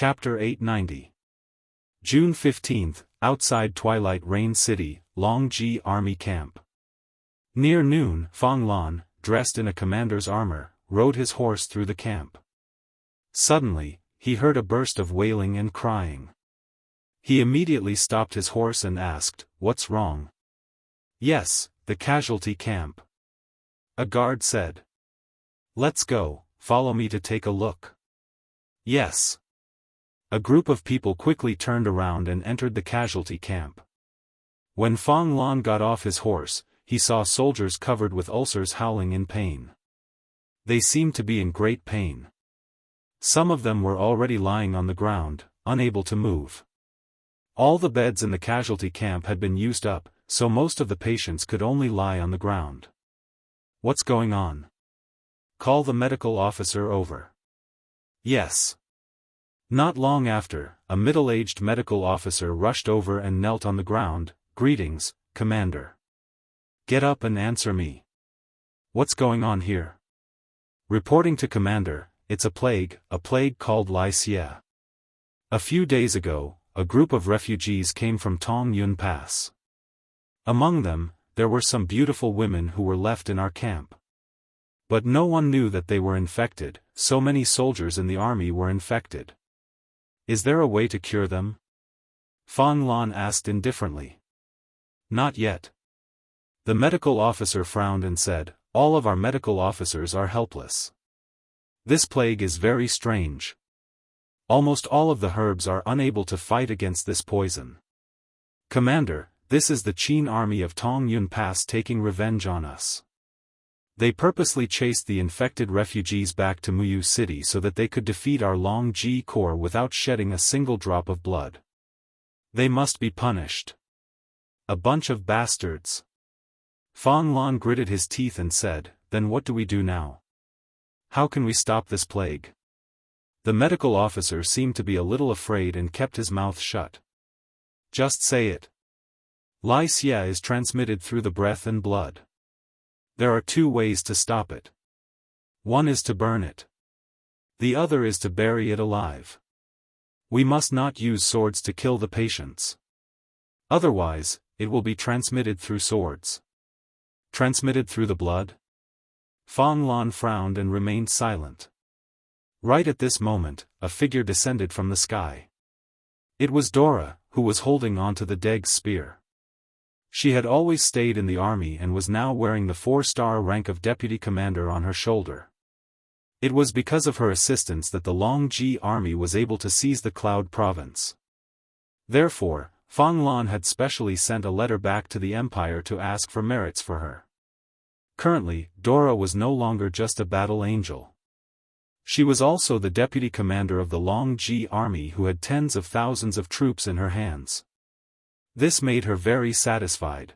Chapter 890. June 15th, outside Twilight Rain City, Longji Army Camp. Near noon, Fang Lan, dressed in a commander's armor, rode his horse through the camp. Suddenly, he heard a burst of wailing and crying. He immediately stopped his horse and asked, "What's wrong?" "Yes, the casualty camp." A guard said. "Let's go, follow me to take a look." "Yes." A group of people quickly turned around and entered the casualty camp. When Fang Lan got off his horse, he saw soldiers covered with ulcers howling in pain. They seemed to be in great pain. Some of them were already lying on the ground, unable to move. All the beds in the casualty camp had been used up, so most of the patients could only lie on the ground. "What's going on?" "Call the medical officer over." "Yes." Not long after, a middle-aged medical officer rushed over and knelt on the ground. "Greetings, Commander. Get up and answer me. What's going on here?" "Reporting to Commander, it's a plague called Wuxia. A few days ago, a group of refugees came from Tongyun Pass. Among them, there were some beautiful women who were left in our camp. But no one knew that they were infected, so many soldiers in the army were infected. Is there a way to cure them?" Fang Lan asked indifferently. "Not yet." The medical officer frowned and said, "All of our medical officers are helpless. This plague is very strange. Almost all of the herbs are unable to fight against this poison. Commander, this is the Qin army of Tongyun Pass taking revenge on us. They purposely chased the infected refugees back to Muyu City so that they could defeat our Longji Corps without shedding a single drop of blood. They must be punished. A bunch of bastards." Fang Lan gritted his teeth and said, "Then what do we do now? How can we stop this plague?" The medical officer seemed to be a little afraid and kept his mouth shut. "Just say it. Wuxia is transmitted through the breath and blood. There are two ways to stop it. One is to burn it. The other is to bury it alive. We must not use swords to kill the patients. Otherwise, it will be transmitted through swords." "Transmitted through the blood?" Fang Lan frowned and remained silent. Right at this moment, a figure descended from the sky. It was Dora, who was holding onto the Deg's spear. She had always stayed in the army and was now wearing the 4-star rank of deputy commander on her shoulder. It was because of her assistance that the Longji army was able to seize the Cloud province. Therefore, Fang Lan had specially sent a letter back to the Empire to ask for merits for her. Currently, Dora was no longer just a battle angel. She was also the deputy commander of the Longji army who had tens of thousands of troops in her hands. This made her very satisfied.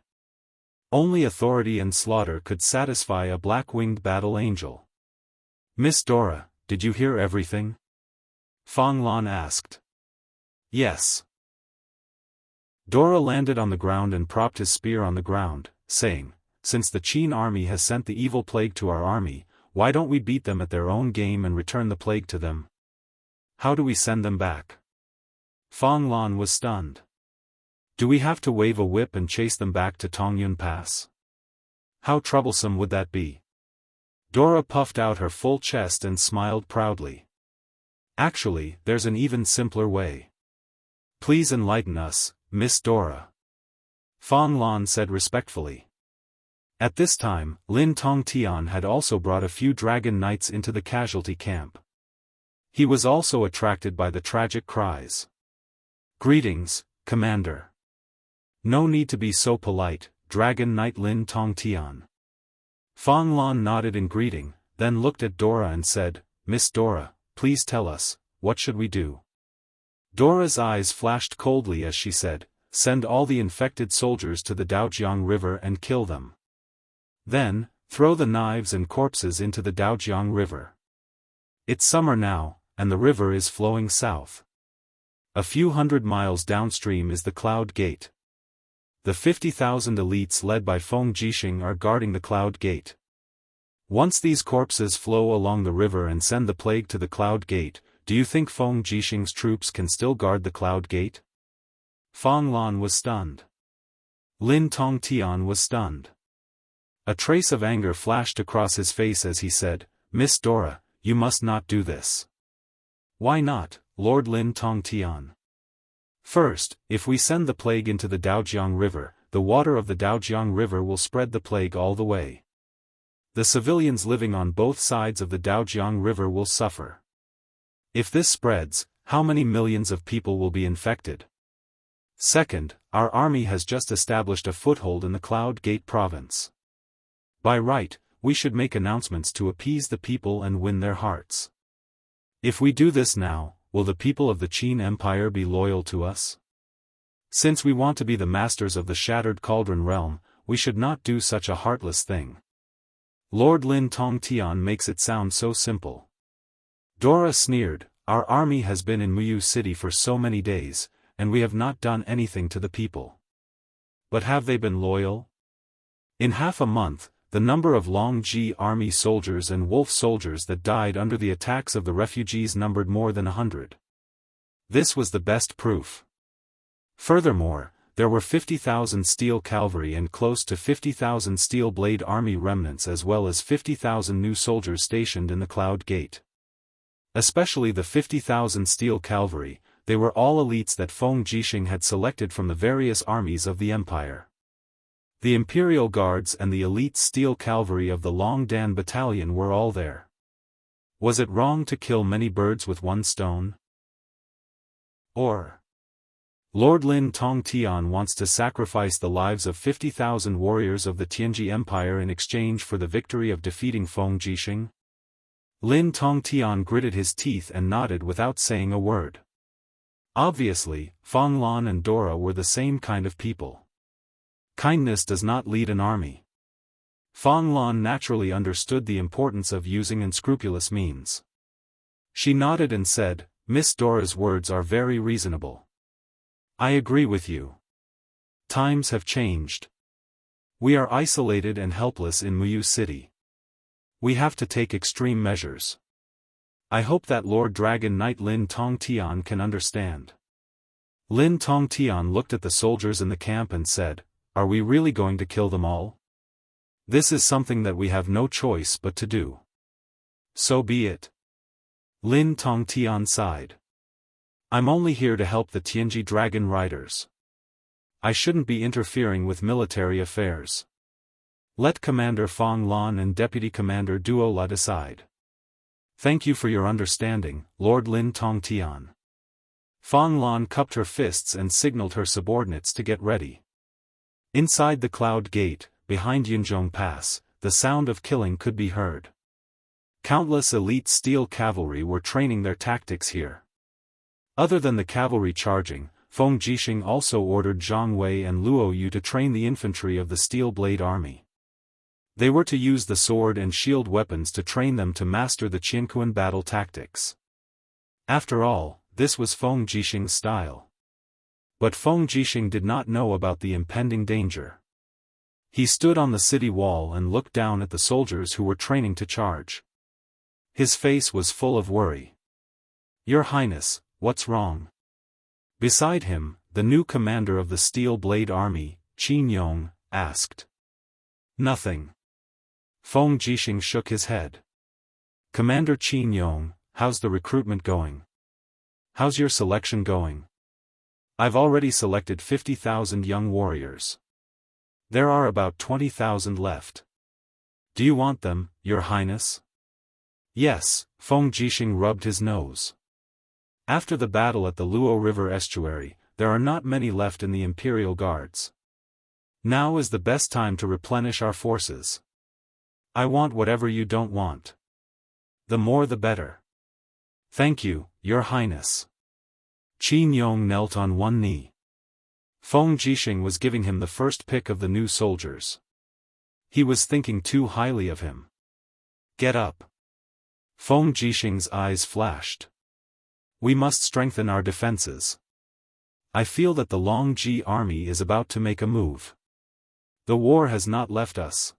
Only authority and slaughter could satisfy a black-winged battle angel. "Miss Dora, did you hear everything?" Fang Lan asked. "Yes." Dora landed on the ground and propped his spear on the ground, saying, "Since the Qin army has sent the evil plague to our army, why don't we beat them at their own game and return the plague to them? How do we send them back?" Fang Lan was stunned. "Do we have to wave a whip and chase them back to Tongyun Pass? How troublesome would that be?" Dora puffed out her full chest and smiled proudly. "Actually, there's an even simpler way. Please enlighten us, Miss Dora," Fang Lan said respectfully. At this time, Lin Tongtian had also brought a few dragon knights into the casualty camp. He was also attracted by the tragic cries. "Greetings, Commander." "No need to be so polite, Dragon Knight Lin Tongtian." Fang Lan nodded in greeting, then looked at Dora and said, "Miss Dora, please tell us, what should we do?" Dora's eyes flashed coldly as she said, "Send all the infected soldiers to the Daojiang River and kill them. Then, throw the knives and corpses into the Daojiang River. It's summer now, and the river is flowing south. A few hundred miles downstream is the Cloud Gate. The 50,000 elites led by Feng Jixing are guarding the Cloud Gate. Once these corpses flow along the river and send the plague to the Cloud Gate, do you think Feng Jixing's troops can still guard the Cloud Gate? Fang Lan was stunned. Lin Tongtian was stunned. A trace of anger flashed across his face as he said, Miss Dora, you must not do this. Why not, Lord Lin Tongtian? First, if we send the plague into the Daojiang River, the water of the Daojiang River will spread the plague all the way. The civilians living on both sides of the Daojiang River will suffer. If this spreads, how many millions of people will be infected? Second, our army has just established a foothold in the Cloud Gate province. By right, we should make announcements to appease the people and win their hearts. If we do this now, will the people of the Qin Empire be loyal to us? Since we want to be the masters of the Shattered Cauldron realm, we should not do such a heartless thing. Lord Lin Tongtian makes it sound so simple. Dora sneered, our army has been in Muyu City for so many days, and we have not done anything to the people. But have they been loyal? In half a month, the number of Longji army soldiers and wolf soldiers that died under the attacks of the refugees numbered more than 100. This was the best proof. Furthermore, there were 50,000 steel cavalry and close to 50,000 steel blade army remnants as well as 50,000 new soldiers stationed in the Cloud Gate. Especially the 50,000 steel cavalry, they were all elites that Feng Jixing had selected from the various armies of the empire. The Imperial Guards and the elite steel cavalry of the Longdan Battalion were all there. Was it wrong to kill many birds with one stone? Or Lord Lin Tongtian wants to sacrifice the lives of 50,000 warriors of the Tianji Empire in exchange for the victory of defeating Feng Jixing? Lin Tongtian gritted his teeth and nodded without saying a word. Obviously, Fang Lan and Dora were the same kind of people. Kindness does not lead an army. Fang Lan naturally understood the importance of using unscrupulous means. She nodded and said, Miss Dora's words are very reasonable. I agree with you. Times have changed. We are isolated and helpless in Muyu City. We have to take extreme measures. I hope that Lord Dragon Knight Lin Tongtian can understand. Lin Tongtian looked at the soldiers in the camp and said, are we really going to kill them all? This is something that we have no choice but to do. So be it. Lin Tongtian sighed. I'm only here to help the Tianji Dragon Riders. I shouldn't be interfering with military affairs. Let Commander Fang Lan and Deputy Commander Duo La decide. Thank you for your understanding, Lord Lin Tongtian. Fang Lan cupped her fists and signaled her subordinates to get ready. Inside the Cloud Gate, behind Yunzhong Pass, the sound of killing could be heard. Countless elite steel cavalry were training their tactics here. Other than the cavalry charging, Feng Jixing also ordered Zhang Wei and Luo Yu to train the infantry of the Steel Blade Army. They were to use the sword and shield weapons to train them to master the Qinkuan battle tactics. After all, this was Feng Jixing's style. But Feng Jixing did not know about the impending danger. He stood on the city wall and looked down at the soldiers who were training to charge. His face was full of worry. Your Highness, what's wrong? Beside him, the new commander of the Steel Blade Army, Qin Yong, asked. Nothing. Feng Jixing shook his head. Commander Qin Yong, how's the recruitment going? How's your selection going? I've already selected 50,000 young warriors. There are about 20,000 left. Do you want them, Your Highness? Yes, Feng Jixing rubbed his nose. After the battle at the Luo River estuary, there are not many left in the Imperial Guards. Now is the best time to replenish our forces. I want whatever you don't want. The more the better. Thank you, Your Highness. Qin Yong knelt on one knee. Feng Jixing was giving him the first pick of the new soldiers. He was thinking too highly of him. Get up. Feng Jixing's eyes flashed. We must strengthen our defenses. I feel that the Longji army is about to make a move. The war has not left us.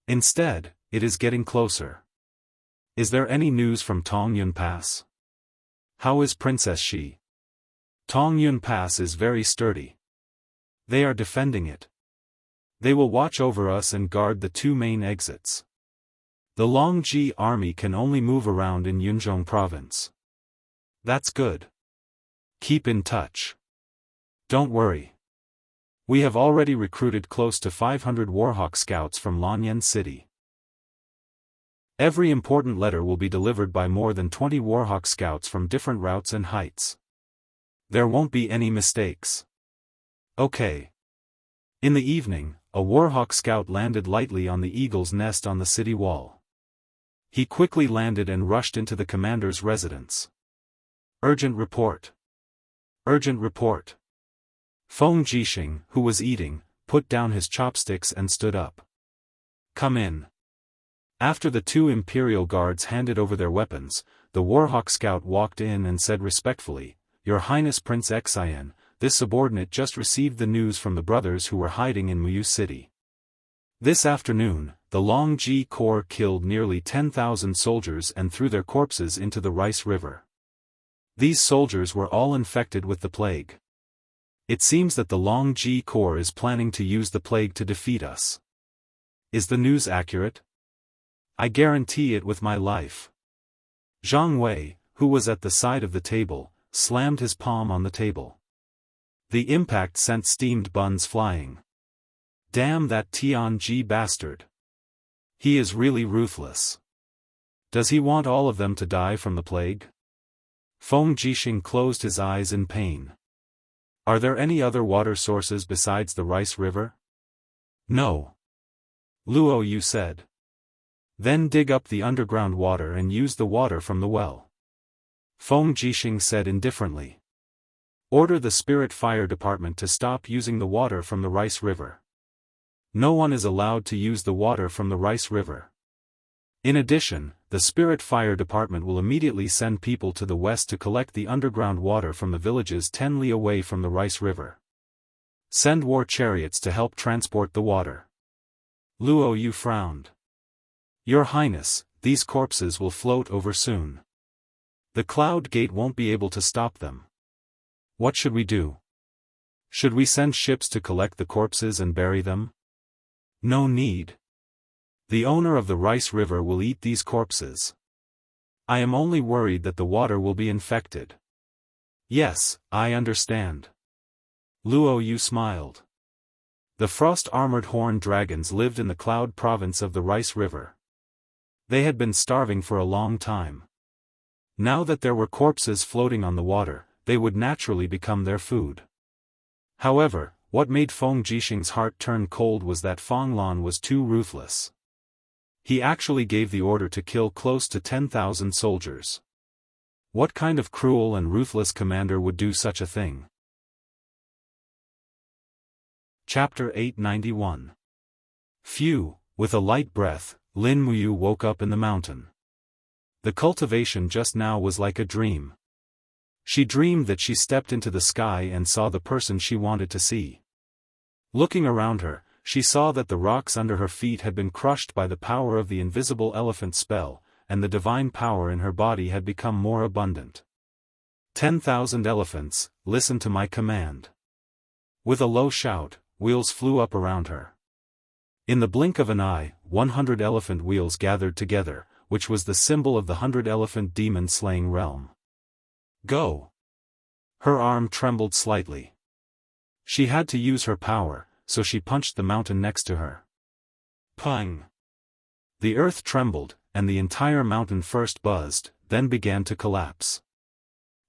Instead, it is getting closer. Is there any news from Tongyun Pass? How is Princess Shi? Tongyun Pass is very sturdy. They are defending it. They will watch over us and guard the two main exits. The Longji army can only move around in Yunzhong province. That's good. Keep in touch. Don't worry. We have already recruited close to 500 Warhawk scouts from Lanyan City. Every important letter will be delivered by more than 20 Warhawk scouts from different routes and heights. There won't be any mistakes. Okay. In the evening, a Warhawk scout landed lightly on the eagle's nest on the city wall. He quickly landed and rushed into the commander's residence. Urgent report. Urgent report. Feng Jixing, who was eating, put down his chopsticks and stood up. Come in. After the two Imperial guards handed over their weapons, the Warhawk scout walked in and said respectfully, Your Highness Prince Xian, this subordinate just received the news from the brothers who were hiding in Muyu City. This afternoon, the Longji Corps killed nearly 10,000 soldiers and threw their corpses into the Rice River. These soldiers were all infected with the plague. It seems that the Longji Corps is planning to use the plague to defeat us. Is the news accurate? I guarantee it with my life. Zhang Wei, who was at the side of the table, slammed his palm on the table. The impact sent steamed buns flying. Damn that Tianji bastard. He is really ruthless. Does he want all of them to die from the plague? Feng Jixing closed his eyes in pain. Are there any other water sources besides the Rice River? No. Luo Yu said. Then dig up the underground water and use the water from the well. Feng Jixing said indifferently. Order the Spirit Fire Department to stop using the water from the Rice River. No one is allowed to use the water from the Rice River. In addition, the Spirit Fire Department will immediately send people to the west to collect the underground water from the villages 10 li away from the Rice River. Send war chariots to help transport the water. Luo Yu frowned. Your Highness, these corpses will float over soon. The Cloud Gate won't be able to stop them. What should we do? Should we send ships to collect the corpses and bury them? No need. The owner of the Rice River will eat these corpses. I am only worried that the water will be infected. Yes, I understand. Luo Yu smiled. The frost-armored horned dragons lived in the Cloud province of the Rice River. They had been starving for a long time. Now that there were corpses floating on the water, they would naturally become their food. However, what made Feng Jixing's heart turn cold was that Feng Lan was too ruthless. He actually gave the order to kill close to 10,000 soldiers. What kind of cruel and ruthless commander would do such a thing? Chapter 891. Phew, with a light breath, Lin Muyu woke up in the mountain. The cultivation just now was like a dream. She dreamed that she stepped into the sky and saw the person she wanted to see. Looking around her, she saw that the rocks under her feet had been crushed by the power of the invisible elephant spell, and the divine power in her body had become more abundant. 10,000 elephants, listen to my command. With a low shout, wheels flew up around her. In the blink of an eye, 100 elephant wheels gathered together, which was the symbol of the 100-elephant demon-slaying realm. Go! Her arm trembled slightly. She had to use her power, so she punched the mountain next to her. Pang! The earth trembled, and the entire mountain first buzzed, then began to collapse.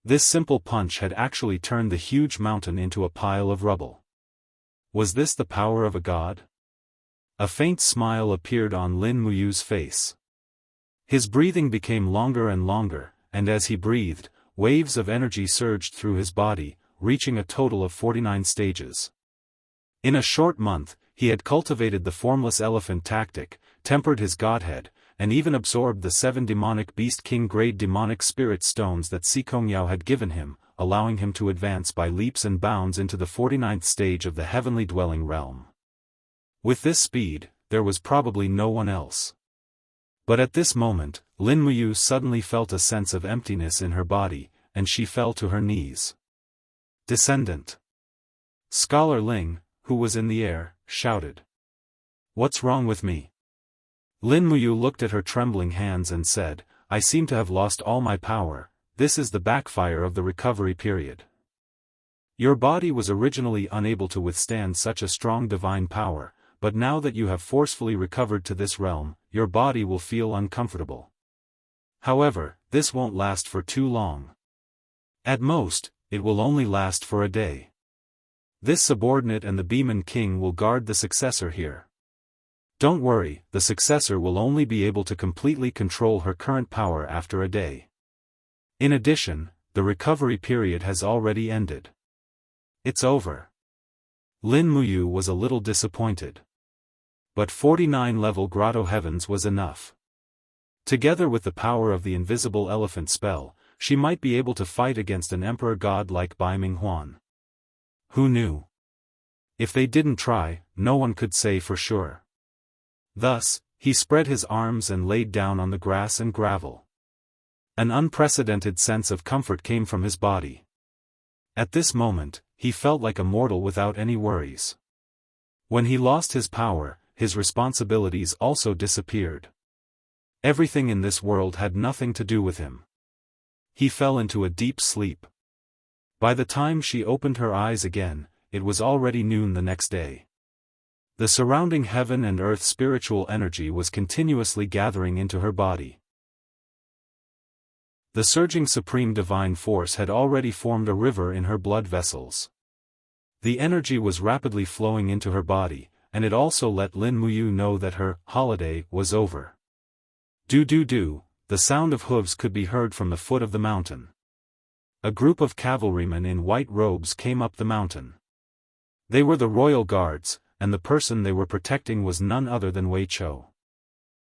This simple punch had actually turned the huge mountain into a pile of rubble. Was this the power of a god? A faint smile appeared on Lin Muyu's face. His breathing became longer and longer, and as he breathed, waves of energy surged through his body, reaching a total of 49 stages. In a short month, he had cultivated the formless elephant tactic, tempered his godhead, and even absorbed the 7 demonic beast king-grade demonic spirit stones that Sikongyao had given him, allowing him to advance by leaps and bounds into the 49th stage of the heavenly dwelling realm. With this speed, there was probably no one else. But at this moment, Lin Muyu suddenly felt a sense of emptiness in her body, and she fell to her knees. Descendant. Scholar Ling, who was in the air, shouted. What's wrong with me? Lin Muyu looked at her trembling hands and said, I seem to have lost all my power. This is the backfire of the recovery period. Your body was originally unable to withstand such a strong divine power, but now that you have forcefully recovered to this realm, your body will feel uncomfortable. However, this won't last for too long. At most, it will only last for a day. This subordinate and the Beeman King will guard the successor here. Don't worry, the successor will only be able to completely control her current power after a day. In addition, the recovery period has already ended. It's over. Lin Muyu was a little disappointed. But 49-level Grotto Heavens was enough. Together with the power of the invisible elephant spell, she might be able to fight against an emperor god like Bai Minghuan. Who knew? If they didn't try, no one could say for sure. Thus, he spread his arms and laid down on the grass and gravel. An unprecedented sense of comfort came from his body. At this moment, he felt like a mortal without any worries. When he lost his power, his responsibilities also disappeared. Everything in this world had nothing to do with him. He fell into a deep sleep. By the time she opened her eyes again, it was already noon the next day. The surrounding heaven and earth spiritual energy was continuously gathering into her body. The surging supreme divine force had already formed a river in her blood vessels. The energy was rapidly flowing into her body, and it also let Lin Muyu know that her holiday was over. Do, the sound of hooves could be heard from the foot of the mountain. A group of cavalrymen in white robes came up the mountain. They were the royal guards, and the person they were protecting was none other than Wei Chou.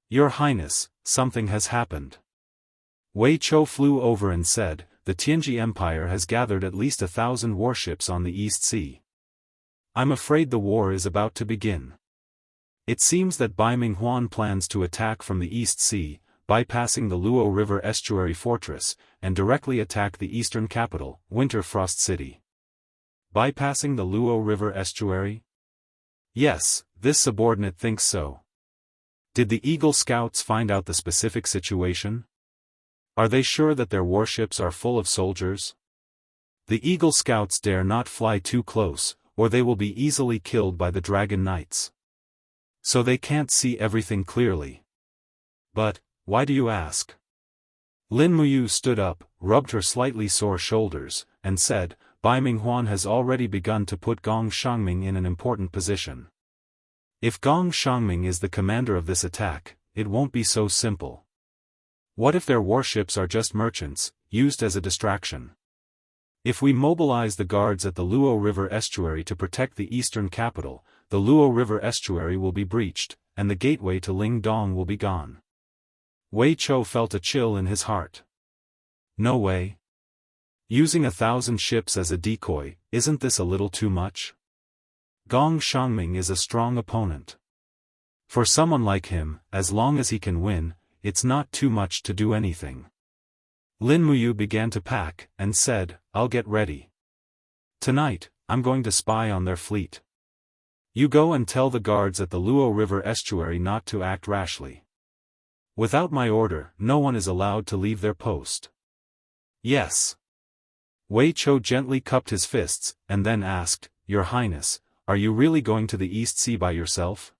Your Highness, something has happened. Wei Chou flew over and said, the Tianji Empire has gathered at least 1,000 warships on the East Sea. I'm afraid the war is about to begin. It seems that Bai Minghuan plans to attack from the East Sea, bypassing the Luo River Estuary Fortress, and directly attack the eastern capital, Winter Frost City. Bypassing the Luo River Estuary? Yes, this subordinate thinks so. Did the Eagle Scouts find out the specific situation? Are they sure that their warships are full of soldiers? The Eagle Scouts dare not fly too close, or they will be easily killed by the Dragon Knights. So they can't see everything clearly. But, why do you ask? Lin Muyu stood up, rubbed her slightly sore shoulders, and said, Bai Minghuan has already begun to put Gong Shangming in an important position. If Gong Shangming is the commander of this attack, it won't be so simple. What if their warships are just merchants, used as a distraction? If we mobilize the guards at the Luo River Estuary to protect the eastern capital, the Luo River Estuary will be breached, and the gateway to Lingdong will be gone. Wei Chou felt a chill in his heart. No way. Using 1,000 ships as a decoy, isn't this a little too much? Gong Shangming is a strong opponent. For someone like him, as long as he can win, it's not too much to do anything. Lin Muyu began to pack, and said, I'll get ready. Tonight, I'm going to spy on their fleet. You go and tell the guards at the Luo River Estuary not to act rashly. Without my order, no one is allowed to leave their post. Yes. Wei Chou gently cupped his fists, and then asked, Your Highness, are you really going to the East Sea by yourself?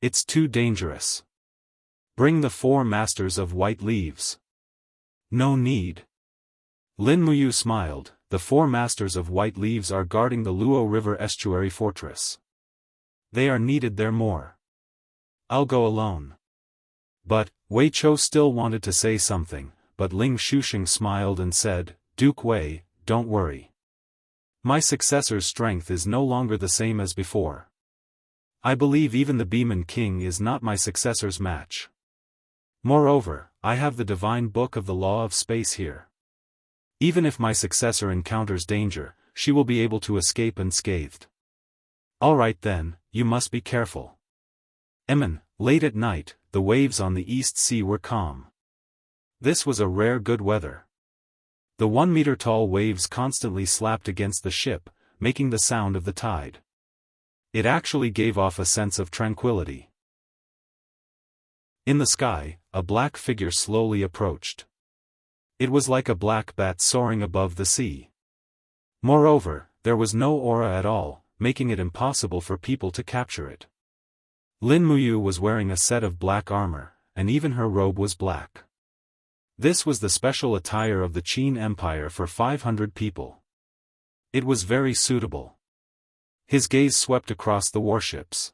It's too dangerous. Bring the 4 masters of white leaves. No need. Lin Muyu smiled, the 4 masters of white leaves are guarding the Luo River Estuary Fortress. They are needed there more. I'll go alone. But, Wei Chou still wanted to say something, but Ling Shusheng smiled and said, Duke Wei, don't worry. My successor's strength is no longer the same as before. I believe even the Beeman King is not my successor's match. Moreover, I have the divine book of the law of space here. Even if my successor encounters danger, she will be able to escape unscathed. Alright then, you must be careful. Late at night, the waves on the East Sea were calm. This was a rare good weather. The 1-meter-tall waves constantly slapped against the ship, making the sound of the tide. It actually gave off a sense of tranquility. In the sky, a black figure slowly approached. It was like a black bat soaring above the sea. Moreover, there was no aura at all, making it impossible for people to capture it. Lin Muyu was wearing a set of black armor, and even her robe was black. This was the special attire of the Qin Empire for 500 people. It was very suitable. His gaze swept across the warships.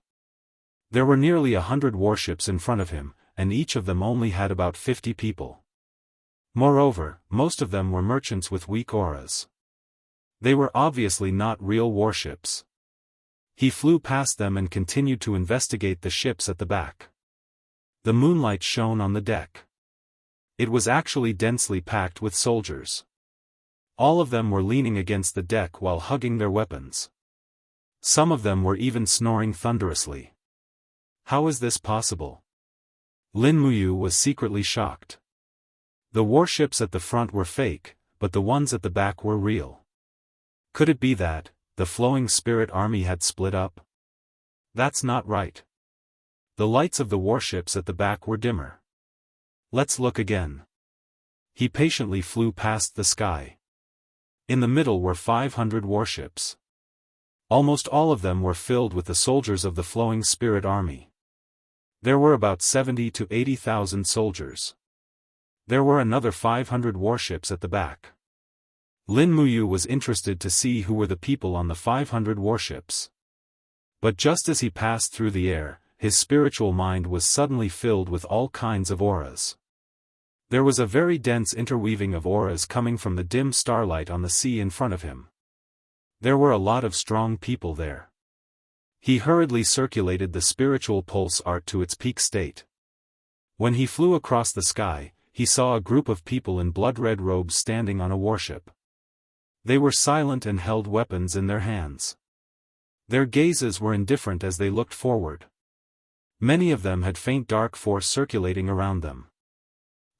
There were nearly 100 warships in front of him, and each of them only had about 50 people. Moreover, most of them were merchants with weak auras. They were obviously not real warships. He flew past them and continued to investigate the ships at the back. The moonlight shone on the deck. It was actually densely packed with soldiers. All of them were leaning against the deck while hugging their weapons. Some of them were even snoring thunderously. How is this possible? Lin Muyu was secretly shocked. The warships at the front were fake, but the ones at the back were real. Could it be that the flowing spirit army had split up? That's not right. The lights of the warships at the back were dimmer. Let's look again. He patiently flew past the sky. In the middle were 500 warships. Almost all of them were filled with the soldiers of the flowing spirit army. There were about 70 to 80,000 soldiers. There were another 500 warships at the back. Lin Muyu was interested to see who were the people on the 500 warships. But just as he passed through the air, his spiritual mind was suddenly filled with all kinds of auras. There was a very dense interweaving of auras coming from the dim starlight on the sea in front of him. There were a lot of strong people there. He hurriedly circulated the spiritual pulse art to its peak state. When he flew across the sky, he saw a group of people in blood-red robes standing on a warship. They were silent and held weapons in their hands. Their gazes were indifferent as they looked forward. Many of them had faint dark force circulating around them.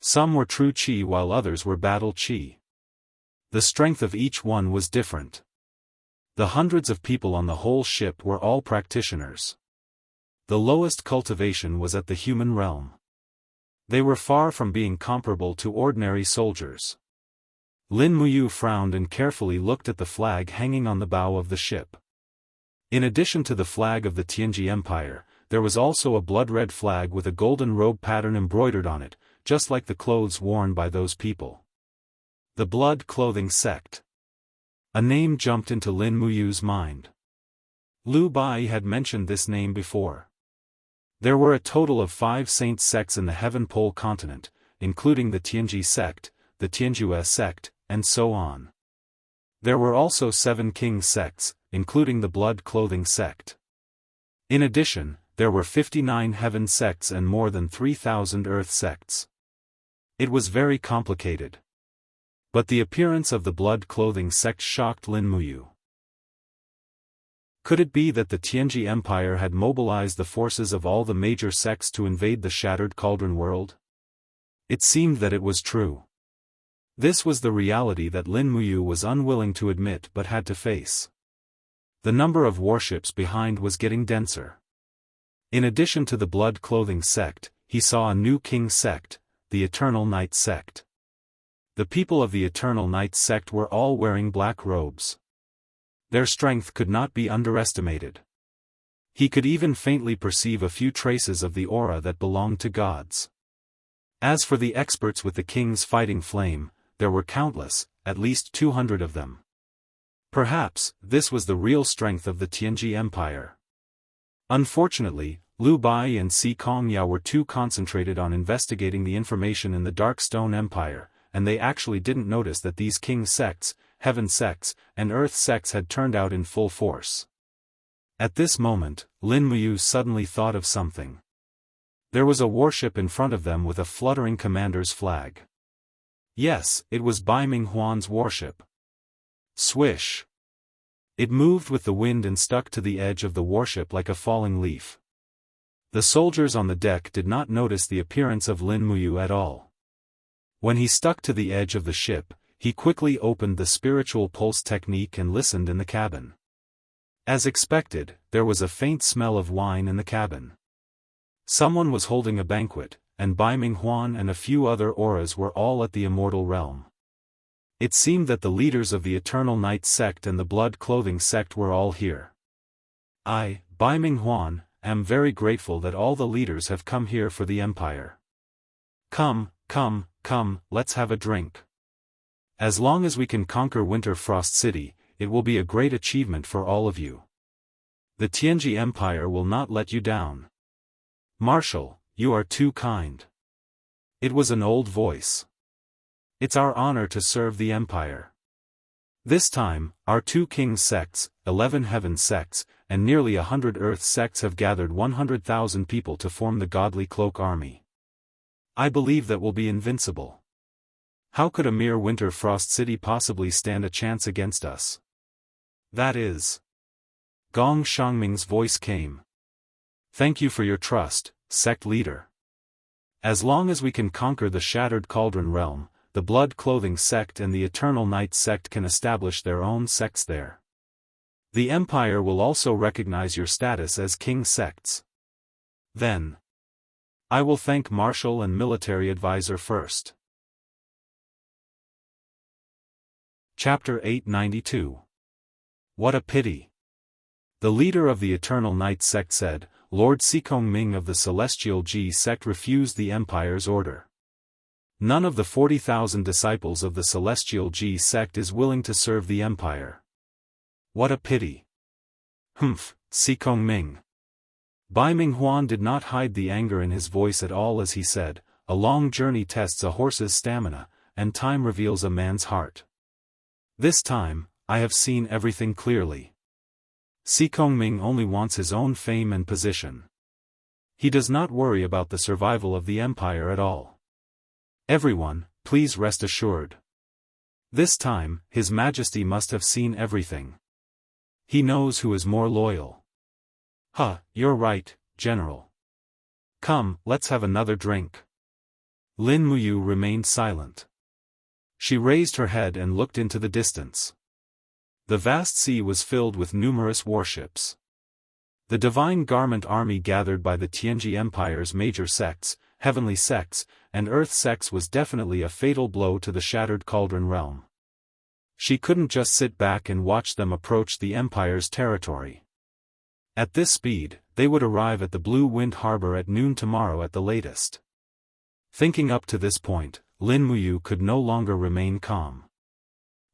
Some were true qi while others were battle qi. The strength of each one was different. The hundreds of people on the whole ship were all practitioners. The lowest cultivation was at the human realm. They were far from being comparable to ordinary soldiers. Lin Muyu frowned and carefully looked at the flag hanging on the bow of the ship. In addition to the flag of the Tianji Empire, there was also a blood-red flag with a golden robe pattern embroidered on it, just like the clothes worn by those people. The Blood Clothing Sect. A name jumped into Lin Muyu's mind. Liu Bai had mentioned this name before. There were a total of 5 saint sects in the Heaven Pole continent, including the Tianji sect, the Tianjue sect, and so on. There were also 7 king sects, including the Blood Clothing sect. In addition, there were 59 heaven sects and more than 3,000 earth sects. It was very complicated. But the appearance of the Blood Clothing sect shocked Lin Muyu. Could it be that the Tianji Empire had mobilized the forces of all the major sects to invade the Shattered Cauldron world? It seemed that it was true. This was the reality that Lin Muyu was unwilling to admit but had to face. The number of warships behind was getting denser. In addition to the Blood Clothing sect, he saw a new king sect, the Eternal Night sect. The people of the Eternal Night sect were all wearing black robes. Their strength could not be underestimated. He could even faintly perceive a few traces of the aura that belonged to gods. As for the experts with the king's fighting flame, there were countless, at least 200 of them. Perhaps, this was the real strength of the Tianji Empire. Unfortunately, Liu Bai and Si Kongyao were too concentrated on investigating the information in the Dark Stone Empire, and they actually didn't notice that these king sects, heaven sects, and earth sects had turned out in full force. At this moment, Lin Muyu suddenly thought of something. There was a warship in front of them with a fluttering commander's flag. Yes, it was Bai Minghuan's warship. Swish! It moved with the wind and stuck to the edge of the warship like a falling leaf. The soldiers on the deck did not notice the appearance of Lin Muyu at all. When he stuck to the edge of the ship, he quickly opened the spiritual pulse technique and listened in the cabin. As expected, there was a faint smell of wine in the cabin. Someone was holding a banquet, and Bai Minghuan and a few other auras were all at the immortal realm. It seemed that the leaders of the Eternal Night sect and the Blood Clothing sect were all here. I, Bai Minghuan, am very grateful that all the leaders have come here for the Empire. Come, let's have a drink. As long as we can conquer Winter Frost City, it will be a great achievement for all of you. The Tianji Empire will not let you down. Marshal, you are too kind. It was an old voice. It's our honor to serve the Empire. This time, our 2 king sects, 11 heaven sects, and nearly 100 earth sects have gathered 100,000 people to form the Godly Cloak Army. I believe that we'll be invincible. How could a mere Winter Frost City possibly stand a chance against us? That is. Gong Shangming's voice came. Thank you for your trust, sect leader. As long as we can conquer the Shattered Cauldron realm, the Blood Clothing sect and the Eternal Night sect can establish their own sects there. The Empire will also recognize your status as king sects. Then, I will thank Marshal and Military Advisor first. Chapter 892. What a pity. The leader of the Eternal Night sect said, Lord Sikong Ming of the Celestial Ji sect refused the Empire's order. None of the 40,000 disciples of the Celestial Ji sect is willing to serve the Empire. What a pity. Humph, Sikong Ming. Bai Minghuan did not hide the anger in his voice at all as he said, a long journey tests a horse's stamina, and time reveals a man's heart. This time, I have seen everything clearly. Sikong Ming only wants his own fame and position. He does not worry about the survival of the Empire at all. Everyone, please rest assured. This time, His Majesty must have seen everything. He knows who is more loyal. You're right, General. Come, let's have another drink. Lin Muyu remained silent. She raised her head and looked into the distance. The vast sea was filled with numerous warships. The Divine Garment Army gathered by the Tianji Empire's major sects, heavenly sects, and earth sects was definitely a fatal blow to the Shattered Cauldron realm. She couldn't just sit back and watch them approach the Empire's territory. At this speed, they would arrive at the Blue Wind Harbor at noon tomorrow at the latest. Thinking up to this point, Lin Muyu could no longer remain calm.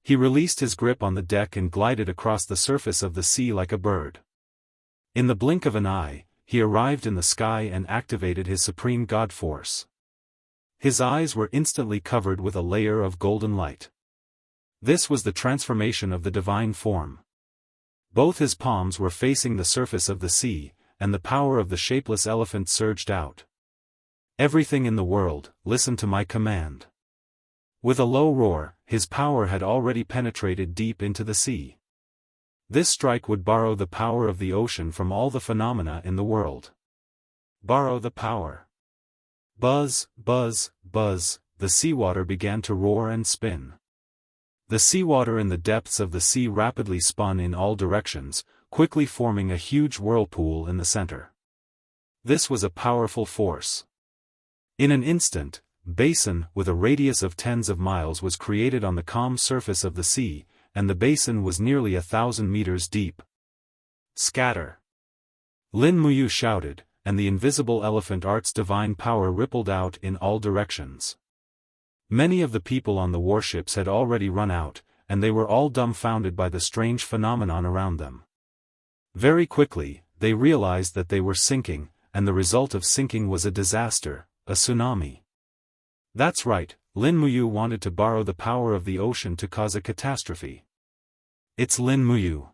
He released his grip on the deck and glided across the surface of the sea like a bird. In the blink of an eye, he arrived in the sky and activated his supreme god force. His eyes were instantly covered with a layer of golden light. This was the transformation of the divine form. Both his palms were facing the surface of the sea, and the power of the shapeless elephant surged out. Everything in the world, listen to my command. With a low roar, his power had already penetrated deep into the sea. This strike would borrow the power of the ocean from all the phenomena in the world. Borrow the power. Buzz, buzz, buzz, the seawater began to roar and spin. The seawater in the depths of the sea rapidly spun in all directions, quickly forming a huge whirlpool in the center. This was a powerful force. In an instant, basin with a radius of tens of miles was created on the calm surface of the sea, and the basin was nearly 1,000 meters deep. Scatter! Lin Muyu shouted, and the invisible elephant art's divine power rippled out in all directions. Many of the people on the warships had already run out, and they were all dumbfounded by the strange phenomenon around them. Very quickly, they realized that they were sinking, and the result of sinking was a disaster, a tsunami. That's right, Lin Muyu wanted to borrow the power of the ocean to cause a catastrophe. It's Lin Muyu.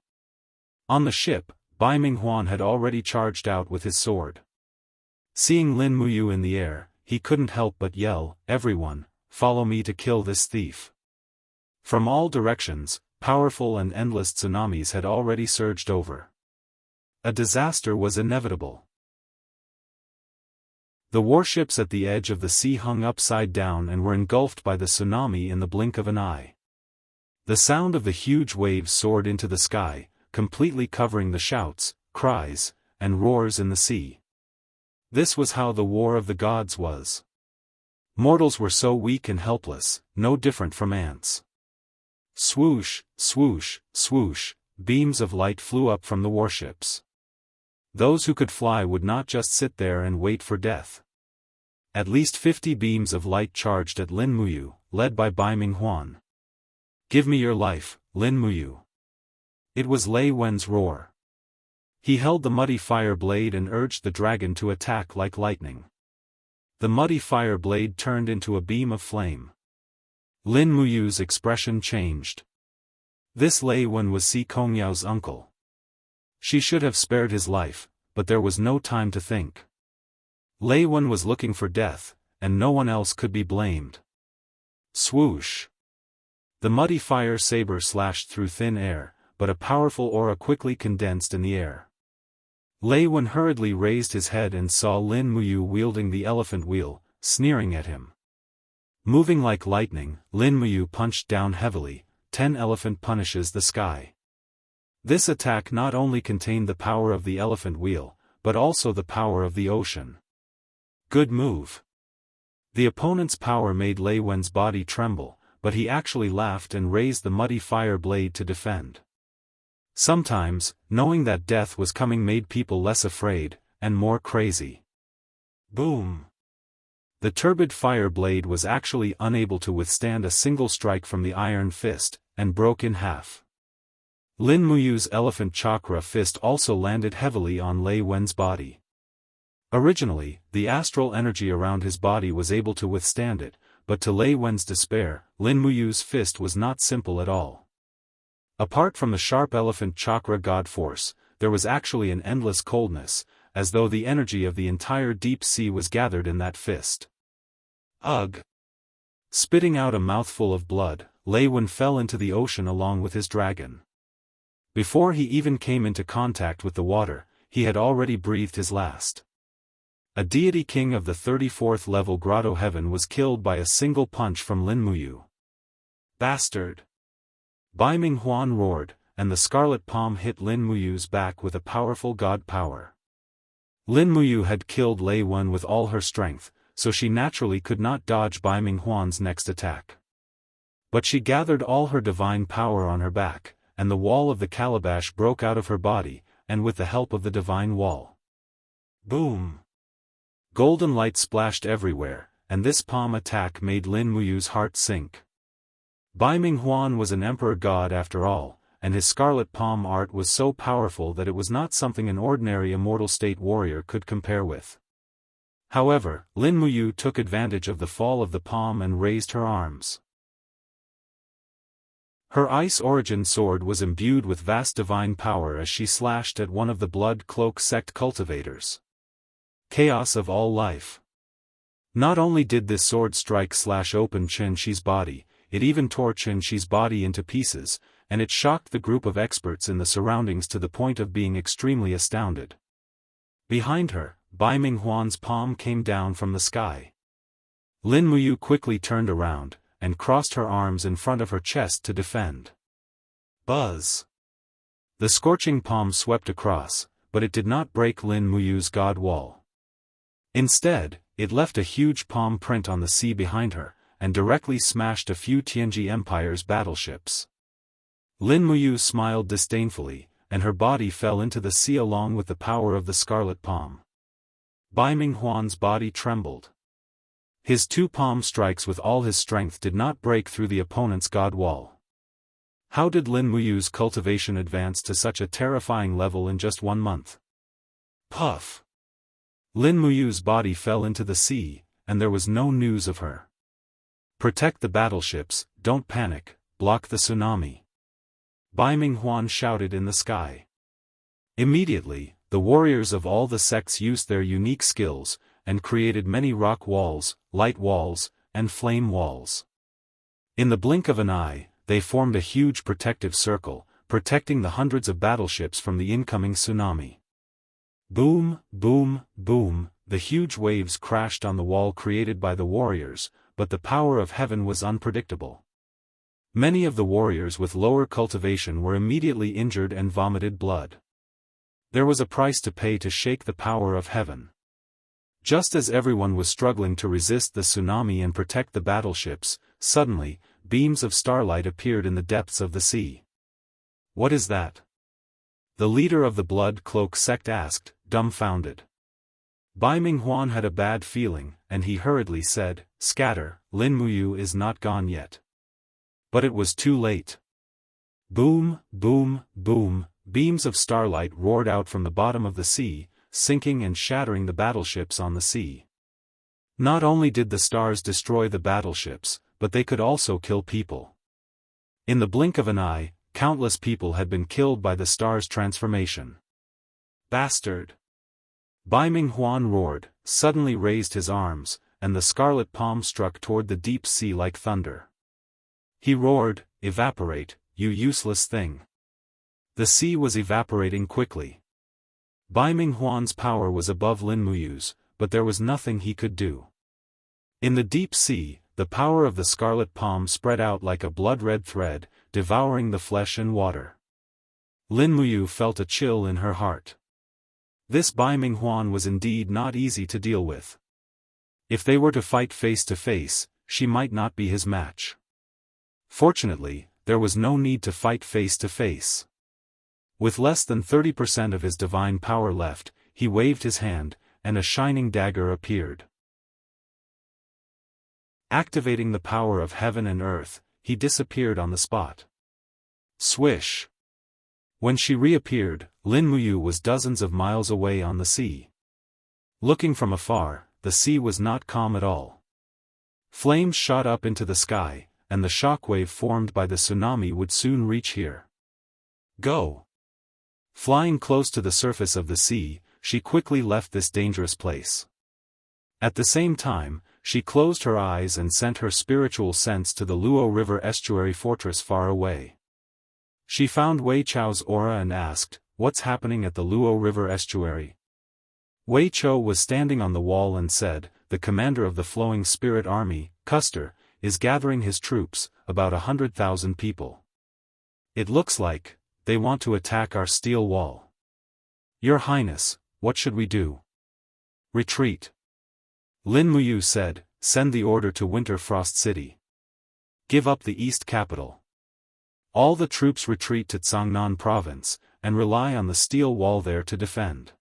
On the ship, Bai Minghuan had already charged out with his sword. Seeing Lin Muyu in the air, he couldn't help but yell, "Everyone, follow me to kill this thief." From all directions, powerful and endless tsunamis had already surged over. A disaster was inevitable. The warships at the edge of the sea hung upside down and were engulfed by the tsunami in the blink of an eye. The sound of the huge waves soared into the sky, completely covering the shouts, cries, and roars in the sea. This was how the war of the gods was. Mortals were so weak and helpless, no different from ants. Swoosh, swoosh, swoosh, beams of light flew up from the warships. Those who could fly would not just sit there and wait for death. At least 50 beams of light charged at Lin Muyu, led by Bai Minghuan. "Give me your life, Lin Muyu." It was Lei Wen's roar. He held the muddy fire blade and urged the dragon to attack like lightning. The muddy fire blade turned into a beam of flame. Lin Muyu's expression changed. This Lei Wen was Si Kongyao's uncle. She should have spared his life, but there was no time to think. Lei Wen was looking for death, and no one else could be blamed. Swoosh! The muddy fire saber slashed through thin air, but a powerful aura quickly condensed in the air. Lei Wen hurriedly raised his head and saw Lin Muyu wielding the elephant wheel, sneering at him. Moving like lightning, Lin Muyu punched down heavily. 10 elephant punishes the sky. This attack not only contained the power of the elephant wheel, but also the power of the ocean. Good move. The opponent's power made Lei Wen's body tremble, but he actually laughed and raised the muddy fire blade to defend. Sometimes, knowing that death was coming made people less afraid, and more crazy. Boom! The turbid fire blade was actually unable to withstand a single strike from the iron fist, and broke in half. Lin Muyu's elephant chakra fist also landed heavily on Lei Wen's body. Originally, the astral energy around his body was able to withstand it, but to Lei Wen's despair, Lin Muyu's fist was not simple at all. Apart from the sharp elephant chakra god force, there was actually an endless coldness, as though the energy of the entire deep sea was gathered in that fist. Ugh! Spitting out a mouthful of blood, Lei Wen fell into the ocean along with his dragon. Before he even came into contact with the water, he had already breathed his last. A deity king of the 34th level Grotto Heaven was killed by a single punch from Lin Muyu. Bastard! Bai Minghuan roared, and the scarlet palm hit Lin Muyu's back with a powerful god power. Lin Muyu had killed Lei Wen with all her strength, so she naturally could not dodge Bai Minghuan's next attack. But she gathered all her divine power on her back, and the wall of the calabash broke out of her body, and with the help of the divine wall. Boom! Golden light splashed everywhere, and this palm attack made Lin Muyu's heart sink. Bai Minghuan was an emperor god after all, and his scarlet palm art was so powerful that it was not something an ordinary immortal state warrior could compare with. However, Lin Muyu took advantage of the fall of the palm and raised her arms. Her ice origin sword was imbued with vast divine power as she slashed at one of the blood cloak sect cultivators. Chaos of all life. Not only did this sword strike slash open Chen-Shi's body, it even tore Chen-Shi's body into pieces, and it shocked the group of experts in the surroundings to the point of being extremely astounded. Behind her, Bai Minghuan's palm came down from the sky. Lin Muyu quickly turned around, and crossed her arms in front of her chest to defend. Buzz! The scorching palm swept across, but it did not break Lin Muyu's god wall. Instead, it left a huge palm print on the sea behind her, and directly smashed a few Tianji Empire's battleships. Lin Muyu smiled disdainfully, and her body fell into the sea along with the power of the scarlet palm. Bai Minghuan's body trembled. His two palm strikes with all his strength did not break through the opponent's god wall. How did Lin Muyu's cultivation advance to such a terrifying level in just 1 month? Puff! Lin Muyu's body fell into the sea, and there was no news of her. Protect the battleships, don't panic, block the tsunami. Bai Minghuan shouted in the sky. Immediately, the warriors of all the sects used their unique skills, and created many rock walls, light walls, and flame walls. In the blink of an eye, they formed a huge protective circle, protecting the hundreds of battleships from the incoming tsunami. Boom, boom, boom, the huge waves crashed on the wall created by the warriors, but the power of heaven was unpredictable. Many of the warriors with lower cultivation were immediately injured and vomited blood. There was a price to pay to shake the power of heaven. Just as everyone was struggling to resist the tsunami and protect the battleships, suddenly, beams of starlight appeared in the depths of the sea. "What is that?" the leader of the Blood Cloak sect asked, dumbfounded. Bai Minghuan had a bad feeling, and he hurriedly said, "Scatter, Lin Muyu is not gone yet." But it was too late. Boom, boom, boom, beams of starlight roared out from the bottom of the sea, sinking and shattering the battleships on the sea. Not only did the stars destroy the battleships, but they could also kill people. In the blink of an eye, countless people had been killed by the stars' transformation. "Bastard!" Bai Minghuan roared, suddenly raised his arms, and the scarlet palm struck toward the deep sea like thunder. He roared, "Evaporate, you useless thing!" The sea was evaporating quickly. Bai Minghuan's power was above Lin Muyu's, but there was nothing he could do. In the deep sea, the power of the scarlet palm spread out like a blood-red thread, devouring the flesh and water. Lin Muyu felt a chill in her heart. This Bai Minghuan was indeed not easy to deal with. If they were to fight face to face, she might not be his match. Fortunately, there was no need to fight face to face. With less than 30% of his divine power left, he waved his hand, and a shining dagger appeared. Activating the power of heaven and earth, he disappeared on the spot. Swish! When she reappeared, Lin Muyu was dozens of miles away on the sea. Looking from afar, the sea was not calm at all. Flames shot up into the sky, and the shockwave formed by the tsunami would soon reach here. Go! Flying close to the surface of the sea, she quickly left this dangerous place. At the same time, she closed her eyes and sent her spiritual sense to the Luo River estuary fortress far away. She found Wei Chao's aura and asked, "What's happening at the Luo River estuary?" Wei Chao was standing on the wall and said, "The commander of the Flowing Spirit Army, Custer, is gathering his troops, about 100,000 people. It looks like they want to attack our steel wall. Your Highness, what should we do?" "Retreat." Lin Muyu said, "Send the order to Winter Frost City. Give up the East capital. All the troops retreat to Cangnan province, and rely on the steel wall there to defend."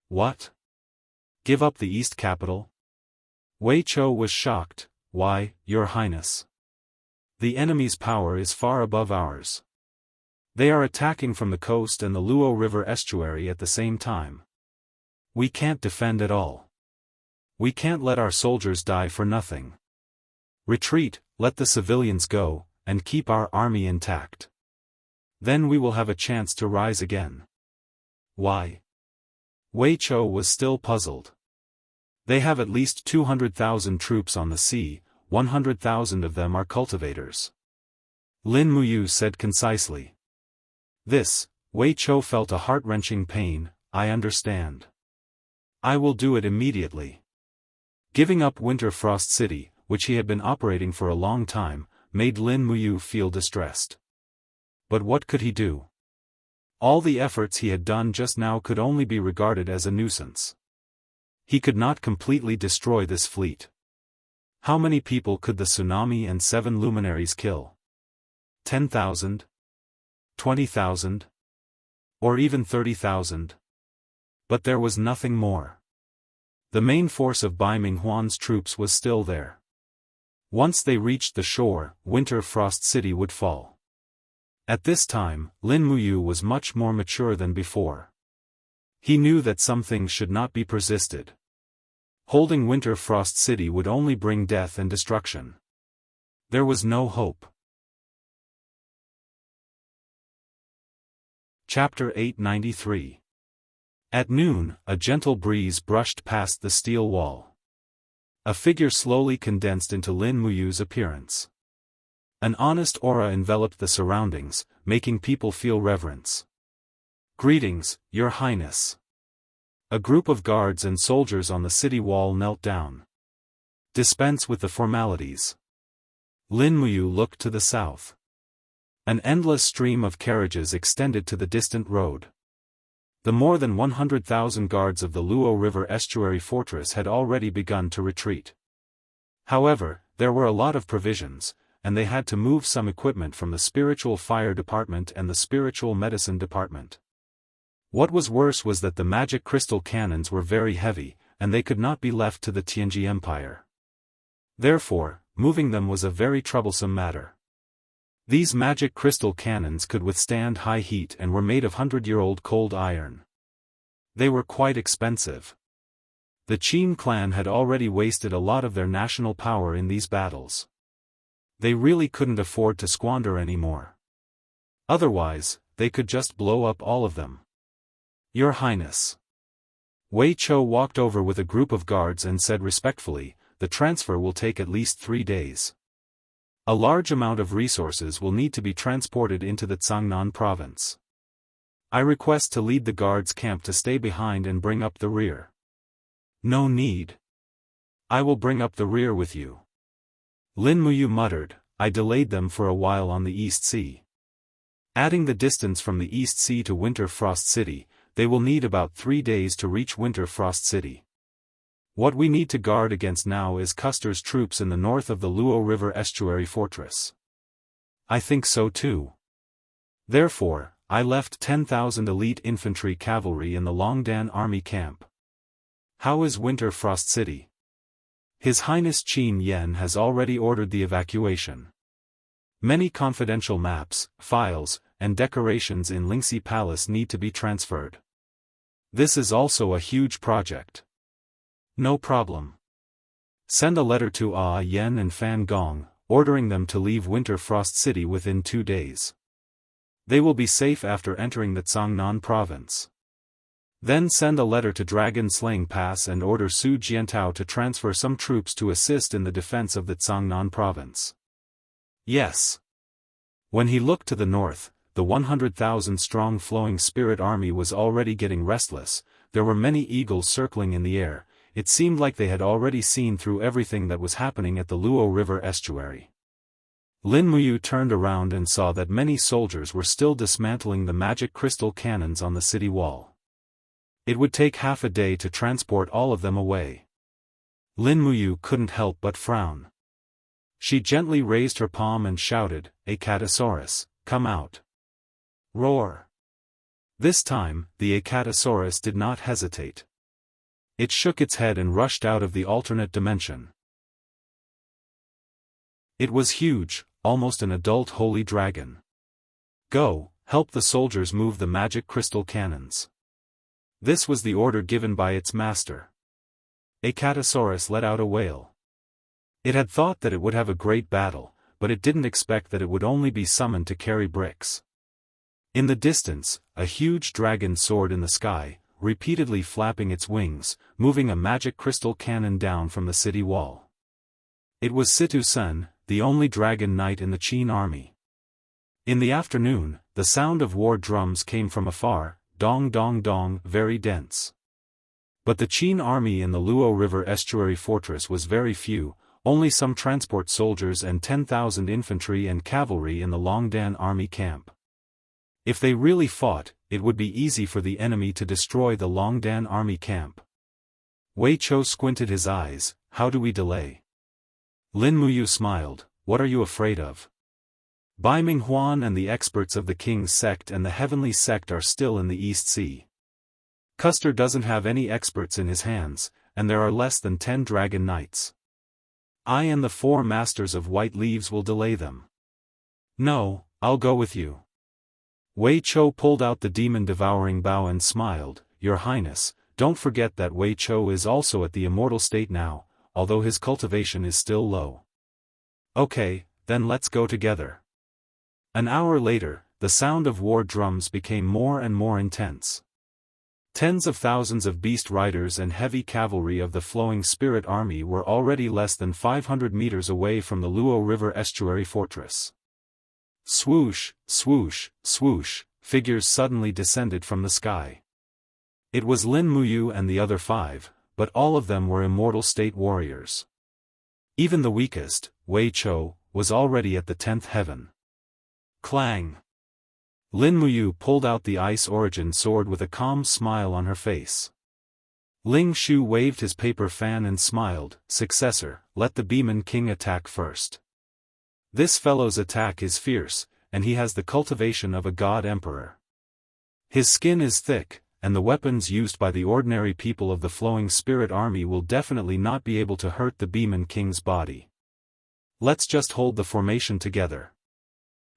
"What? Give up the East capital?" Wei Chao was shocked. "Why, Your Highness? The enemy's power is far above ours. They are attacking from the coast and the Luo River estuary at the same time. We can't defend at all. We can't let our soldiers die for nothing. Retreat, let the civilians go, and keep our army intact. Then we will have a chance to rise again." "Why?" Wei Chao was still puzzled. "They have at least 200,000 troops on the sea, 100,000 of them are cultivators." Lin Muyu said concisely. This, Wei Chao felt a heart-wrenching pain. "I understand. I will do it immediately." Giving up Winter Frost City, which he had been operating for a long time, made Lin Muyu feel distressed. But what could he do? All the efforts he had done just now could only be regarded as a nuisance. He could not completely destroy this fleet. How many people could the tsunami and 7 luminaries kill? 10,000? 20,000? Or even 30,000? But there was nothing more. The main force of Bai Minghuan's troops was still there. Once they reached the shore, Winter Frost City would fall. At this time, Lin Muyu was much more mature than before. He knew that some things should not be persisted. Holding Winter Frost City would only bring death and destruction. There was no hope. Chapter 893. At noon, a gentle breeze brushed past the steel wall. A figure slowly condensed into Lin Muyu's appearance. An honest aura enveloped the surroundings, making people feel reverence. "Greetings, Your Highness." A group of guards and soldiers on the city wall knelt down. "Dispense with the formalities." Lin Muyu looked to the south. An endless stream of carriages extended to the distant road. The more than 100,000 guards of the Luo River estuary fortress had already begun to retreat. However, there were a lot of provisions, and they had to move some equipment from the spiritual fire department and the spiritual medicine department. What was worse was that the magic crystal cannons were very heavy, and they could not be left to the Tianji Empire. Therefore, moving them was a very troublesome matter. These magic crystal cannons could withstand high heat and were made of 100-year-old cold iron. They were quite expensive. The Qin clan had already wasted a lot of their national power in these battles. They really couldn't afford to squander anymore. Otherwise, they could just blow up all of them. Your Highness. Wei Chou walked over with a group of guards and said respectfully, the transfer will take at least 3 days. A large amount of resources will need to be transported into the Cangnan province. I request to lead the guards' camp to stay behind and bring up the rear. No need. I will bring up the rear with you. Lin Muyu muttered, I delayed them for a while on the East Sea. Adding the distance from the East Sea to Winter Frost City, they will need about 3 days to reach Winter Frost City. What we need to guard against now is Custer's troops in the north of the Luo River estuary fortress. I think so too. Therefore, I left 10,000 elite infantry cavalry in the Longdan army camp. How is Winter Frost City? His Highness Qin Yen has already ordered the evacuation. Many confidential maps, files, and decorations in Lingxi Palace need to be transferred. This is also a huge project. No problem. Send a letter to Yen and Fan Gong, ordering them to leave Winter Frost City within 2 days. They will be safe after entering the Cangnan province. Then send a letter to Dragon Slaying Pass and order Su Jiantao to transfer some troops to assist in the defense of the Cangnan province. Yes. When he looked to the north, the 100,000-strong flowing spirit army was already getting restless. There were many eagles circling in the air. It seemed like they had already seen through everything that was happening at the Luo River estuary. Lin Muyu turned around and saw that many soldiers were still dismantling the magic crystal cannons on the city wall. It would take half a day to transport all of them away. Lin Muyu couldn't help but frown. She gently raised her palm and shouted, Acatosaurus, come out. Roar. This time, the Acatosaurus did not hesitate. It shook its head and rushed out of the alternate dimension. It was huge, almost an adult holy dragon. Go, help the soldiers move the magic crystal cannons. This was the order given by its master. Acatosaurus let out a wail. It had thought that it would have a great battle, but it didn't expect that it would only be summoned to carry bricks. In the distance, a huge dragon soared in the sky, repeatedly flapping its wings, moving a magic crystal cannon down from the city wall. It was Situ Sen, the only dragon knight in the Qin army. In the afternoon, the sound of war drums came from afar, dong dong dong, very dense. But the Qin army in the Luo River estuary fortress was very few, only some transport soldiers and 10,000 infantry and cavalry in the Longdan army camp. If they really fought, it would be easy for the enemy to destroy the Longdan army camp. Wei Chou squinted his eyes, how do we delay? Lin Muyu smiled, what are you afraid of? Bai Minghuan and the experts of the King's sect and the Heavenly sect are still in the East Sea. Custer doesn't have any experts in his hands, and there are less than 10 dragon knights. I and the 4 masters of white leaves will delay them. No, I'll go with you. Wei Chou pulled out the demon-devouring bow and smiled, Your Highness, don't forget that Wei Chou is also at the immortal state now, although his cultivation is still low. Okay, then let's go together. An hour later, the sound of war drums became more and more intense. Tens of thousands of beast riders and heavy cavalry of the flowing spirit army were already less than 500 meters away from the Luo River estuary fortress. Swoosh, swoosh, swoosh, figures suddenly descended from the sky. It was Lin Muyu and the other 5, but all of them were immortal state warriors. Even the weakest, Wei Chou, was already at the 10th heaven. Clang! Lin Muyu pulled out the Ice Origin sword with a calm smile on her face. Ling Shu waved his paper fan and smiled. Successor, let the Beeman King attack first. This fellow's attack is fierce, and he has the cultivation of a god emperor. His skin is thick, and the weapons used by the ordinary people of the Flowing Spirit Army will definitely not be able to hurt the Beeman King's body. Let's just hold the formation together.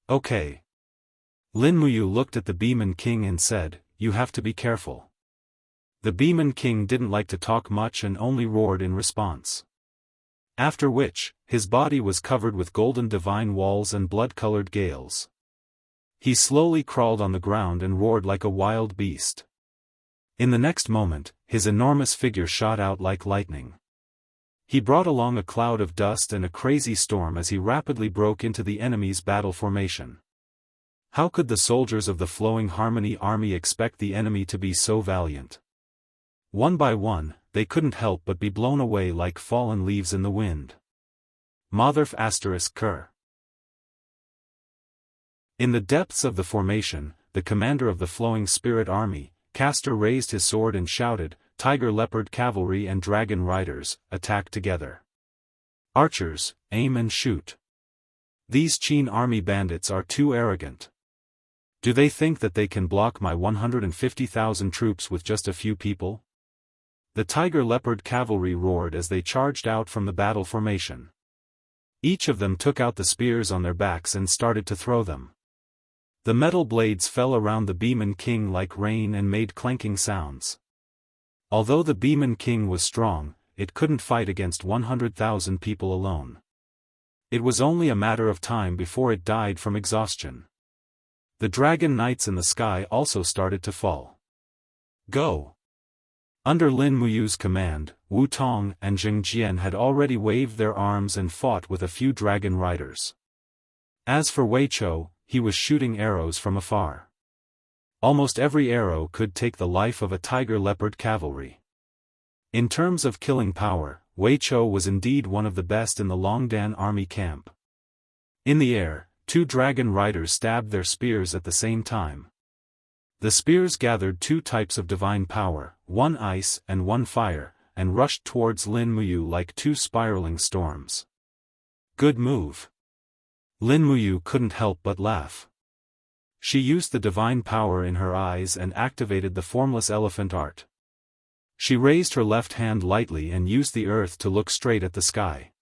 Okay. Lin Muyu looked at the Beeman King and said, you have to be careful. The Beeman King didn't like to talk much and only roared in response. After which, his body was covered with golden divine walls and blood-colored gales. He slowly crawled on the ground and roared like a wild beast. In the next moment, his enormous figure shot out like lightning. He brought along a cloud of dust and a crazy storm as he rapidly broke into the enemy's battle formation. How could the soldiers of the Flowing Harmony Army expect the enemy to be so valiant? One by one, they couldn't help but be blown away like fallen leaves in the wind. Motherf *****. In the depths of the formation, the commander of the Flowing Spirit Army, Castor, raised his sword and shouted, Tiger Leopard Cavalry and Dragon Riders, attack together. Archers, aim and shoot. These Qin army bandits are too arrogant. Do they think that they can block my 150,000 troops with just a few people? The Tiger Leopard Cavalry roared as they charged out from the battle formation. Each of them took out the spears on their backs and started to throw them. The metal blades fell around the Beeman King like rain and made clanking sounds. Although the Beeman King was strong, it couldn't fight against 100,000 people alone. It was only a matter of time before it died from exhaustion. The Dragon Knights in the sky also started to fall. Go! Under Lin Muyu's command, Wu Tong and Zheng Jian had already waved their arms and fought with a few dragon riders. As for Wei Chou, he was shooting arrows from afar. Almost every arrow could take the life of a Tiger Leopard Cavalry. In terms of killing power, Wei Chou was indeed one of the best in the Longdan army camp. In the air, 2 dragon riders stabbed their spears at the same time. The spears gathered 2 types of divine power, one ice and one fire, and rushed towards Lin Muyu like 2 spiraling storms. Good move. Lin Muyu couldn't help but laugh. She used the divine power in her eyes and activated the formless elephant art. She raised her left hand lightly and used the earth to look straight at the sky.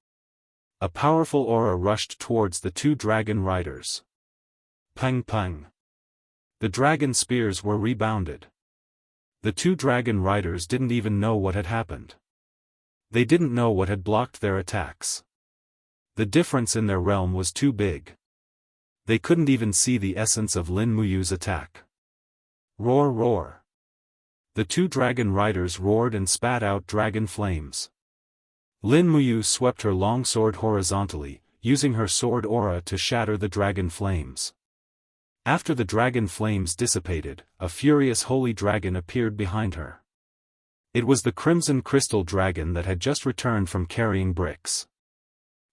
A powerful aura rushed towards the 2 dragon riders. Pang pang. The dragon spears were rebounded. The 2 dragon riders didn't even know what had happened. They didn't know what had blocked their attacks. The difference in their realm was too big. They couldn't even see the essence of Lin Muyu's attack. Roar roar. The 2 dragon riders roared and spat out dragon flames. Lin Muyu swept her long sword horizontally, using her sword aura to shatter the dragon flames. After the dragon flames dissipated, a furious holy dragon appeared behind her. It was the Crimson Crystal Dragon that had just returned from carrying bricks.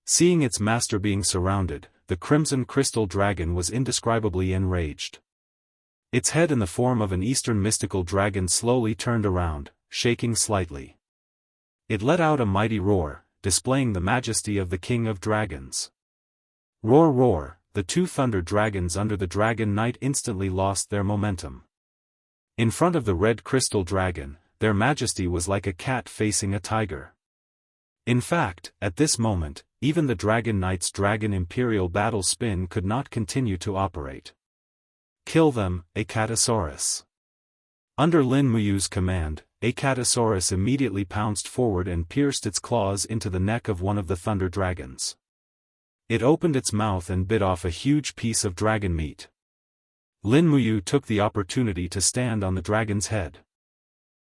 Seeing its master being surrounded, the Crimson Crystal Dragon was indescribably enraged. Its head in the form of an Eastern mystical dragon slowly turned around, shaking slightly. It let out a mighty roar, displaying the majesty of the King of Dragons. Roar roar, the 2 thunder dragons under the Dragon Knight instantly lost their momentum. In front of the Red Crystal Dragon, their majesty was like a cat facing a tiger. In fact, at this moment, even the Dragon Knight's Dragon Imperial Battle Spin could not continue to operate. Kill them, Acatosaurus. Under Lin Muyu's command, Acatosaurus immediately pounced forward and pierced its claws into the neck of one of the thunder dragons. It opened its mouth and bit off a huge piece of dragon meat. Lin Muyu took the opportunity to stand on the dragon's head.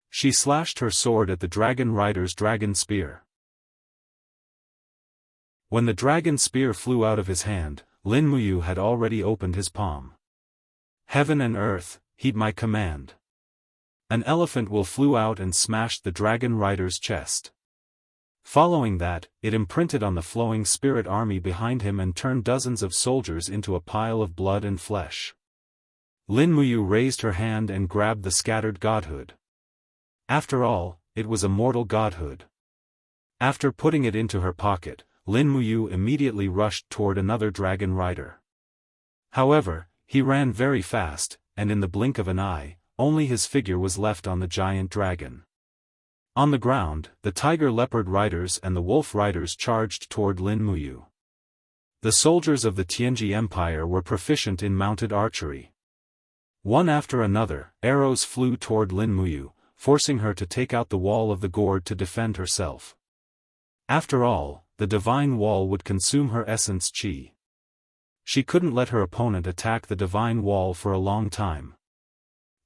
She slashed her sword at the dragon rider's dragon spear. When the dragon spear flew out of his hand, Lin Muyu had already opened his palm. Heaven and earth, heed my command. An elephant will flew out and smashed the dragon rider's chest. Following that, it imprinted on the flowing spirit army behind him and turned dozens of soldiers into a pile of blood and flesh. Lin Muyu raised her hand and grabbed the scattered godhood. After all, it was a mortal godhood. After putting it into her pocket, Lin Muyu immediately rushed toward another dragon rider. However, he ran very fast, and in the blink of an eye, only his figure was left on the giant dragon. On the ground, the tiger leopard riders and the wolf riders charged toward Lin Muyu. The soldiers of the Tianji Empire were proficient in mounted archery. One after another, arrows flew toward Lin Muyu, forcing her to take out the wall of the gourd to defend herself. After all, the divine wall would consume her essence qi. She couldn't let her opponent attack the divine wall for a long time.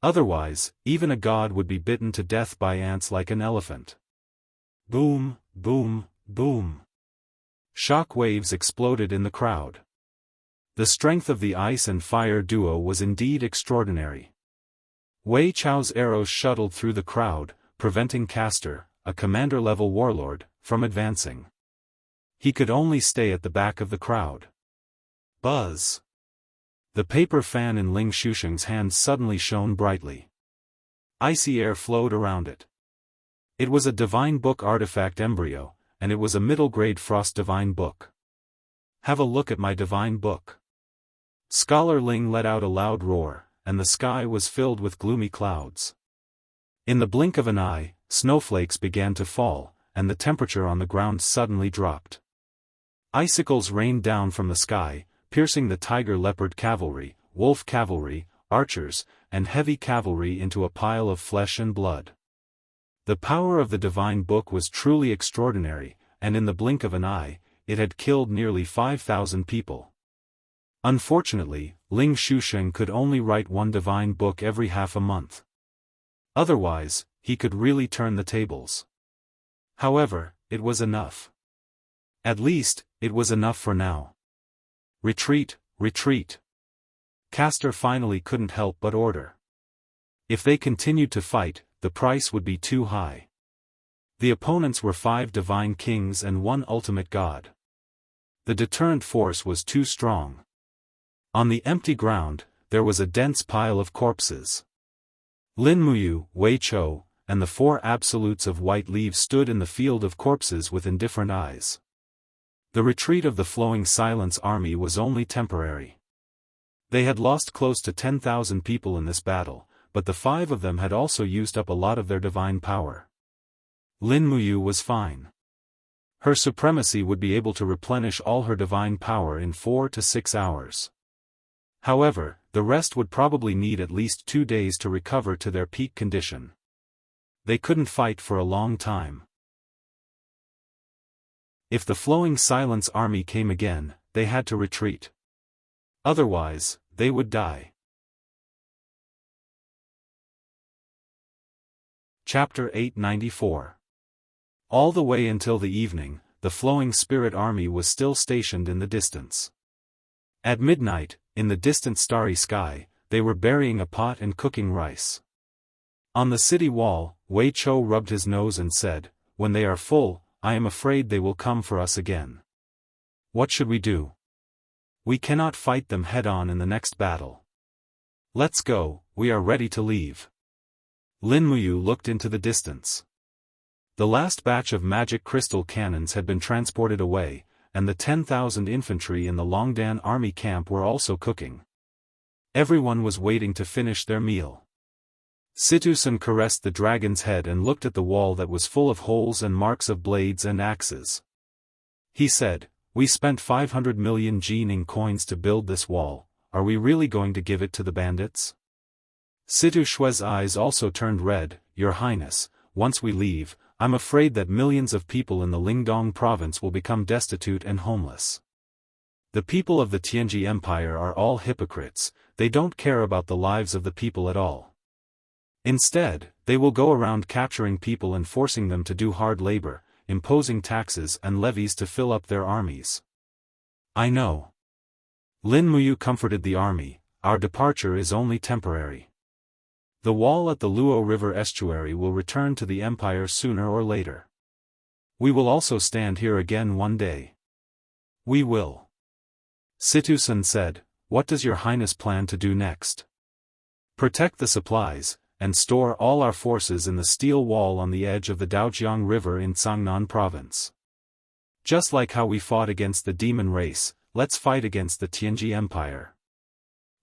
Otherwise, even a god would be bitten to death by ants like an elephant. Boom, boom, boom. Shock waves exploded in the crowd. The strength of the ice and fire duo was indeed extraordinary. Wei Chao's arrows shuttled through the crowd, preventing Castor, a commander-level warlord, from advancing. He could only stay at the back of the crowd. Buzz! The paper fan in Ling Xusheng's hand suddenly shone brightly. Icy air flowed around it. It was a divine book artifact embryo, and it was a middle-grade frost divine book. Have a look at my divine book. Scholar Ling let out a loud roar, and the sky was filled with gloomy clouds. In the blink of an eye, snowflakes began to fall, and the temperature on the ground suddenly dropped. Icicles rained down from the sky, piercing the tiger leopard cavalry, wolf cavalry, archers, and heavy cavalry into a pile of flesh and blood. The power of the divine book was truly extraordinary, and in the blink of an eye, it had killed nearly 5,000 people. Unfortunately, Ling Xusheng could only write one divine book every half a month. Otherwise, he could really turn the tables. However, it was enough. At least, it was enough for now. Retreat, retreat. Castor finally couldn't help but order. If they continued to fight, the price would be too high. The opponents were 5 divine kings and 1 ultimate god. The deterrent force was too strong. On the empty ground, there was a dense pile of corpses. Lin Muyu, Wei Chou, and the 4 absolutes of white leaves stood in the field of corpses with indifferent eyes. The retreat of the Flowing Silence army was only temporary. They had lost close to 10,000 people in this battle, but the 5 of them had also used up a lot of their divine power. Lin Muyu was fine. Her supremacy would be able to replenish all her divine power in 4 to 6 hours. However, the rest would probably need at least 2 days to recover to their peak condition. They couldn't fight for a long time. If the Flowing Silence army came again, they had to retreat. Otherwise, they would die. Chapter 894. All the way until the evening, the Flowing Spirit army was still stationed in the distance. At midnight, in the distant starry sky, they were burying a pot and cooking rice. On the city wall, Wei Chou rubbed his nose and said, "When they are full, I am afraid they will come for us again. What should we do? We cannot fight them head-on in the next battle. Let's go, we are ready to leave." Lin Muyu looked into the distance. The last batch of magic crystal cannons had been transported away, and the 10,000 infantry in the Longdan army camp were also cooking. Everyone was waiting to finish their meal. Situsun caressed the dragon's head and looked at the wall that was full of holes and marks of blades and axes. He said, "We spent 500 million Jining coins to build this wall, are we really going to give it to the bandits?" Situ Shue's eyes also turned red. "Your Highness, once we leave, I'm afraid that millions of people in the Lingdong province will become destitute and homeless. The people of the Tianji Empire are all hypocrites, they don't care about the lives of the people at all. Instead, they will go around capturing people and forcing them to do hard labor, imposing taxes and levies to fill up their armies." "I know." Lin Muyu comforted the army, "Our departure is only temporary. The wall at the Luo River estuary will return to the empire sooner or later. We will also stand here again one day. We will. Situ-san said, what does your highness plan to do next? Protect the supplies, and store all our forces in the steel wall on the edge of the Daojiang River in Cangnan province. Just like how we fought against the demon race, let's fight against the Tianji Empire.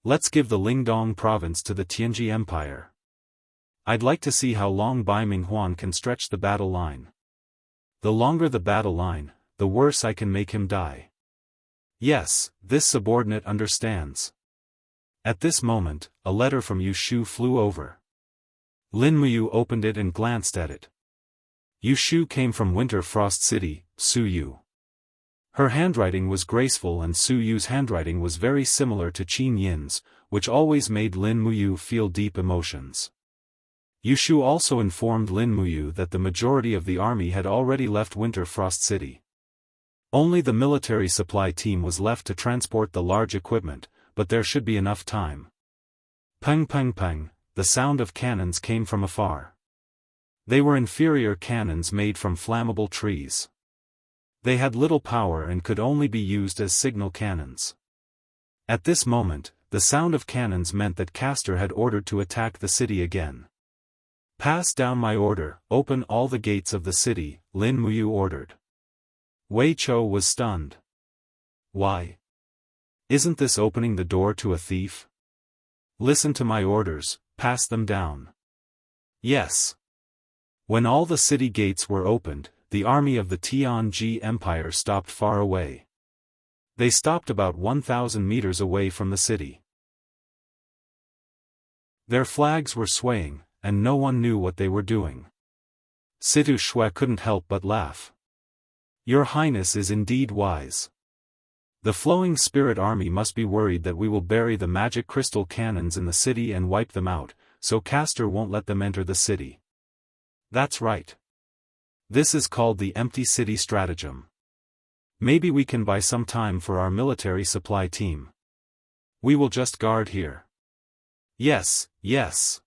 Let's give the Lingdong province to the Tianji Empire. I'd like to see how long Bai Minghuan can stretch the battle line. The longer the battle line, the worse I can make him die. Yes, this subordinate understands. At this moment, a letter from Yu Shu flew over. Lin Muyu opened it and glanced at it. Yu Shu came from Winter Frost City, Su Yu. Her handwriting was graceful and Su Yu's handwriting was very similar to Qin Yin's, which always made Lin Muyu feel deep emotions. Yu Shu also informed Lin Muyu that the majority of the army had already left Winter Frost City. Only the military supply team was left to transport the large equipment, but there should be enough time. Peng peng peng, the sound of cannons came from afar. They were inferior cannons made from flammable trees. They had little power and could only be used as signal cannons. At this moment, the sound of cannons meant that Castor had ordered to attack the city again. Pass down my order, open all the gates of the city, Lin Muyu ordered. Wei Chou was stunned. Why? Isn't this opening the door to a thief? Listen to my orders, pass them down. Yes. When all the city gates were opened, the army of the Tianji Empire stopped far away. They stopped about 1,000 meters away from the city. Their flags were swaying, and no one knew what they were doing. Situ Shui couldn't help but laugh. Your Highness is indeed wise. The Flowing Spirit Army must be worried that we will bury the magic crystal cannons in the city and wipe them out, so Castor won't let them enter the city. That's right. This is called the empty city stratagem. Maybe we can buy some time for our military supply team. We will just guard here. Yes, yes.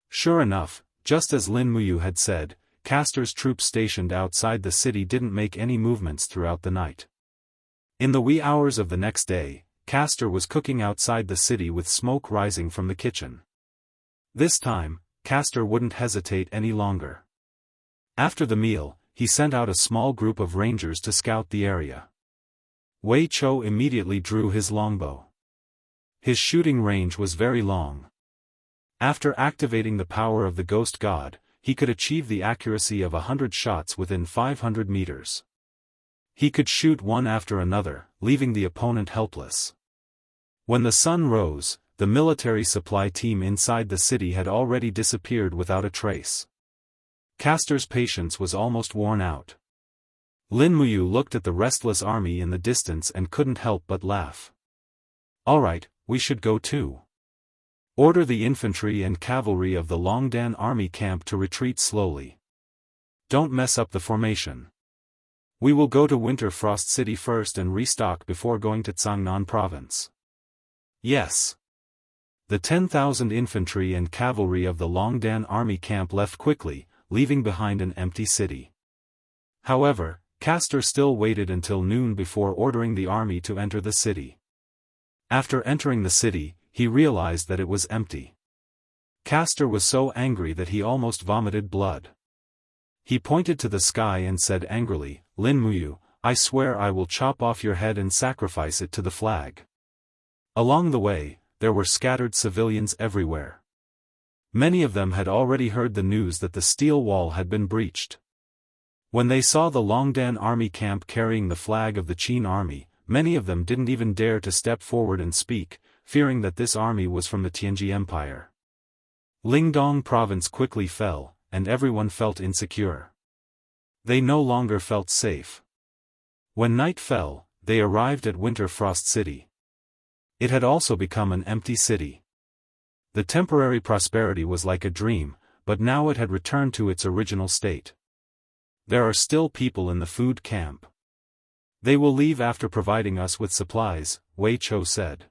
Sure enough, just as Lin Muyu had said, Castor's troops stationed outside the city didn't make any movements throughout the night. In the wee hours of the next day, Castor was cooking outside the city with smoke rising from the kitchen. This time, Castor wouldn't hesitate any longer. After the meal, he sent out a small group of rangers to scout the area. Wei Chou immediately drew his longbow. His shooting range was very long. After activating the power of the ghost god, he could achieve the accuracy of 100 shots within 500 meters. He could shoot one after another, leaving the opponent helpless. When the sun rose, the military supply team inside the city had already disappeared without a trace. Castor's patience was almost worn out. Lin Muyu looked at the restless army in the distance and couldn't help but laugh. Alright, we should go too. Order the infantry and cavalry of the Longdan army camp to retreat slowly. Don't mess up the formation. We will go to Winter Frost City first and restock before going to Cangnan province. Yes. The 10,000 infantry and cavalry of the Longdan army camp left quickly, leaving behind an empty city. However, Castor still waited until noon before ordering the army to enter the city. After entering the city, he realized that it was empty. Castor was so angry that he almost vomited blood. He pointed to the sky and said angrily, Lin Muyu, I swear I will chop off your head and sacrifice it to the flag. Along the way, there were scattered civilians everywhere. Many of them had already heard the news that the steel wall had been breached. When they saw the Longdan army camp carrying the flag of the Qin army, many of them didn't even dare to step forward and speak, fearing that this army was from the Tianji Empire. Lingdong province quickly fell, and everyone felt insecure. They no longer felt safe. When night fell, they arrived at Winter Frost City. It had also become an empty city. The temporary prosperity was like a dream, but now it had returned to its original state. There are still people in the food camp. They will leave after providing us with supplies, Wei Chou said.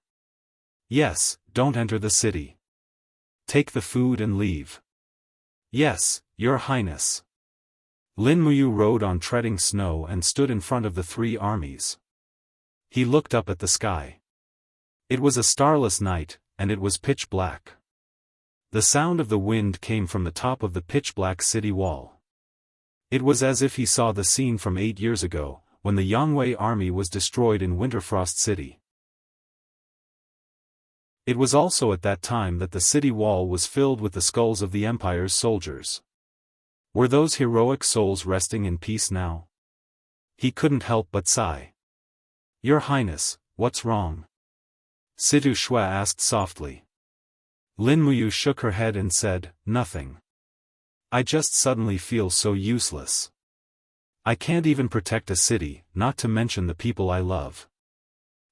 Yes, don't enter the city. Take the food and leave. Yes, Your Highness. Lin Muyu rode on treading snow and stood in front of the three armies. He looked up at the sky. It was a starless night, and it was pitch black. The sound of the wind came from the top of the pitch-black city wall. It was as if he saw the scene from 8 years ago, when the Yangwei army was destroyed in Winterfrost City. It was also at that time that the city wall was filled with the skulls of the Empire's soldiers. Were those heroic souls resting in peace now? He couldn't help but sigh. "Your Highness, what's wrong?" Situ Shui asked softly. Lin Muyu shook her head and said, "Nothing. I just suddenly feel so useless. I can't even protect a city, not to mention the people I love."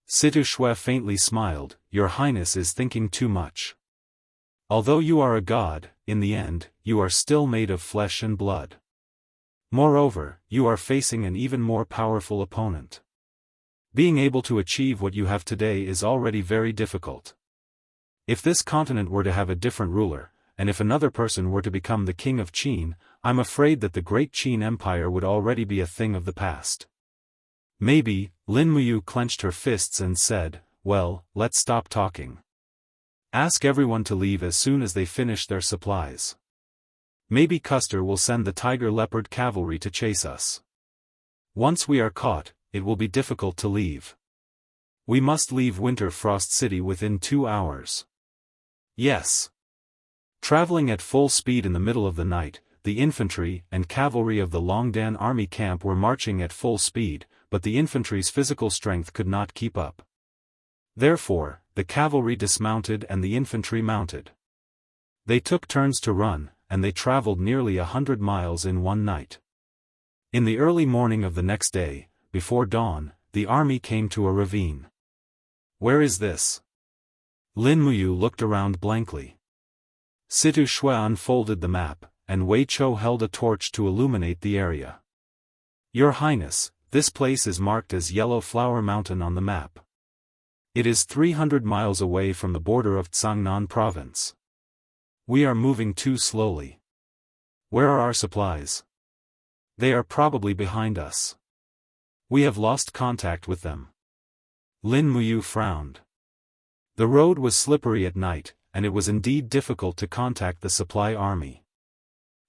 Situ Shui faintly smiled, "Your Highness is thinking too much. Although you are a god, in the end, you are still made of flesh and blood. Moreover, you are facing an even more powerful opponent. Being able to achieve what you have today is already very difficult. If this continent were to have a different ruler, and if another person were to become the king of Qin, I'm afraid that the great Qin Empire would already be a thing of the past." Maybe. Lin Muyu clenched her fists and said, "Well, let's stop talking. Ask everyone to leave as soon as they finish their supplies. Maybe Custer will send the Tiger Leopard cavalry to chase us. Once we are caught, it will be difficult to leave. We must leave Winter Frost City within 2 hours." Yes. Traveling at full speed in the middle of the night, the infantry and cavalry of the Longdan army camp were marching at full speed, but the infantry's physical strength could not keep up. Therefore, the cavalry dismounted and the infantry mounted. They took turns to run, and they traveled nearly 100 miles in one night. In the early morning of the next day, before dawn, the army came to a ravine. "Where is this?" Lin Muyu looked around blankly. Situ Shui unfolded the map, and Wei Chou held a torch to illuminate the area. "Your Highness, this place is marked as Yellow Flower Mountain on the map. It is 300 miles away from the border of Tsangnan province. We are moving too slowly. Where are our supplies? They are probably behind us. We have lost contact with them." Lin Muyu frowned. The road was slippery at night, and it was indeed difficult to contact the supply army.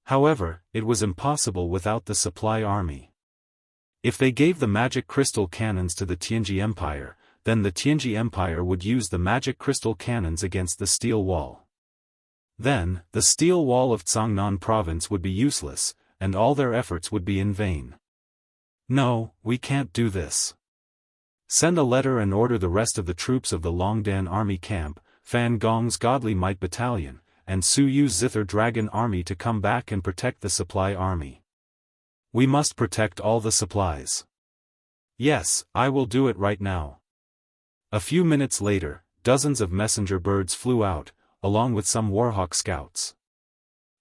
However, it was impossible without the supply army. If they gave the magic crystal cannons to the Tianji Empire, then the Tianji Empire would use the magic crystal cannons against the steel wall. Then, the steel wall of Tsangnan province would be useless, and all their efforts would be in vain. "No, we can't do this. Send a letter and order the rest of the troops of the Longdan army camp, Fan Gong's Godly Might Battalion, and Su Yu's Zither Dragon army to come back and protect the supply army. We must protect all the supplies." "Yes, I will do it right now." A few minutes later, dozens of messenger birds flew out, along with some Warhawk scouts.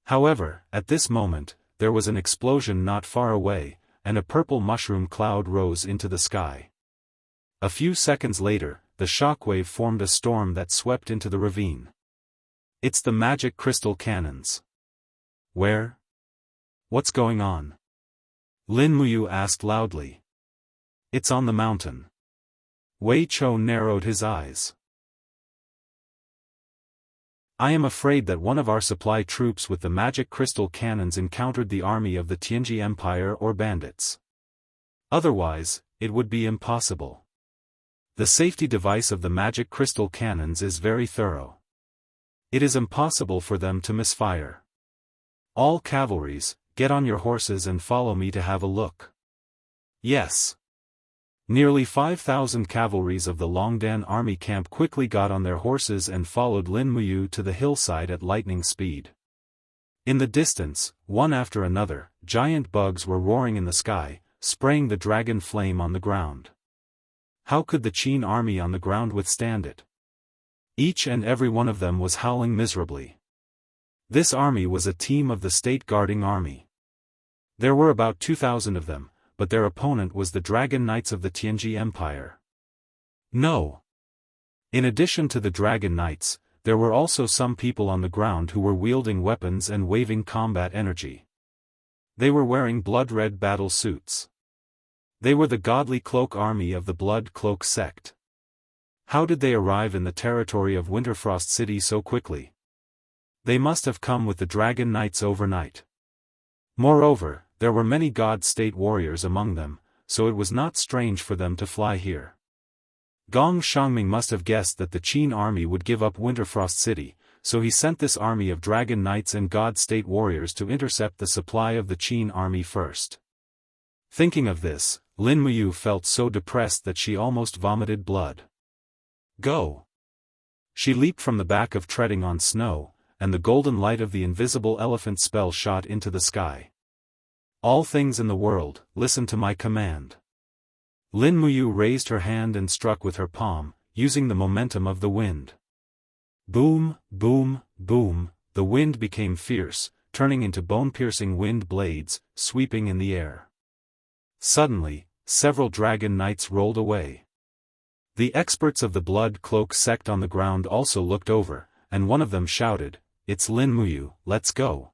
However, at this moment, there was an explosion not far away, and a purple mushroom cloud rose into the sky. A few seconds later, the shockwave formed a storm that swept into the ravine. "It's the magic crystal cannons." "Where? What's going on?" Lin Muyu asked loudly. "It's on the mountain." Wei Chou narrowed his eyes. "I am afraid that one of our supply troops with the magic crystal cannons encountered the army of the Tianji Empire or bandits. Otherwise, it would be impossible. The safety device of the magic crystal cannons is very thorough. It is impossible for them to misfire. All cavalries, get on your horses and follow me to have a look." "Yes." Nearly 5,000 cavalries of the Longdan army camp quickly got on their horses and followed Lin Muyu to the hillside at lightning speed. In the distance, one after another, giant bugs were roaring in the sky, spraying the dragon flame on the ground. How could the Qin army on the ground withstand it? Each and every one of them was howling miserably. This army was a team of the state guarding army. There were about 2,000 of them, but their opponent was the Dragon Knights of the Tianji Empire. No. In addition to the Dragon Knights, there were also some people on the ground who were wielding weapons and waving combat energy. They were wearing blood-red battle suits. They were the godly cloak army of the Blood Cloak sect. How did they arrive in the territory of Winterfrost City so quickly? They must have come with the Dragon Knights overnight. Moreover, there were many God State warriors among them, so it was not strange for them to fly here. Gong Xiangming must have guessed that the Qin army would give up Winterfrost City, so he sent this army of Dragon Knights and God State warriors to intercept the supply of the Qin army first. Thinking of this, Lin Muyu felt so depressed that she almost vomited blood. Go! She leaped from the back of treading on snow, and the golden light of the invisible elephant spell shot into the sky. All things in the world, listen to my command. Lin Muyu raised her hand and struck with her palm, using the momentum of the wind. Boom, boom, boom, the wind became fierce, turning into bone-piercing wind blades, sweeping in the air. Suddenly, several Dragon Knights rolled away. The experts of the Blood Cloak sect on the ground also looked over, and one of them shouted, "It's Lin Muyu, let's go."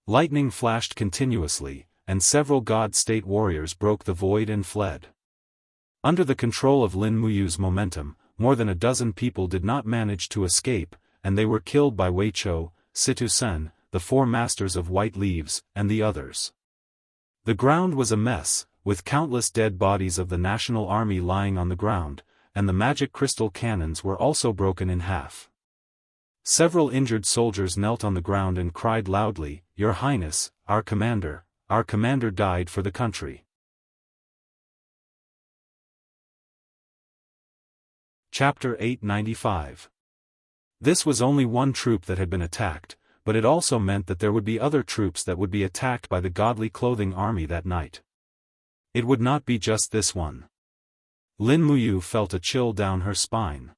Lightning flashed continuously, and several God State warriors broke the void and fled. Under the control of Lin Muyu's momentum, more than a dozen people did not manage to escape, and they were killed by Wei Chou, Situ Sen, the four masters of white leaves, and the others. The ground was a mess, with countless dead bodies of the national army lying on the ground, and the magic crystal cannons were also broken in half. Several injured soldiers knelt on the ground and cried loudly, "Your Highness, our commander died for the country." Chapter 895. This was only one troop that had been attacked, but it also meant that there would be other troops that would be attacked by the godly clothing army that night. It would not be just this one. Lin Muyu felt a chill down her spine.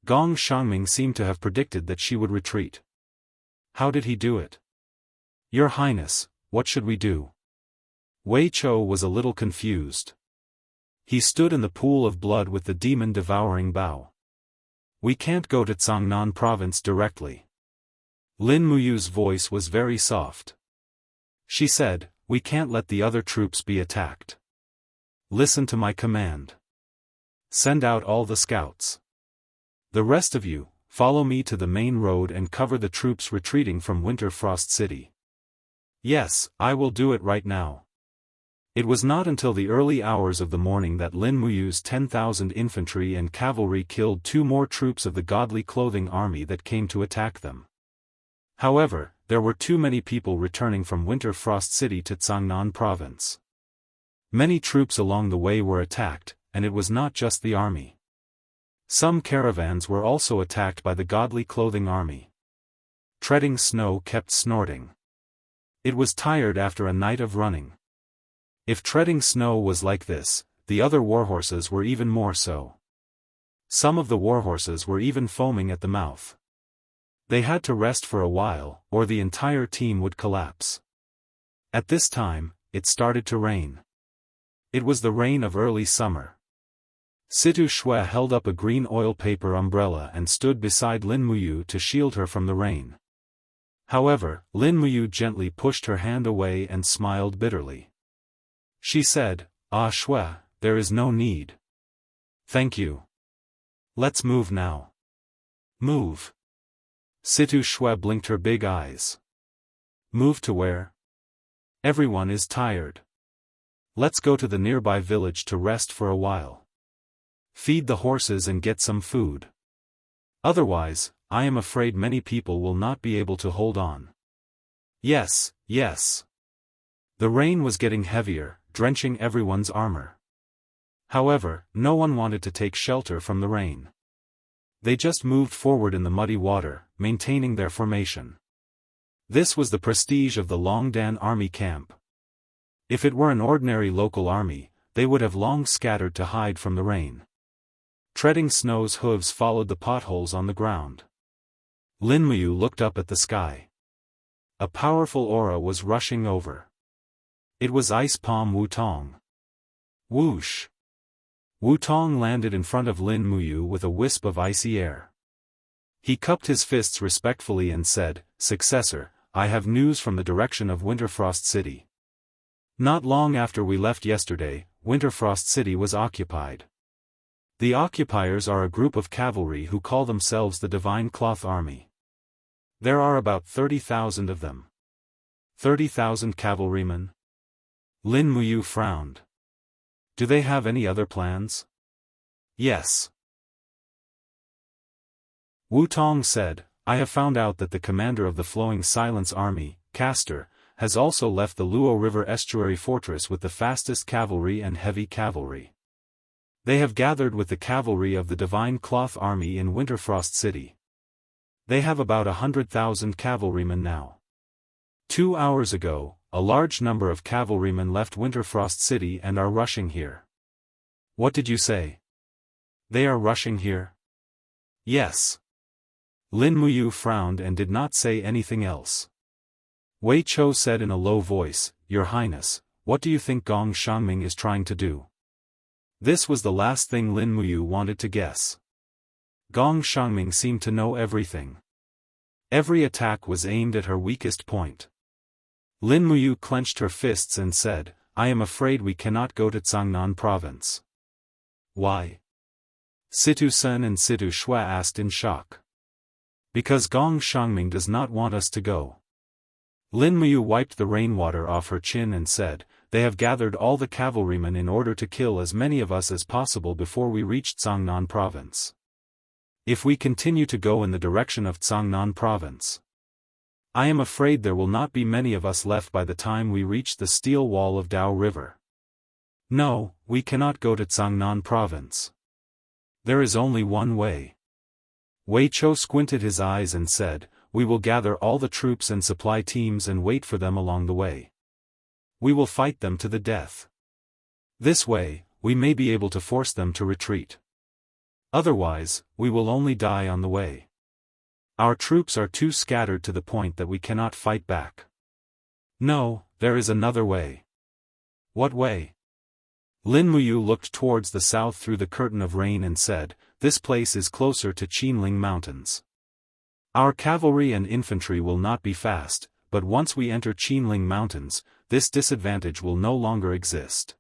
Gong Xiangming seemed to have predicted that she would retreat. How did he do it? "Your Highness, what should we do?" Wei Chou was a little confused. He stood in the pool of blood with the demon-devouring bow. "We can't go to Cangnan province directly." Lin Muyu's voice was very soft. She said, "We can't let the other troops be attacked. Listen to my command. Send out all the scouts. The rest of you, follow me to the main road and cover the troops retreating from Winterfrost City." "Yes, I will do it right now." It was not until the early hours of the morning that Lin Muyu's 10,000 infantry and cavalry killed two more troops of the godly clothing army that came to attack them. However, there were too many people returning from Winterfrost City to Cangnan province. Many troops along the way were attacked, and it was not just the army. Some caravans were also attacked by the godly clothing army. Treading Snow kept snorting. It was tired after a night of running. If Treading Snow was like this, the other warhorses were even more so. Some of the warhorses were even foaming at the mouth. They had to rest for a while, or the entire team would collapse. At this time, it started to rain. It was the rain of early summer. Situ Shui held up a green oil paper umbrella and stood beside Lin Muyu to shield her from the rain. However, Lin Muyu gently pushed her hand away and smiled bitterly. She said, "Ah Shui, there is no need. Thank you. Let's move now." "Move?" Situ Shui blinked her big eyes. "Move to where?" "Everyone is tired. Let's go to the nearby village to rest for a while. Feed the horses and get some food. Otherwise, I am afraid many people will not be able to hold on." "Yes, yes." The rain was getting heavier, drenching everyone's armor. However, no one wanted to take shelter from the rain. They just moved forward in the muddy water, maintaining their formation. This was the prestige of the Longdan army camp. If it were an ordinary local army, they would have long scattered to hide from the rain. Treading Snow's hooves followed the potholes on the ground. Lin Muyu looked up at the sky. A powerful aura was rushing over. It was Ice Palm Wutong. Whoosh! Wutong landed in front of Lin Muyu with a wisp of icy air. He cupped his fists respectfully and said, "Successor, I have news from the direction of Winterfrost City. Not long after we left yesterday, Winterfrost City was occupied. The occupiers are a group of cavalry who call themselves the Divine Cloth Army. There are about 30,000 of them. 30,000 cavalrymen? Lin Muyu frowned. Do they have any other plans? Yes. Wu Tong said, I have found out that the commander of the Flowing Silence Army, Castor, has also left the Luo River estuary fortress with the fastest cavalry and heavy cavalry. They have gathered with the cavalry of the Divine Cloth Army in Winterfrost City. They have about 100,000 cavalrymen now. 2 hours ago, a large number of cavalrymen left Winterfrost City and are rushing here. What did you say? They are rushing here? Yes. Lin Muyu frowned and did not say anything else. Wei Chou said in a low voice, Your Highness, what do you think Gong Shangming is trying to do? This was the last thing Lin Muyu wanted to guess. Gong Shangming seemed to know everything. Every attack was aimed at her weakest point. Lin Muyu clenched her fists and said, I am afraid we cannot go to Cangnan province. Why? Situ Sen and Situ Shua asked in shock. Because Gong Shangming does not want us to go. Lin Muyu wiped the rainwater off her chin and said, They have gathered all the cavalrymen in order to kill as many of us as possible before we reach Cangnan province. If we continue to go in the direction of Cangnan province, I am afraid there will not be many of us left by the time we reach the steel wall of Dao River. No, we cannot go to Cangnan province. There is only one way. Wei Chou squinted his eyes and said, We will gather all the troops and supply teams and wait for them along the way. We will fight them to the death. This way, we may be able to force them to retreat. Otherwise, we will only die on the way. Our troops are too scattered to the point that we cannot fight back. No, there is another way. What way? Lin Muyu looked towards the south through the curtain of rain and said, This place is closer to Qinling Mountains. Our cavalry and infantry will not be fast, but once we enter Qinling Mountains, this disadvantage will no longer exist.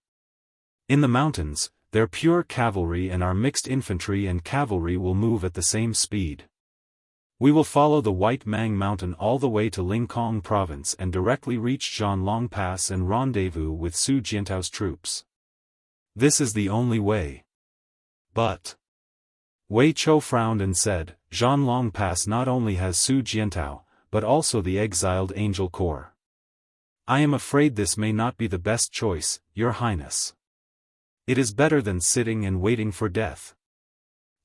In the mountains, their pure cavalry and our mixed infantry and cavalry will move at the same speed. We will follow the White Mang Mountain all the way to Lingkong Province and directly reach Zhanlong Pass and rendezvous with Su Jiantao's troops. This is the only way. But Wei Chou frowned and said, Zhanlong Pass not only has Su Jiantao, but also the exiled Angel Corps. I am afraid this may not be the best choice, Your Highness. It is better than sitting and waiting for death.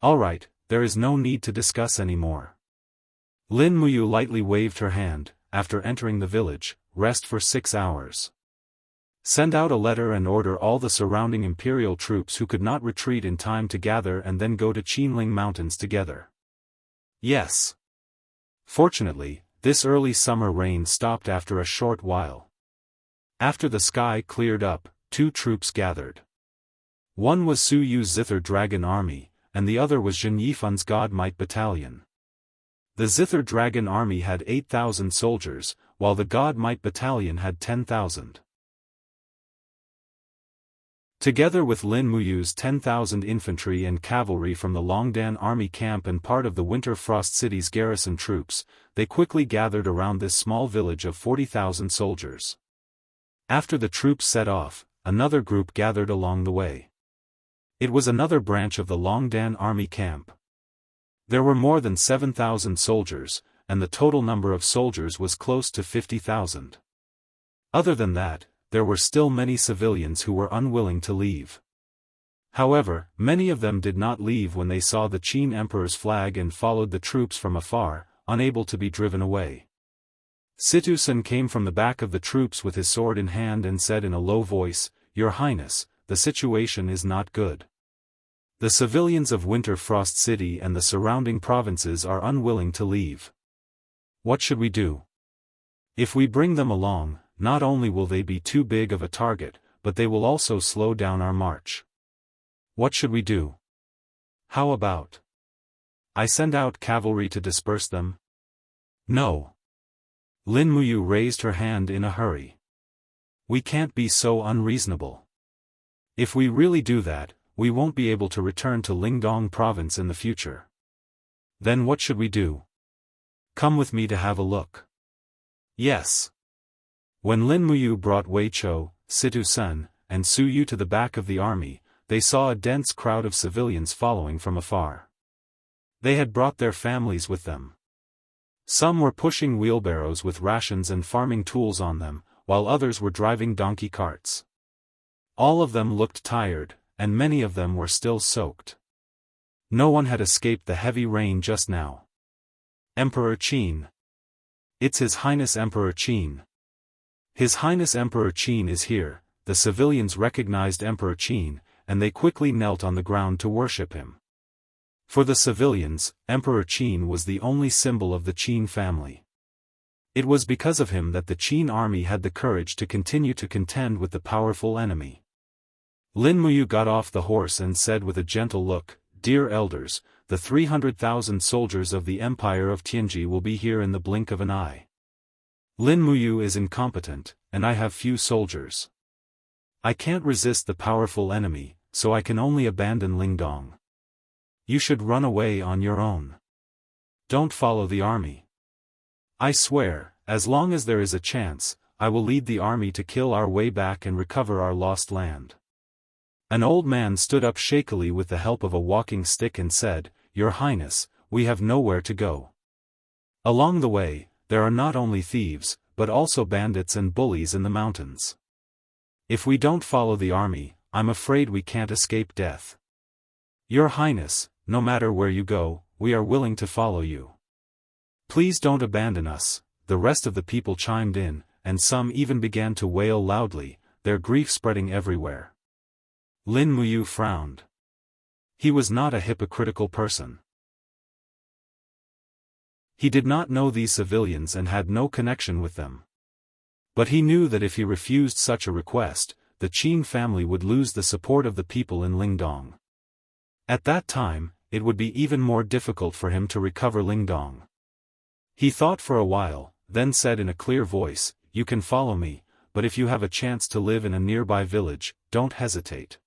All right, there is no need to discuss anymore. Lin Muyu lightly waved her hand. After entering the village, rest for 6 hours. Send out a letter and order all the surrounding imperial troops who could not retreat in time to gather and then go to Qinling Mountains together. Yes. Fortunately, this early summer rain stopped after a short while. After the sky cleared up, 2 troops gathered. One was Su Yu's Zither Dragon Army, and the other was Zhen Yifan's God Might Battalion. The Zither Dragon Army had 8,000 soldiers, while the God Might Battalion had 10,000. Together with Lin Muyu's 10,000 infantry and cavalry from the Longdan Army camp and part of the Winterfrost City's garrison troops, they quickly gathered around this small village of 40,000 soldiers. After the troops set off, another group gathered along the way. It was another branch of the Longdan Army camp. There were more than 7,000 soldiers, and the total number of soldiers was close to 50,000. Other than that, there were still many civilians who were unwilling to leave. However, many of them did not leave when they saw the Qin Emperor's flag and followed the troops from afar, unable to be driven away. Situ Sen came from the back of the troops with his sword in hand and said in a low voice, Your Highness, the situation is not good. The civilians of Winterfrost City and the surrounding provinces are unwilling to leave. What should we do? If we bring them along, not only will they be too big of a target, but they will also slow down our march. What should we do? How about I send out cavalry to disperse them? No. Lin Muyu raised her hand in a hurry. We can't be so unreasonable. If we really do that, we won't be able to return to Lingdong province in the future. Then what should we do? Come with me to have a look. Yes. When Lin Muyu brought Wei Chou, Situ Sun, and Su Yu to the back of the army, they saw a dense crowd of civilians following from afar. They had brought their families with them. Some were pushing wheelbarrows with rations and farming tools on them, while others were driving donkey carts. All of them looked tired, and many of them were still soaked. No one had escaped the heavy rain just now. Emperor Qin. It's His Highness Emperor Qin. His Highness Emperor Qin is here. The civilians recognized Emperor Qin, and they quickly knelt on the ground to worship him. For the civilians, Emperor Qin was the only symbol of the Qin family. It was because of him that the Qin army had the courage to continue to contend with the powerful enemy. Lin Muyu got off the horse and said with a gentle look, "Dear elders, the 300,000 soldiers of the Empire of Tianji will be here in the blink of an eye. Lin Muyu is incompetent, and I have few soldiers. I can't resist the powerful enemy, so I can only abandon Lingdong. You should run away on your own. Don't follow the army. I swear, as long as there is a chance, I will lead the army to kill our way back and recover our lost land." An old man stood up shakily with the help of a walking stick and said, "Your Highness, we have nowhere to go. Along the way, there are not only thieves, but also bandits and bullies in the mountains. If we don't follow the army, I'm afraid we can't escape death. Your Highness, no matter where you go, we are willing to follow you. Please don't abandon us." The rest of the people chimed in, and some even began to wail loudly, their grief spreading everywhere. Lin Muyu frowned. He was not a hypocritical person. He did not know these civilians and had no connection with them. But he knew that if he refused such a request, the Qin family would lose the support of the people in Lingdong. At that time, it would be even more difficult for him to recover Lingdong. He thought for a while, then said in a clear voice, "You can follow me, but if you have a chance to live in a nearby village, don't hesitate.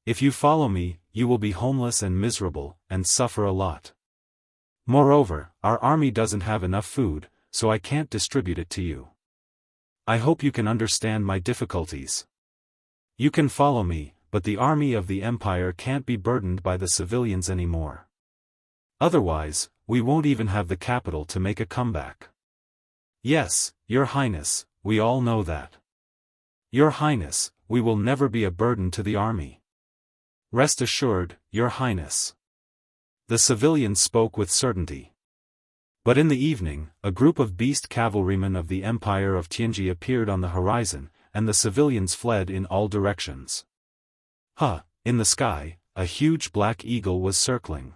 If you follow me, you will be homeless and miserable, and suffer a lot. Moreover, our army doesn't have enough food, so I can't distribute it to you. I hope you can understand my difficulties. You can follow me, but the army of the empire can't be burdened by the civilians anymore. Otherwise, we won't even have the capital to make a comeback." "Yes, Your Highness, we all know that. Your Highness, we will never be a burden to the army. Rest assured, Your Highness." The civilians spoke with certainty. But in the evening, a group of beast cavalrymen of the Empire of Tianji appeared on the horizon, and the civilians fled in all directions. In the sky, a huge black eagle was circling.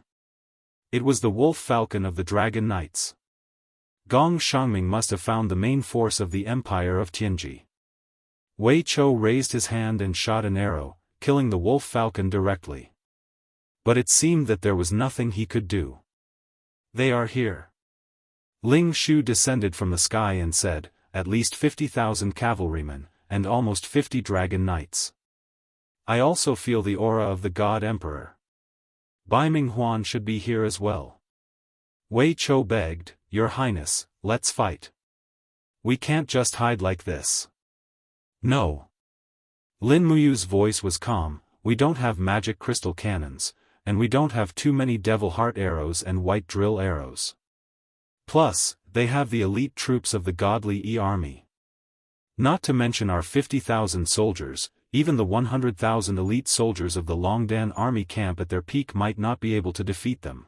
It was the wolf falcon of the Dragon Knights. Gong Shangming must have found the main force of the Empire of Tianji. Wei Chou raised his hand and shot an arrow, killing the wolf falcon directly. But it seemed that there was nothing he could do. "They are here." Ling Shu descended from the sky and said, "At least 50,000 cavalrymen, and almost 50 dragon knights. I also feel the aura of the God Emperor. Bai Ming Huan should be here as well." Wei Chou begged, "Your Highness, let's fight. We can't just hide like this." "No." Lin Muyu's voice was calm, "We don't have magic crystal cannons, and we don't have too many devil heart arrows and white drill arrows. Plus, they have the elite troops of the godly army. Not to mention our 50,000 soldiers, even the 100,000 elite soldiers of the Longdan army camp at their peak might not be able to defeat them.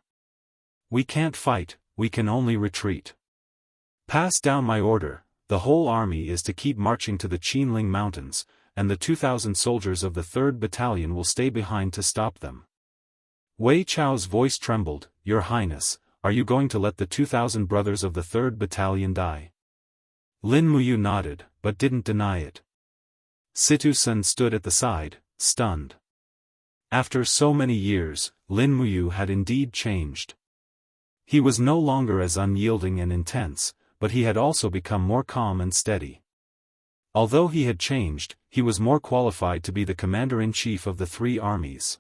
We can't fight, we can only retreat. Pass down my order, the whole army is to keep marching to the Qinling Mountains, and the 2,000 soldiers of the 3rd Battalion will stay behind to stop them." Wei Chou's voice trembled, "Your Highness, are you going to let the 2,000 brothers of the 3rd Battalion die?" Lin Muyu nodded, but didn't deny it. Situ Sun stood at the side, stunned. After so many years, Lin Muyu had indeed changed. He was no longer as unyielding and intense, but he had also become more calm and steady. Although he had changed, he was more qualified to be the commander-in-chief of the three armies.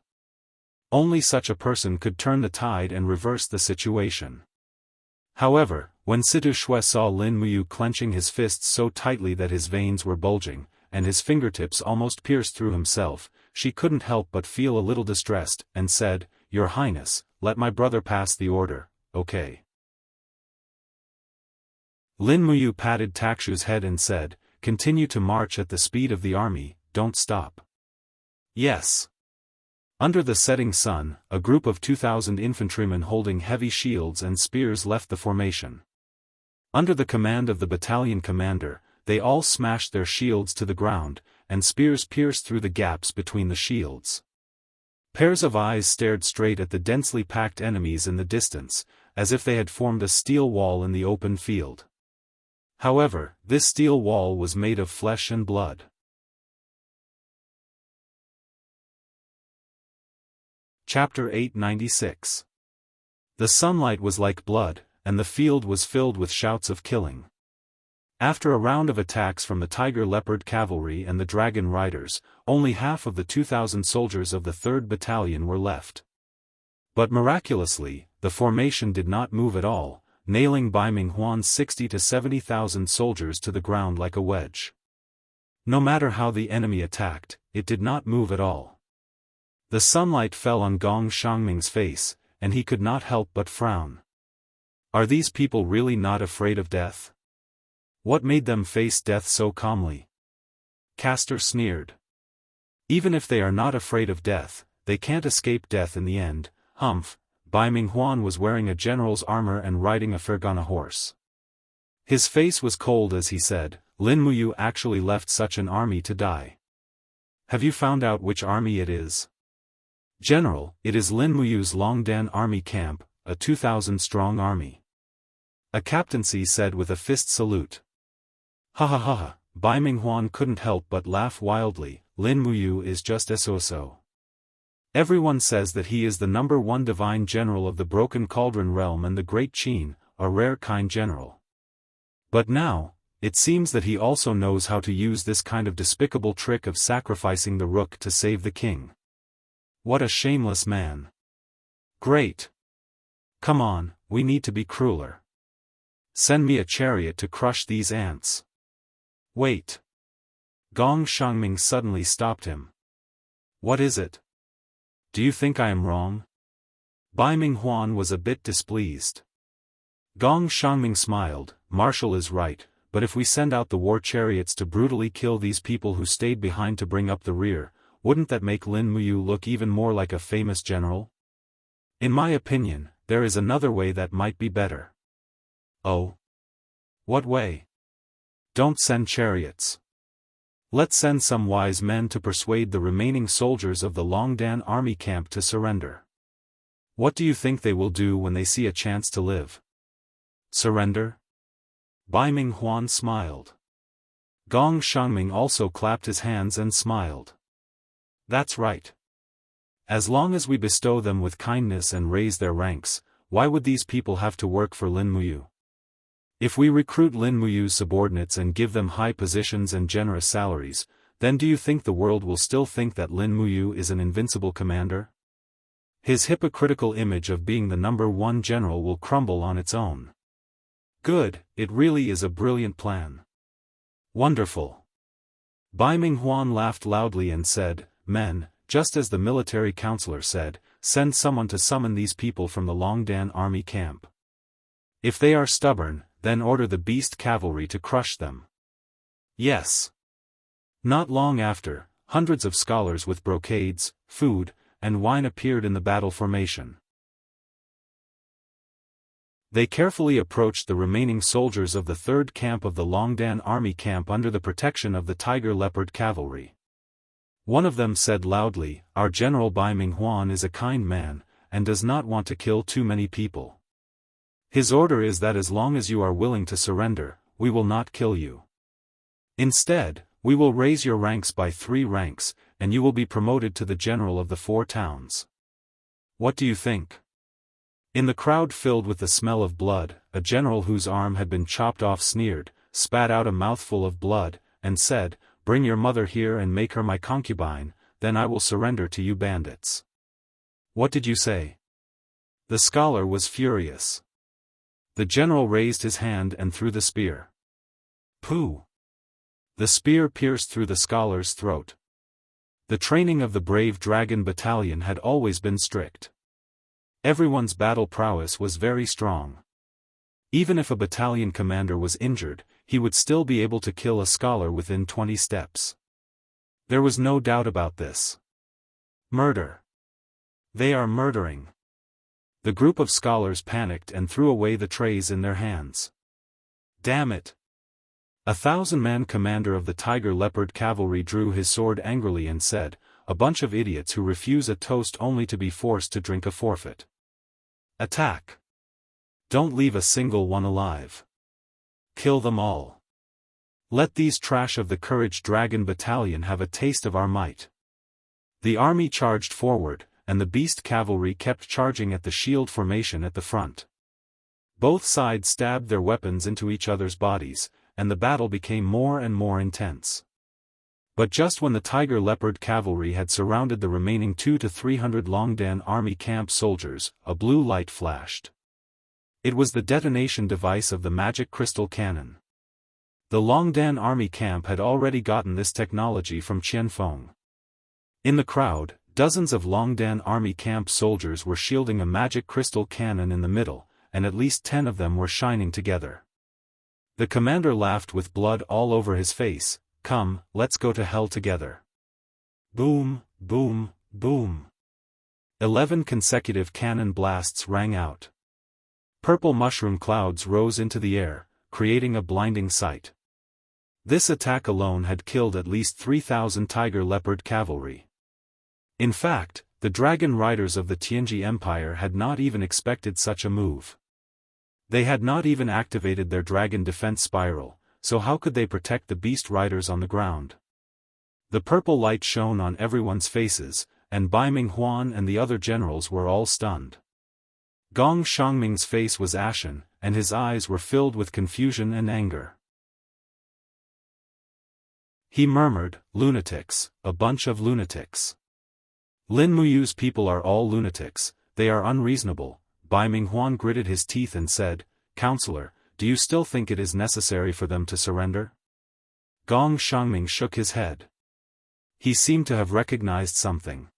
Only such a person could turn the tide and reverse the situation. However, when Situ Shui saw Lin Muyu clenching his fists so tightly that his veins were bulging, and his fingertips almost pierced through himself, she couldn't help but feel a little distressed, and said, "Your Highness, let my brother pass the order, okay?" Lin Muyu patted Takshu's head and said, "Continue to march at the speed of the army, don't stop." "Yes." Under the setting sun, a group of 2,000 infantrymen holding heavy shields and spears left the formation. Under the command of the battalion commander, they all smashed their shields to the ground, and spears pierced through the gaps between the shields. Pairs of eyes stared straight at the densely packed enemies in the distance, as if they had formed a steel wall in the open field. However, this steel wall was made of flesh and blood. Chapter 896. The sunlight was like blood, and the field was filled with shouts of killing. After a round of attacks from the Tiger Leopard Cavalry and the Dragon Riders, only half of the 2,000 soldiers of the 3rd Battalion were left. But miraculously, the formation did not move at all, nailing Bai Minghuan's 60,000 to 70,000 soldiers to the ground like a wedge. No matter how the enemy attacked, it did not move at all. The sunlight fell on Gong Xiangming's face, and he could not help but frown. Are these people really not afraid of death? What made them face death so calmly? Castor sneered. Even if they are not afraid of death, they can't escape death in the end. Humph. Bai Minghuan was wearing a general's armor and riding a Fergana horse. His face was cold as he said, "Lin Muyu actually left such an army to die. Have you found out which army it is?" "General, it is Lin Muyu's Longdan army camp, a 2,000-strong army." A captaincy said with a fist salute. "Ha ha ha ha," Bai Minghuan couldn't help but laugh wildly, "Lin Muyu is just so. Everyone says that he is the #1 divine general of the Broken Cauldron realm and the Great Qin, a rare kind general. But now, it seems that he also knows how to use this kind of despicable trick of sacrificing the rook to save the king. What a shameless man. Great. Come on, we need to be crueler. Send me a chariot to crush these ants." "Wait." Gong Xiangming suddenly stopped him. "What is it? Do you think I am wrong?" Bai Minghuan was a bit displeased. Gong Xiangming smiled, "Marshal is right, but if we send out the war chariots to brutally kill these people who stayed behind to bring up the rear, wouldn't that make Lin Muyu look even more like a famous general? In my opinion, there is another way that might be better." "Oh? What way?" "Don't send chariots. Let's send some wise men to persuade the remaining soldiers of the Longdan army camp to surrender. What do you think they will do when they see a chance to live? Surrender?" Bai Minghuan smiled. Gong Xiangming also clapped his hands and smiled. "That's right. As long as we bestow them with kindness and raise their ranks, why would these people have to work for Lin Muyu? If we recruit Lin Muyu's subordinates and give them high positions and generous salaries, then do you think the world will still think that Lin Muyu is an invincible commander? His hypocritical image of being the #1 general will crumble on its own." "Good, it really is a brilliant plan." "Wonderful." Bai Minghuan laughed loudly and said, "Men, just as the military counselor said, send someone to summon these people from the Longdan army camp. If they are stubborn, then order the beast cavalry to crush them." "Yes." Not long after, hundreds of scholars with brocades, food, and wine appeared in the battle formation. They carefully approached the remaining soldiers of the 3rd camp of the Longdan army camp under the protection of the Tiger Leopard Cavalry. One of them said loudly, "Our General Bai Minghuan is a kind man, and does not want to kill too many people. His order is that as long as you are willing to surrender, we will not kill you. Instead, we will raise your ranks by 3 ranks, and you will be promoted to the general of the 4 towns. What do you think?" In the crowd filled with the smell of blood, a general whose arm had been chopped off sneered, spat out a mouthful of blood, and said, "Bring your mother here and make her my concubine, then I will surrender to you bandits." "What did you say?" The scholar was furious. The general raised his hand and threw the spear. Pooh! The spear pierced through the scholar's throat. The training of the brave dragon battalion had always been strict. Everyone's battle prowess was very strong. Even if a battalion commander was injured, he would still be able to kill a scholar within 20 steps. There was no doubt about this. Murder. They are murdering. The group of scholars panicked and threw away the trays in their hands. Damn it! A 1,000-man commander of the Tiger Leopard Cavalry drew his sword angrily and said, "A bunch of idiots who refuse a toast only to be forced to drink a forfeit. Attack! Don't leave a single one alive. Kill them all. Let these trash of the Courage Dragon Battalion have a taste of our might." The army charged forward, and the Beast Cavalry kept charging at the shield formation at the front. Both sides stabbed their weapons into each other's bodies, and the battle became more and more intense. But just when the Tiger Leopard Cavalry had surrounded the remaining 200 to 300 Longdan Army camp soldiers, a blue light flashed. It was the detonation device of the magic crystal cannon. The Longdan Army camp had already gotten this technology from Qianfeng. In the crowd, dozens of Longdan Army camp soldiers were shielding a magic crystal cannon in the middle, and at least 10 of them were shining together. The commander laughed with blood all over his face. "Come, let's go to hell together." Boom, boom, boom. 11 consecutive cannon blasts rang out. Purple mushroom clouds rose into the air, creating a blinding sight. This attack alone had killed at least 3,000 Tiger Leopard Cavalry. In fact, the dragon riders of the Tianji Empire had not even expected such a move. They had not even activated their dragon defense spiral, so how could they protect the beast riders on the ground? The purple light shone on everyone's faces, and Bai Minghuan and the other generals were all stunned. Gong Xiangming's face was ashen, and his eyes were filled with confusion and anger. He murmured, "Lunatics, a bunch of lunatics. Lin Muyu's people are all lunatics, they are unreasonable." Bai Minghuan gritted his teeth and said, "Counselor, do you still think it is necessary for them to surrender?" Gong Xiangming shook his head. He seemed to have recognized something.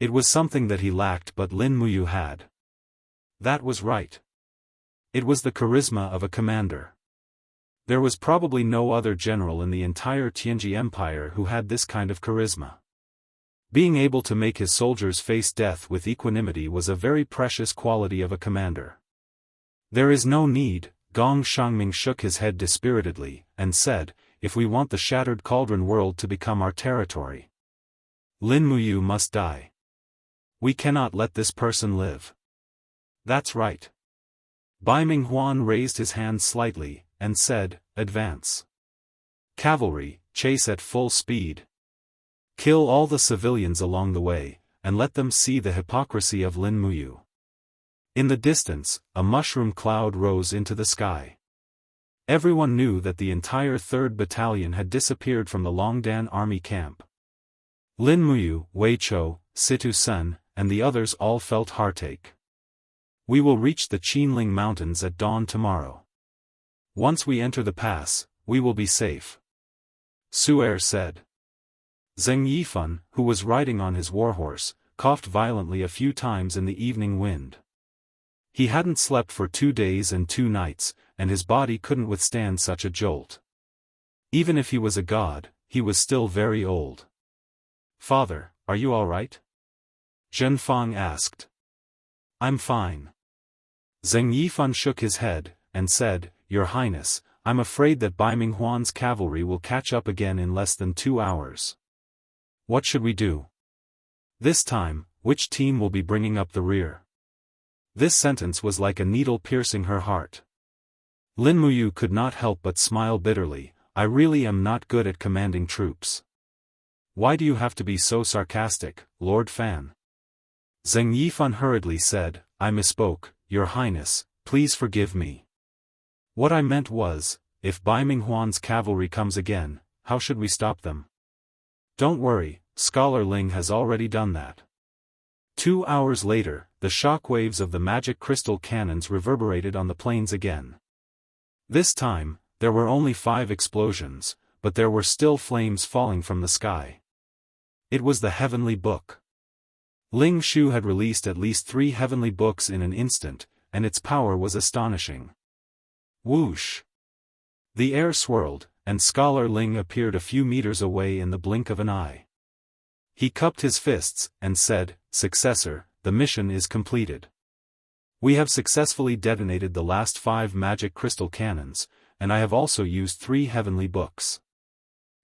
It was something that he lacked but Lin Muyu had. That was right. It was the charisma of a commander. There was probably no other general in the entire Tianji Empire who had this kind of charisma. Being able to make his soldiers face death with equanimity was a very precious quality of a commander. "There is no need," Gong Xiangming shook his head dispiritedly, and said, "if we want the Shattered Cauldron world to become our territory, Lin Muyu must die. We cannot let this person live." "That's right." Bai Minghuan raised his hand slightly, and said, "Advance. Cavalry, chase at full speed. Kill all the civilians along the way, and let them see the hypocrisy of Lin Muyu." In the distance, a mushroom cloud rose into the sky. Everyone knew that the entire 3rd Battalion had disappeared from the Longdan Army camp. Lin Muyu, Wei Chou, Situ Sun, and the others all felt heartache. "We will reach the Qinling Mountains at dawn tomorrow. Once we enter the pass, we will be safe," Su'er said. Zheng Yifan, who was riding on his warhorse, coughed violently a few times in the evening wind. He hadn't slept for 2 days and 2 nights, and his body couldn't withstand such a jolt. Even if he was a god, he was still very old. "Father, are you all right?" Zhen Fang asked. "I'm fine." Zheng Yifan shook his head, and said, "Your Highness, I'm afraid that Bai Minghuan's cavalry will catch up again in less than 2 hours. What should we do? This time, which team will be bringing up the rear?" This sentence was like a needle piercing her heart. Lin Muyu could not help but smile bitterly. "I really am not good at commanding troops." "Why do you have to be so sarcastic, Lord Fan?" Zheng Yifan hurriedly said, I misspoke, Your Highness, please forgive me. What I meant was, if Bai Minghuan's cavalry comes again, how should we stop them? Don't worry, Scholar Ling has already done that. 2 hours later, the shockwaves of the magic crystal cannons reverberated on the plains again. This time, there were only 5 explosions, but there were still flames falling from the sky. It was the heavenly book. Ling Shu had released at least 3 heavenly books in an instant, and its power was astonishing. Whoosh! The air swirled, and Scholar Ling appeared a few meters away in the blink of an eye. He cupped his fists, and said, Successor, the mission is completed. We have successfully detonated the last 5 magic crystal cannons, and I have also used 3 heavenly books.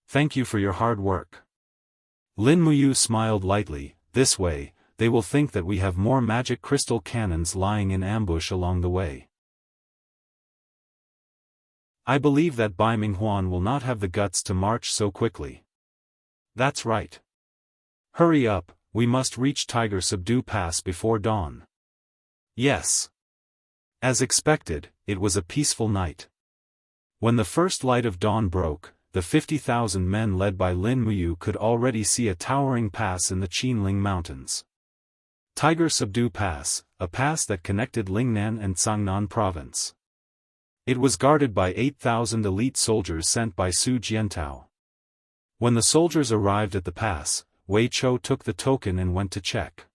Thank you for your hard work. Lin Muyu smiled lightly. This way, they will think that we have more magic crystal cannons lying in ambush along the way. I believe that Bai Minghuan will not have the guts to march so quickly. That's right. Hurry up, we must reach Tiger Subdue Pass before dawn. Yes. As expected, it was a peaceful night. When the first light of dawn broke, the 50,000 men led by Lin Muyu could already see a towering pass in the Qinling Mountains. Tiger Subdue Pass, a pass that connected Lingnan and Cangnan province. It was guarded by 8,000 elite soldiers sent by Su Jiantao. When the soldiers arrived at the pass, Wei Chou took the token and went to check.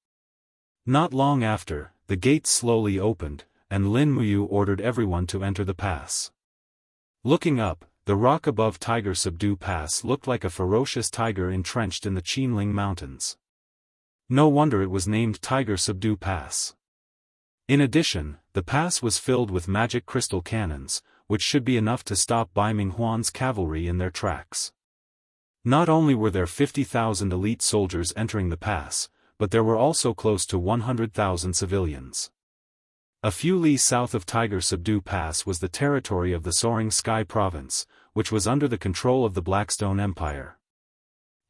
Not long after, the gates slowly opened, and Lin Muyu ordered everyone to enter the pass. Looking up, the rock above Tiger Subdue Pass looked like a ferocious tiger entrenched in the Qinling Mountains. No wonder it was named Tiger Subdue Pass. In addition, the pass was filled with magic crystal cannons, which should be enough to stop Bai Minghuan's cavalry in their tracks. Not only were there 50,000 elite soldiers entering the pass, but there were also close to 100,000 civilians. A few li south of Tiger Subdue Pass was the territory of the Soaring Sky Province, which was under the control of the Blackstone Empire.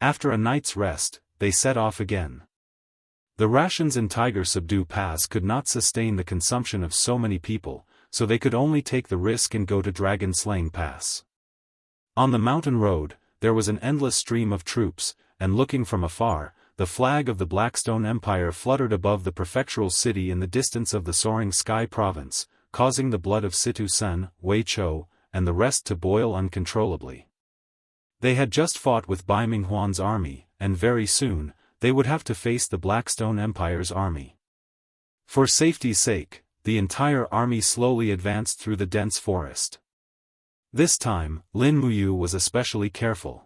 After a night's rest, they set off again. The rations in Tiger Subdue Pass could not sustain the consumption of so many people, so they could only take the risk and go to Dragon Slaying Pass. On the mountain road, there was an endless stream of troops, and looking from afar, the flag of the Blackstone Empire fluttered above the prefectural city in the distance of the Soaring Sky Province, causing the blood of Situ Sen, Wei Chou, and the rest to boil uncontrollably. They had just fought with Bai Minghuan's army, and very soon, they would have to face the Blackstone Empire's army. For safety's sake, the entire army slowly advanced through the dense forest. This time, Lin Muyu was especially careful.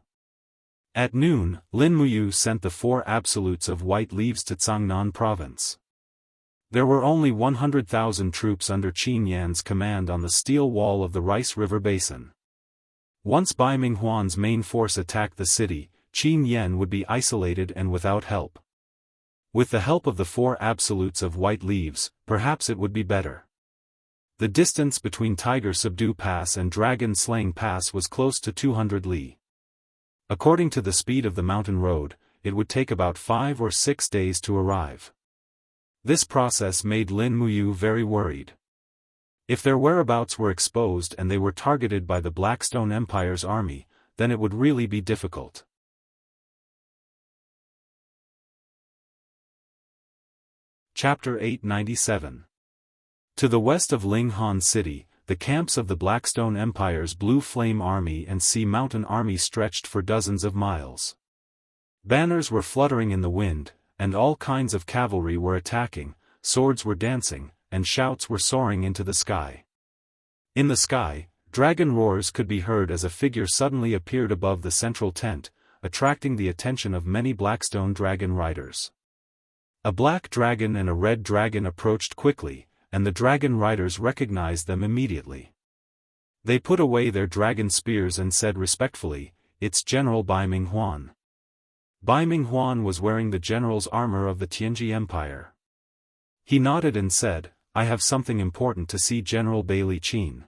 At noon, Lin Muyu sent the 4 absolutes of white leaves to Cangnan province. There were only 100,000 troops under Qin Yan's command on the steel wall of the Rice River Basin. Once Bai Minghuan's main force attacked the city, Qin Yan would be isolated and without help. With the help of the 4 absolutes of white leaves, perhaps it would be better. The distance between Tiger Subdue Pass and Dragon Slaying Pass was close to 200 li. According to the speed of the mountain road, it would take about 5 or 6 days to arrive. This process made Lin Muyu very worried. If their whereabouts were exposed and they were targeted by the Blackstone Empire's army, then it would really be difficult. Chapter 897. To the west of Linghan City, the camps of the Blackstone Empire's Blue Flame Army and Sea Mountain Army stretched for dozens of miles. Banners were fluttering in the wind, and all kinds of cavalry were attacking, swords were dancing, and shouts were soaring into the sky. In the sky, dragon roars could be heard as a figure suddenly appeared above the central tent, attracting the attention of many Blackstone dragon riders. A black dragon and a red dragon approached quickly, and the dragon riders recognized them immediately. They put away their dragon spears and said respectfully, "It's General Bai Minghuan." Bai Minghuan was wearing the general's armor of the Tianji Empire. He nodded and said, "I have something important to see General Bailey Qin.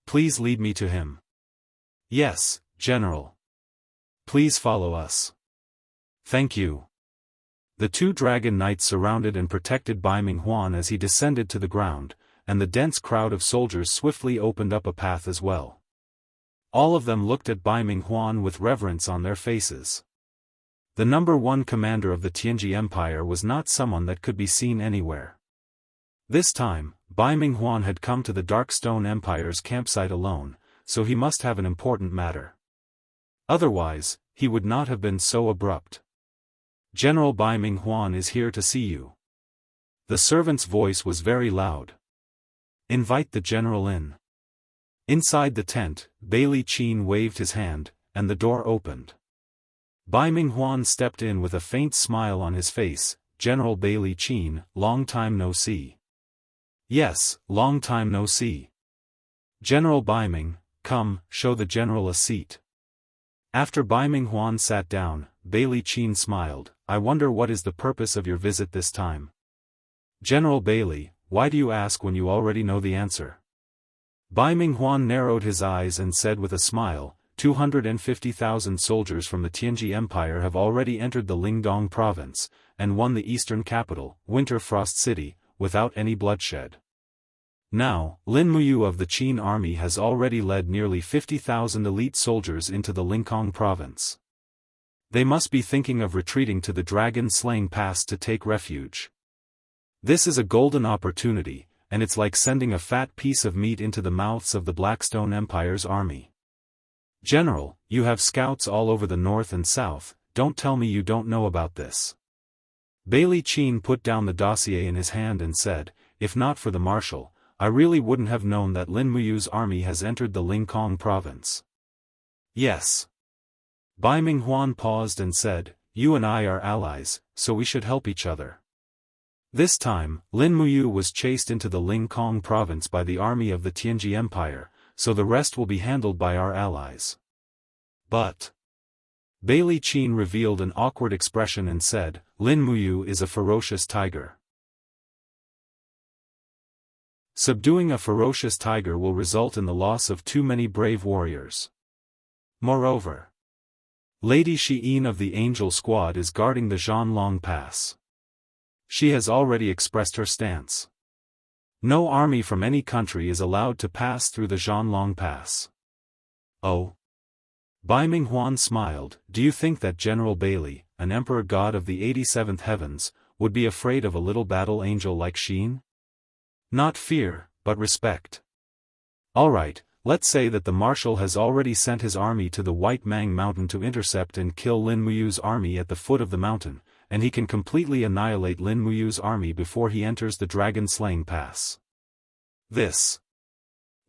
Please lead me to him." "Yes, General. Please follow us." "Thank you." The two dragon knights surrounded and protected Bai Minghuan as he descended to the ground, and the dense crowd of soldiers swiftly opened up a path as well. All of them looked at Bai Minghuan with reverence on their faces. The number one commander of the Tianji Empire was not someone that could be seen anywhere. This time, Bai Minghuan had come to the Darkstone Empire's campsite alone, so he must have an important matter. Otherwise, he would not have been so abrupt. General Bai Minghuan is here to see you. The servant's voice was very loud. Invite the general in. Inside the tent, Bailey Qin waved his hand, and the door opened. Bai Minghuan stepped in with a faint smile on his face. General Bailey Qin, long time no see. Yes, long time no see. General Bai Ming, come, show the general a seat. After Bai Minghuan sat down, Bailey Qin smiled. I wonder what is the purpose of your visit this time. General Bailey, why do you ask when you already know the answer? Bai Minghuan narrowed his eyes and said with a smile, 250,000 soldiers from the Tianji Empire have already entered the Lingdong province, and won the eastern capital, Winter Frost City, without any bloodshed. Now, Lin Muyu of the Qin army has already led nearly 50,000 elite soldiers into the Lingkong province. They must be thinking of retreating to the dragon-slaying pass to take refuge. This is a golden opportunity, and it's like sending a fat piece of meat into the mouths of the Blackstone Empire's army. General, you have scouts all over the north and south, don't tell me you don't know about this. Bailey Qin put down the dossier in his hand and said, if not for the marshal, I really wouldn't have known that Lin Muyu's army has entered the Lingkong province. Yes. Bai Minghuan paused and said, you and I are allies, so we should help each other. This time, Lin Muyu was chased into the Lingkong province by the army of the Tianji Empire, so the rest will be handled by our allies. But Bailey Qin revealed an awkward expression and said, Lin Muyu is a ferocious tiger. Subduing a ferocious tiger will result in the loss of too many brave warriors. Moreover, Lady Xiyin of the Angel Squad is guarding the Zhanlong Pass. She has already expressed her stance. No army from any country is allowed to pass through the Zhanlong Pass. Oh. Bai Minghuan smiled. Do you think that General Bailey, an emperor god of the 87th heavens, would be afraid of a little battle angel like Xiyin? Not fear, but respect. Alright, let's say that the marshal has already sent his army to the White Mang Mountain to intercept and kill Lin Muyu's army at the foot of the mountain, and he can completely annihilate Lin Muyu's army before he enters the dragon-slaying pass. This.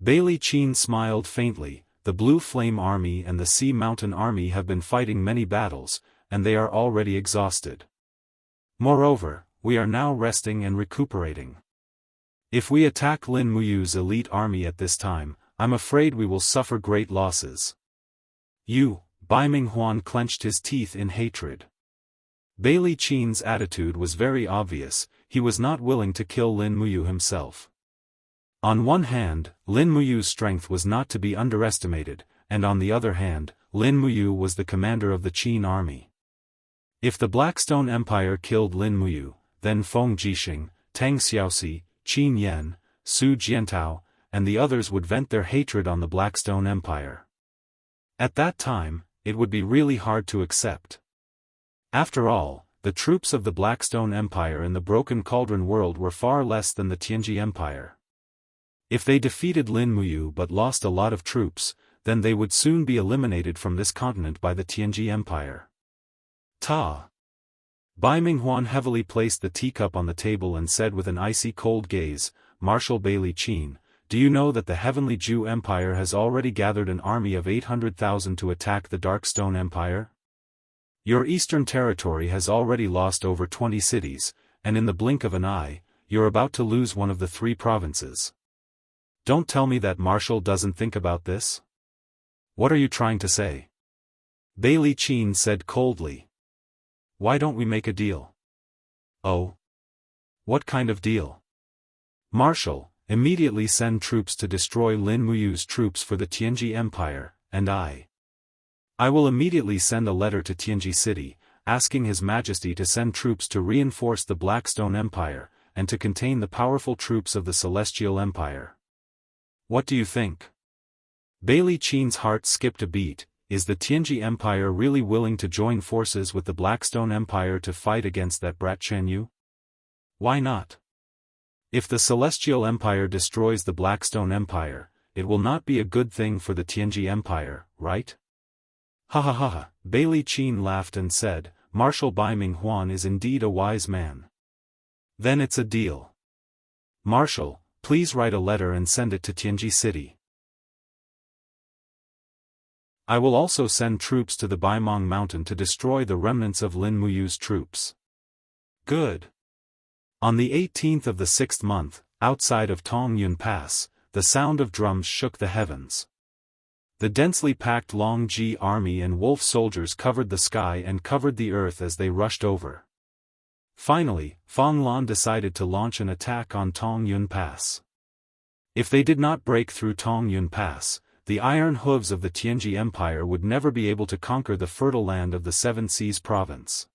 Bailey Qin smiled faintly. The Blue Flame Army and the Sea Mountain Army have been fighting many battles, and they are already exhausted. Moreover, we are now resting and recuperating. If we attack Lin Muyu's elite army at this time, I'm afraid we will suffer great losses. Bai Minghuan clenched his teeth in hatred. Bailey Qin's attitude was very obvious. He was not willing to kill Lin Muyu himself. On one hand, Lin Muyu's strength was not to be underestimated, and on the other hand, Lin Muyu was the commander of the Qin army. If the Blackstone Empire killed Lin Muyu, then Feng Jixing, Tang Xiaoxi, Qin Yan, Su Jiantao, and the others would vent their hatred on the Blackstone Empire. At that time, it would be really hard to accept. After all, the troops of the Blackstone Empire in the Broken Cauldron world were far less than the Tianji Empire. If they defeated Lin Muyu but lost a lot of troops, then they would soon be eliminated from this continent by the Tianji Empire. Bai Minghuan heavily placed the teacup on the table and said with an icy cold gaze, Marshal Bailey Qin, do you know that the Heavenly Jew Empire has already gathered an army of 800,000 to attack the Darkstone Empire? Your eastern territory has already lost over 20 cities, and in the blink of an eye, you're about to lose one of the 3 provinces. Don't tell me that Marshal doesn't think about this? What are you trying to say? Bailey Qin said coldly. Why don't we make a deal? Oh. What kind of deal? Marshal, immediately send troops to destroy Lin Muyu's troops for the Tianji Empire, and I will immediately send a letter to Tianji City, asking His Majesty to send troops to reinforce the Blackstone Empire, and to contain the powerful troops of the Celestial Empire. What do you think? Bailey Qin's heart skipped a beat. Is the Tianji Empire really willing to join forces with the Blackstone Empire to fight against that brat Shan Yu? Why not? If the Celestial Empire destroys the Blackstone Empire, it will not be a good thing for the Tianji Empire, right? Ha ha ha ha, Bailey Qin laughed and said, Marshal Bai Minghuan is indeed a wise man. Then it's a deal. Marshal, please write a letter and send it to Tianji City. I will also send troops to the Baimong Mountain to destroy the remnants of Lin Muyu's troops. Good. On the 18th of the 6th month, outside of Tongyun Pass, the sound of drums shook the heavens. The densely packed Longji army and wolf soldiers covered the sky and covered the earth as they rushed over. Finally, Fang Lan decided to launch an attack on Tongyun Pass. If they did not break through Tongyun Pass, the iron hooves of the Tianji Empire would never be able to conquer the fertile land of the Seven Seas province.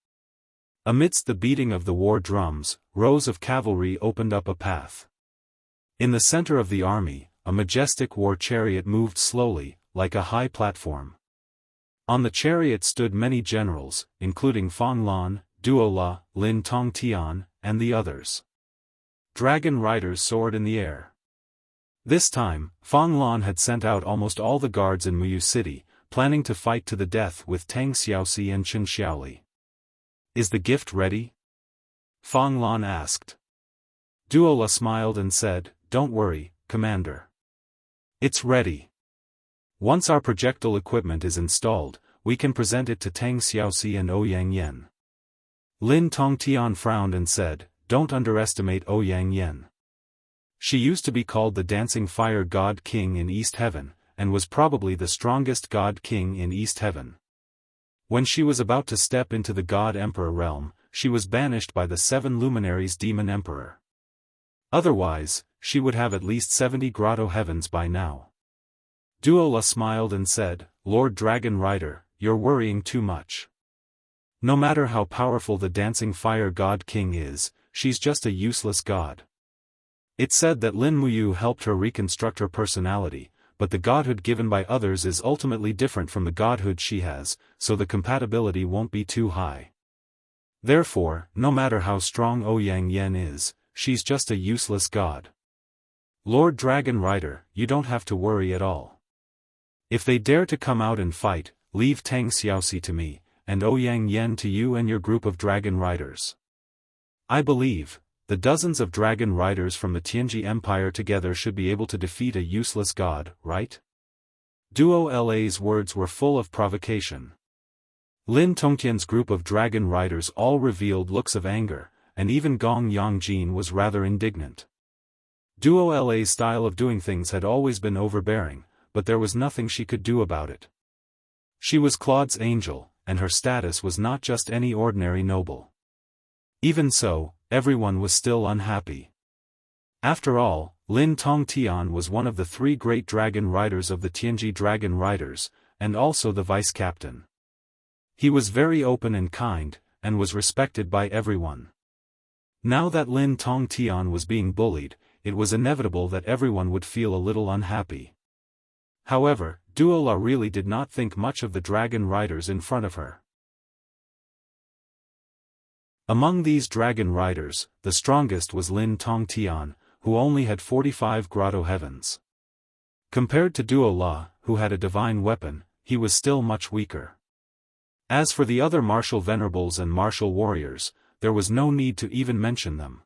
Amidst the beating of the war drums, rows of cavalry opened up a path. In the center of the army, a majestic war chariot moved slowly, like a high platform. On the chariot stood many generals, including Fang Lan, Duola, Lin Tongtian, and the others. Dragon riders soared in the air. This time, Fang Lan had sent out almost all the guards in Muyu City, planning to fight to the death with Tang Xiaoxi and Chen Xiaoli. Is the gift ready? Fang Lan asked. Duola smiled and said, Don't worry, Commander. It's ready. Once our projectile equipment is installed, we can present it to Tang Xiaoxi and Ouyang Yan. Lin Tongtian frowned and said, Don't underestimate Ouyang Yan. She used to be called the Dancing Fire God King in East Heaven, and was probably the strongest God King in East Heaven. When she was about to step into the God Emperor realm, she was banished by the 7 luminaries Demon Emperor. Otherwise, she would have at least 70 grotto heavens by now. Duola smiled and said, Lord Dragon Rider, you're worrying too much. No matter how powerful the Dancing Fire God King is, she's just a useless god. It's said that Lin Muyu helped her reconstruct her personality, but the godhood given by others is ultimately different from the godhood she has, so the compatibility won't be too high. Therefore, no matter how strong Ouyang Yan is, she's just a useless god. Lord Dragon Rider, you don't have to worry at all. If they dare to come out and fight, leave Tang Xiaoxi to me, and Ouyang Yan to you and your group of dragon riders. I believe, the dozens of dragon riders from the Tianji Empire together should be able to defeat a useless god, right? Duo-La's words were full of provocation. Lin Tongtian's group of dragon riders all revealed looks of anger, and even Gong Yangjin was rather indignant. Duo-La's style of doing things had always been overbearing, but there was nothing she could do about it. She was Claude's angel, and her status was not just any ordinary noble. Even so, everyone was still unhappy. After all, Lin Tongtian was one of the 3 great dragon riders of the Tianji Dragon Riders, and also the vice-captain. He was very open and kind, and was respected by everyone. Now that Lin Tongtian was being bullied, it was inevitable that everyone would feel a little unhappy. However, Duola really did not think much of the dragon riders in front of her. Among these dragon riders, the strongest was Lin Tongtian, who only had 45 grotto heavens. Compared to Duola, who had a divine weapon, he was still much weaker. As for the other martial venerables and martial warriors, there was no need to even mention them.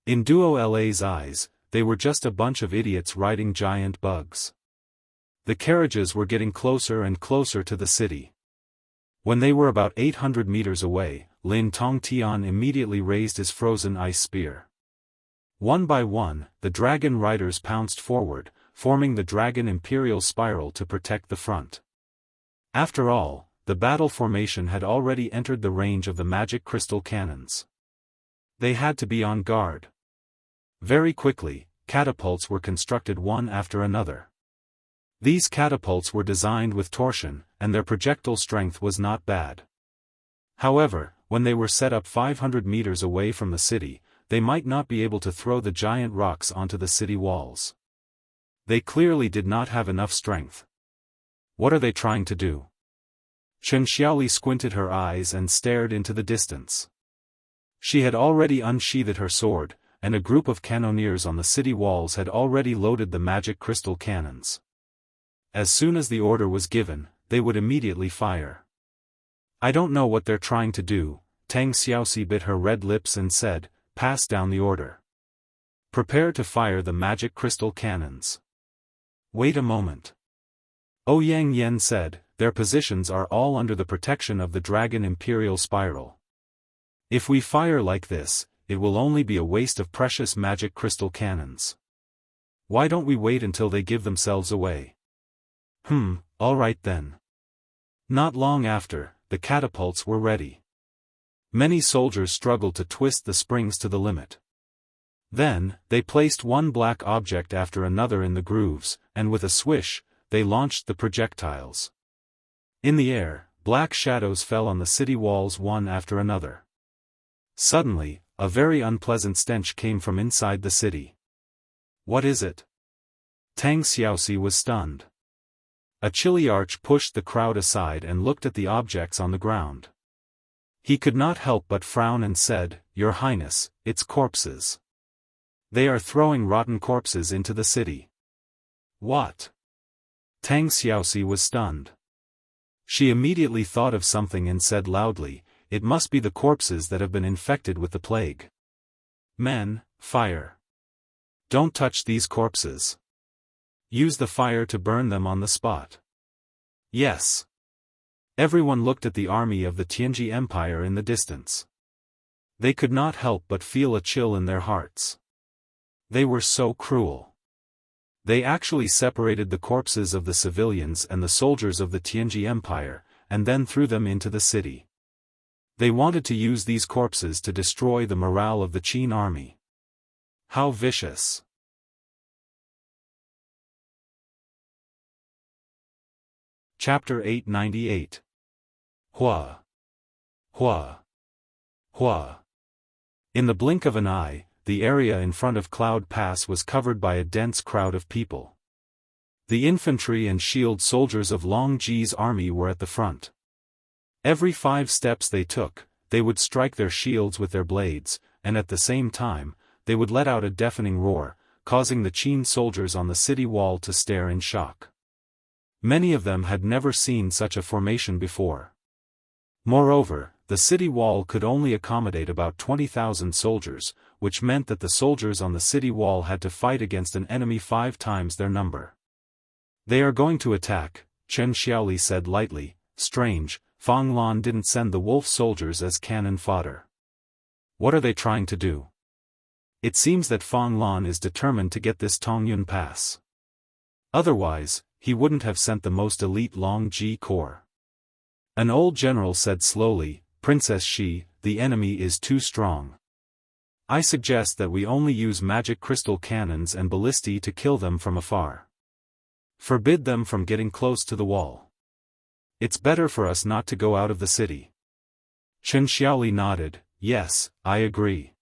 In Duo-La's eyes, they were just a bunch of idiots riding giant bugs. The carriages were getting closer and closer to the city. When they were about 800 meters away, Lin Tongtian immediately raised his frozen ice spear. One by one, the dragon riders pounced forward, forming the dragon imperial spiral to protect the front. After all, the battle formation had already entered the range of the magic crystal cannons. They had to be on guard. Very quickly, catapults were constructed one after another. These catapults were designed with torsion, and their projectile strength was not bad. However, when they were set up 500 meters away from the city, they might not be able to throw the giant rocks onto the city walls. They clearly did not have enough strength. What are they trying to do? Chen Xiaoli squinted her eyes and stared into the distance. She had already unsheathed her sword, and a group of cannoneers on the city walls had already loaded the magic crystal cannons. As soon as the order was given, they would immediately fire. I don't know what they're trying to do, Tang Xiaoxi bit her red lips and said, pass down the order. Prepare to fire the magic crystal cannons. Wait a moment. Ouyang Yan said, their positions are all under the protection of the Dragon Imperial Spiral. If we fire like this, it will only be a waste of precious magic crystal cannons. Why don't we wait until they give themselves away? All right then. Not long after, the catapults were ready. Many soldiers struggled to twist the springs to the limit. Then, they placed one black object after another in the grooves, and with a swish, they launched the projectiles. In the air, black shadows fell on the city walls one after another. Suddenly, a very unpleasant stench came from inside the city. What is it? Tang Xiaoxi was stunned. A chilly arch pushed the crowd aside and looked at the objects on the ground. He could not help but frown and said, Your Highness, it's corpses. They are throwing rotten corpses into the city. What? Tang Xiaoxi was stunned. She immediately thought of something and said loudly, It must be the corpses that have been infected with the plague. Men, fire. Don't touch these corpses. Use the fire to burn them on the spot. Yes. Everyone looked at the army of the Tianji Empire in the distance. They could not help but feel a chill in their hearts. They were so cruel. They actually separated the corpses of the civilians and the soldiers of the Tianji Empire, and then threw them into the city. They wanted to use these corpses to destroy the morale of the Qin army. How vicious. Chapter 898. Hua. Hua. Hua. In the blink of an eye, the area in front of Cloud Pass was covered by a dense crowd of people. The infantry and shield soldiers of Long Ji's army were at the front. Every 5 steps they took, they would strike their shields with their blades, and at the same time, they would let out a deafening roar, causing the Qin soldiers on the city wall to stare in shock. Many of them had never seen such a formation before. Moreover, the city wall could only accommodate about 20,000 soldiers, which meant that the soldiers on the city wall had to fight against an enemy 5 times their number. They are going to attack, Chen Xiaoli said lightly. Strange, Fang Lan didn't send the wolf soldiers as cannon fodder. What are they trying to do? It seems that Fang Lan is determined to get this Tongyun Pass. Otherwise, he wouldn't have sent the most elite Long Ji corps. An old general said slowly, Princess Shi, the enemy is too strong. I suggest that we only use magic crystal cannons and ballistae to kill them from afar. Forbid them from getting close to the wall. It's better for us not to go out of the city. Chen Xiaoli nodded, yes, I agree.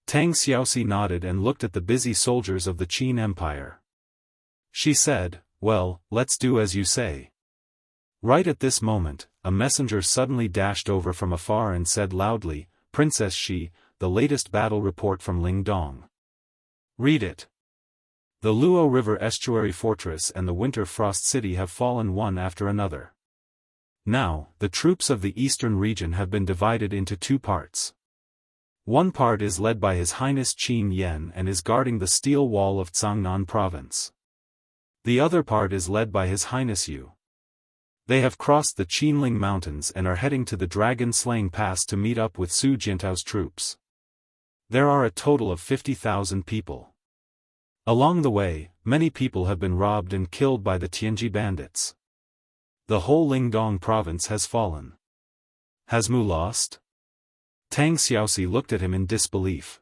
Tang Xiaoxi nodded and looked at the busy soldiers of the Qin Empire. She said, well, let's do as you say. Right at this moment, a messenger suddenly dashed over from afar and said loudly, Princess Shi, the latest battle report from Lingdong. Read it. The Luo River Estuary Fortress and the Winter Frost City have fallen one after another. Now, the troops of the eastern region have been divided into 2 parts. One part is led by His Highness Qin Yen and is guarding the steel wall of Cangnan province. The other part is led by His Highness Yu. They have crossed the Qinling Mountains and are heading to the Dragon-Slaying Pass to meet up with Su Jintao's troops. There are a total of 50,000 people. Along the way, many people have been robbed and killed by the Tianji bandits. The whole Lingdong province has fallen. Has Mu lost? Tang Xiaoxi looked at him in disbelief.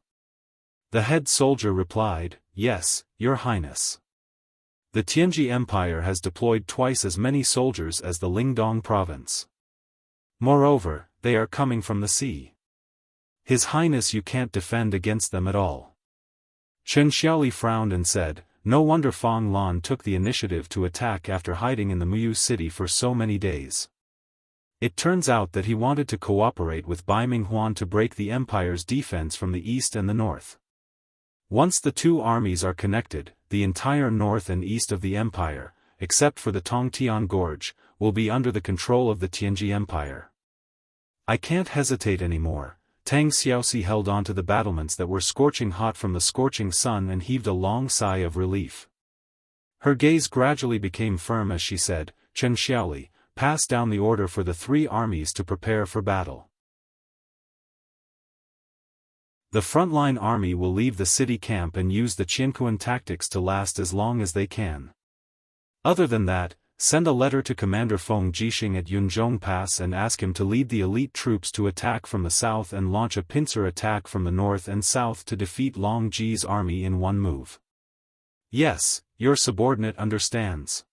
The head soldier replied, yes, Your Highness. The Tianji Empire has deployed twice as many soldiers as the Lingdong province. Moreover, they are coming from the sea. His Highness, you can't defend against them at all. Chen Xiaoli frowned and said, no wonder Fong Lan took the initiative to attack after hiding in the Muyu city for so many days. It turns out that he wanted to cooperate with Bai Minghuan to break the empire's defense from the east and the north. Once the two armies are connected, the entire north and east of the empire, except for the Tongtian Gorge, will be under the control of the Tianji Empire. I can't hesitate anymore. Tang Xiaoxi held on to the battlements that were scorching hot from the scorching sun and heaved a long sigh of relief. Her gaze gradually became firm as she said, Chen Xiaoli, pass down the order for the three armies to prepare for battle. The frontline army will leave the city camp and use the Qianquan tactics to last as long as they can. Other than that, send a letter to Commander Feng Jixing at Yunzhong Pass and ask him to lead the elite troops to attack from the south and launch a pincer attack from the north and south to defeat Long Ji's army in one move. Yes, your subordinate understands.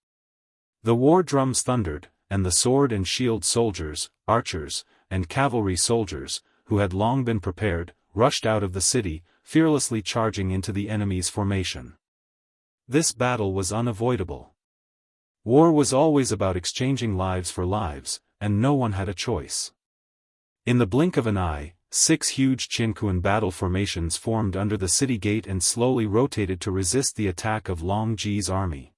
The war drums thundered, and the sword and shield soldiers, archers, and cavalry soldiers, who had long been prepared, rushed out of the city, fearlessly charging into the enemy's formation. This battle was unavoidable. War was always about exchanging lives for lives, and no one had a choice. In the blink of an eye, 6 huge Qianquan battle formations formed under the city gate and slowly rotated to resist the attack of Long Ji's army.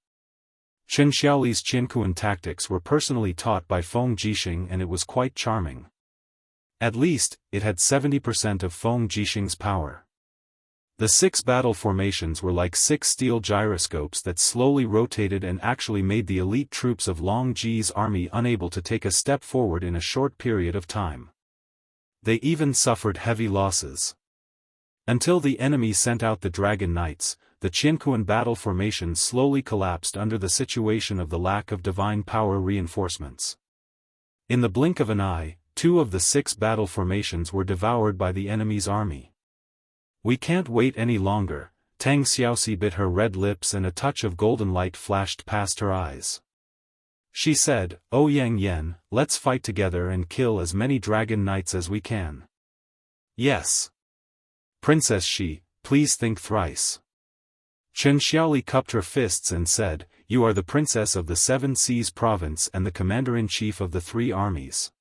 Chen Xiaoli's Qianquan tactics were personally taught by Feng Jixing and it was quite charming. At least, it had 70% of Feng Jixing's power. The 6 battle formations were like 6 steel gyroscopes that slowly rotated and actually made the elite troops of Long Ji's army unable to take a step forward in a short period of time. They even suffered heavy losses. Until the enemy sent out the Dragon Knights, the Qianquan battle formation slowly collapsed under the situation of the lack of divine power reinforcements. In the blink of an eye, 2 of the 6 battle formations were devoured by the enemy's army. We can't wait any longer, Tang Xiaoxi bit her red lips and a touch of golden light flashed past her eyes. She said, "O Yang Yan, let's fight together and kill as many dragon knights as we can." Yes. Princess Shi, please think thrice. Chen Xiaoli cupped her fists and said, "You are the princess of the 7 Seas province and the commander-in-chief of the 3 armies.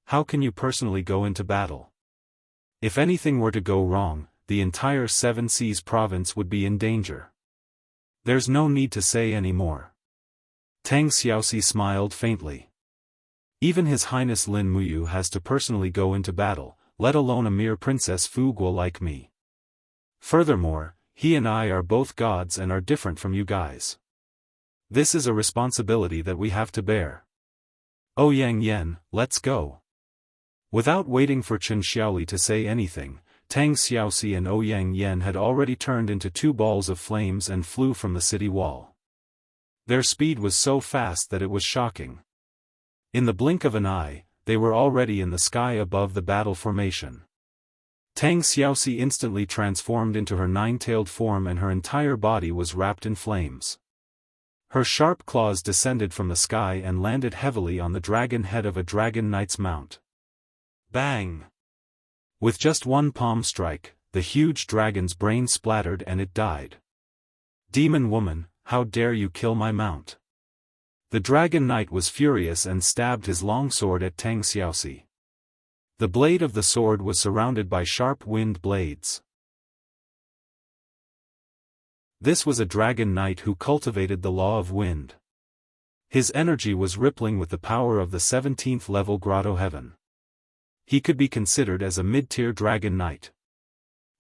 How can you personally go into battle? If anything were to go wrong, the entire 7 Seas province would be in danger. There's no need to say any more." Tang Xiaoxi smiled faintly. Even His Highness Lin Muyu has to personally go into battle, let alone a mere Princess Fu Guo like me. Furthermore, he and I are both gods and are different from you guys. This is a responsibility that we have to bear. O Yang Yan, let's go. Without waiting for Chen Xiaoli to say anything, Tang Xiaoxi and Ouyang Yan had already turned into 2 balls of flames and flew from the city wall. Their speed was so fast that it was shocking. In the blink of an eye, they were already in the sky above the battle formation. Tang Xiaoxi instantly transformed into her 9-tailed form and her entire body was wrapped in flames. Her sharp claws descended from the sky and landed heavily on the dragon head of a dragon knight's mount. Bang! With just one palm strike, the huge dragon's brain splattered and it died. "Demon woman, how dare you kill my mount?" The dragon knight was furious and stabbed his long sword at Tang Xiaoxi. The blade of the sword was surrounded by sharp winged blades. This was a dragon knight who cultivated the law of wind. His energy was rippling with the power of the 17th level grotto heaven. He could be considered as a mid-tier dragon knight.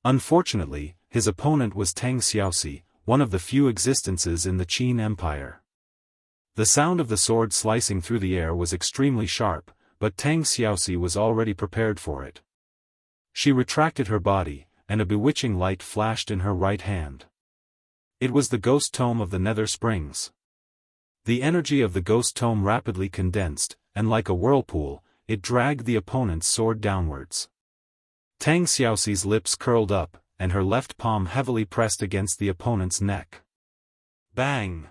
Unfortunately, his opponent was Tang Xiaoxi, one of the few existences in the Qin Empire. The sound of the sword slicing through the air was extremely sharp, but Tang Xiaoxi was already prepared for it. She retracted her body, and a bewitching light flashed in her right hand. It was the ghost tome of the Nether Springs. The energy of the ghost tome rapidly condensed, and like a whirlpool, it dragged the opponent's sword downwards. Tang Xiaoxi's lips curled up, and her left palm heavily pressed against the opponent's neck. Bang!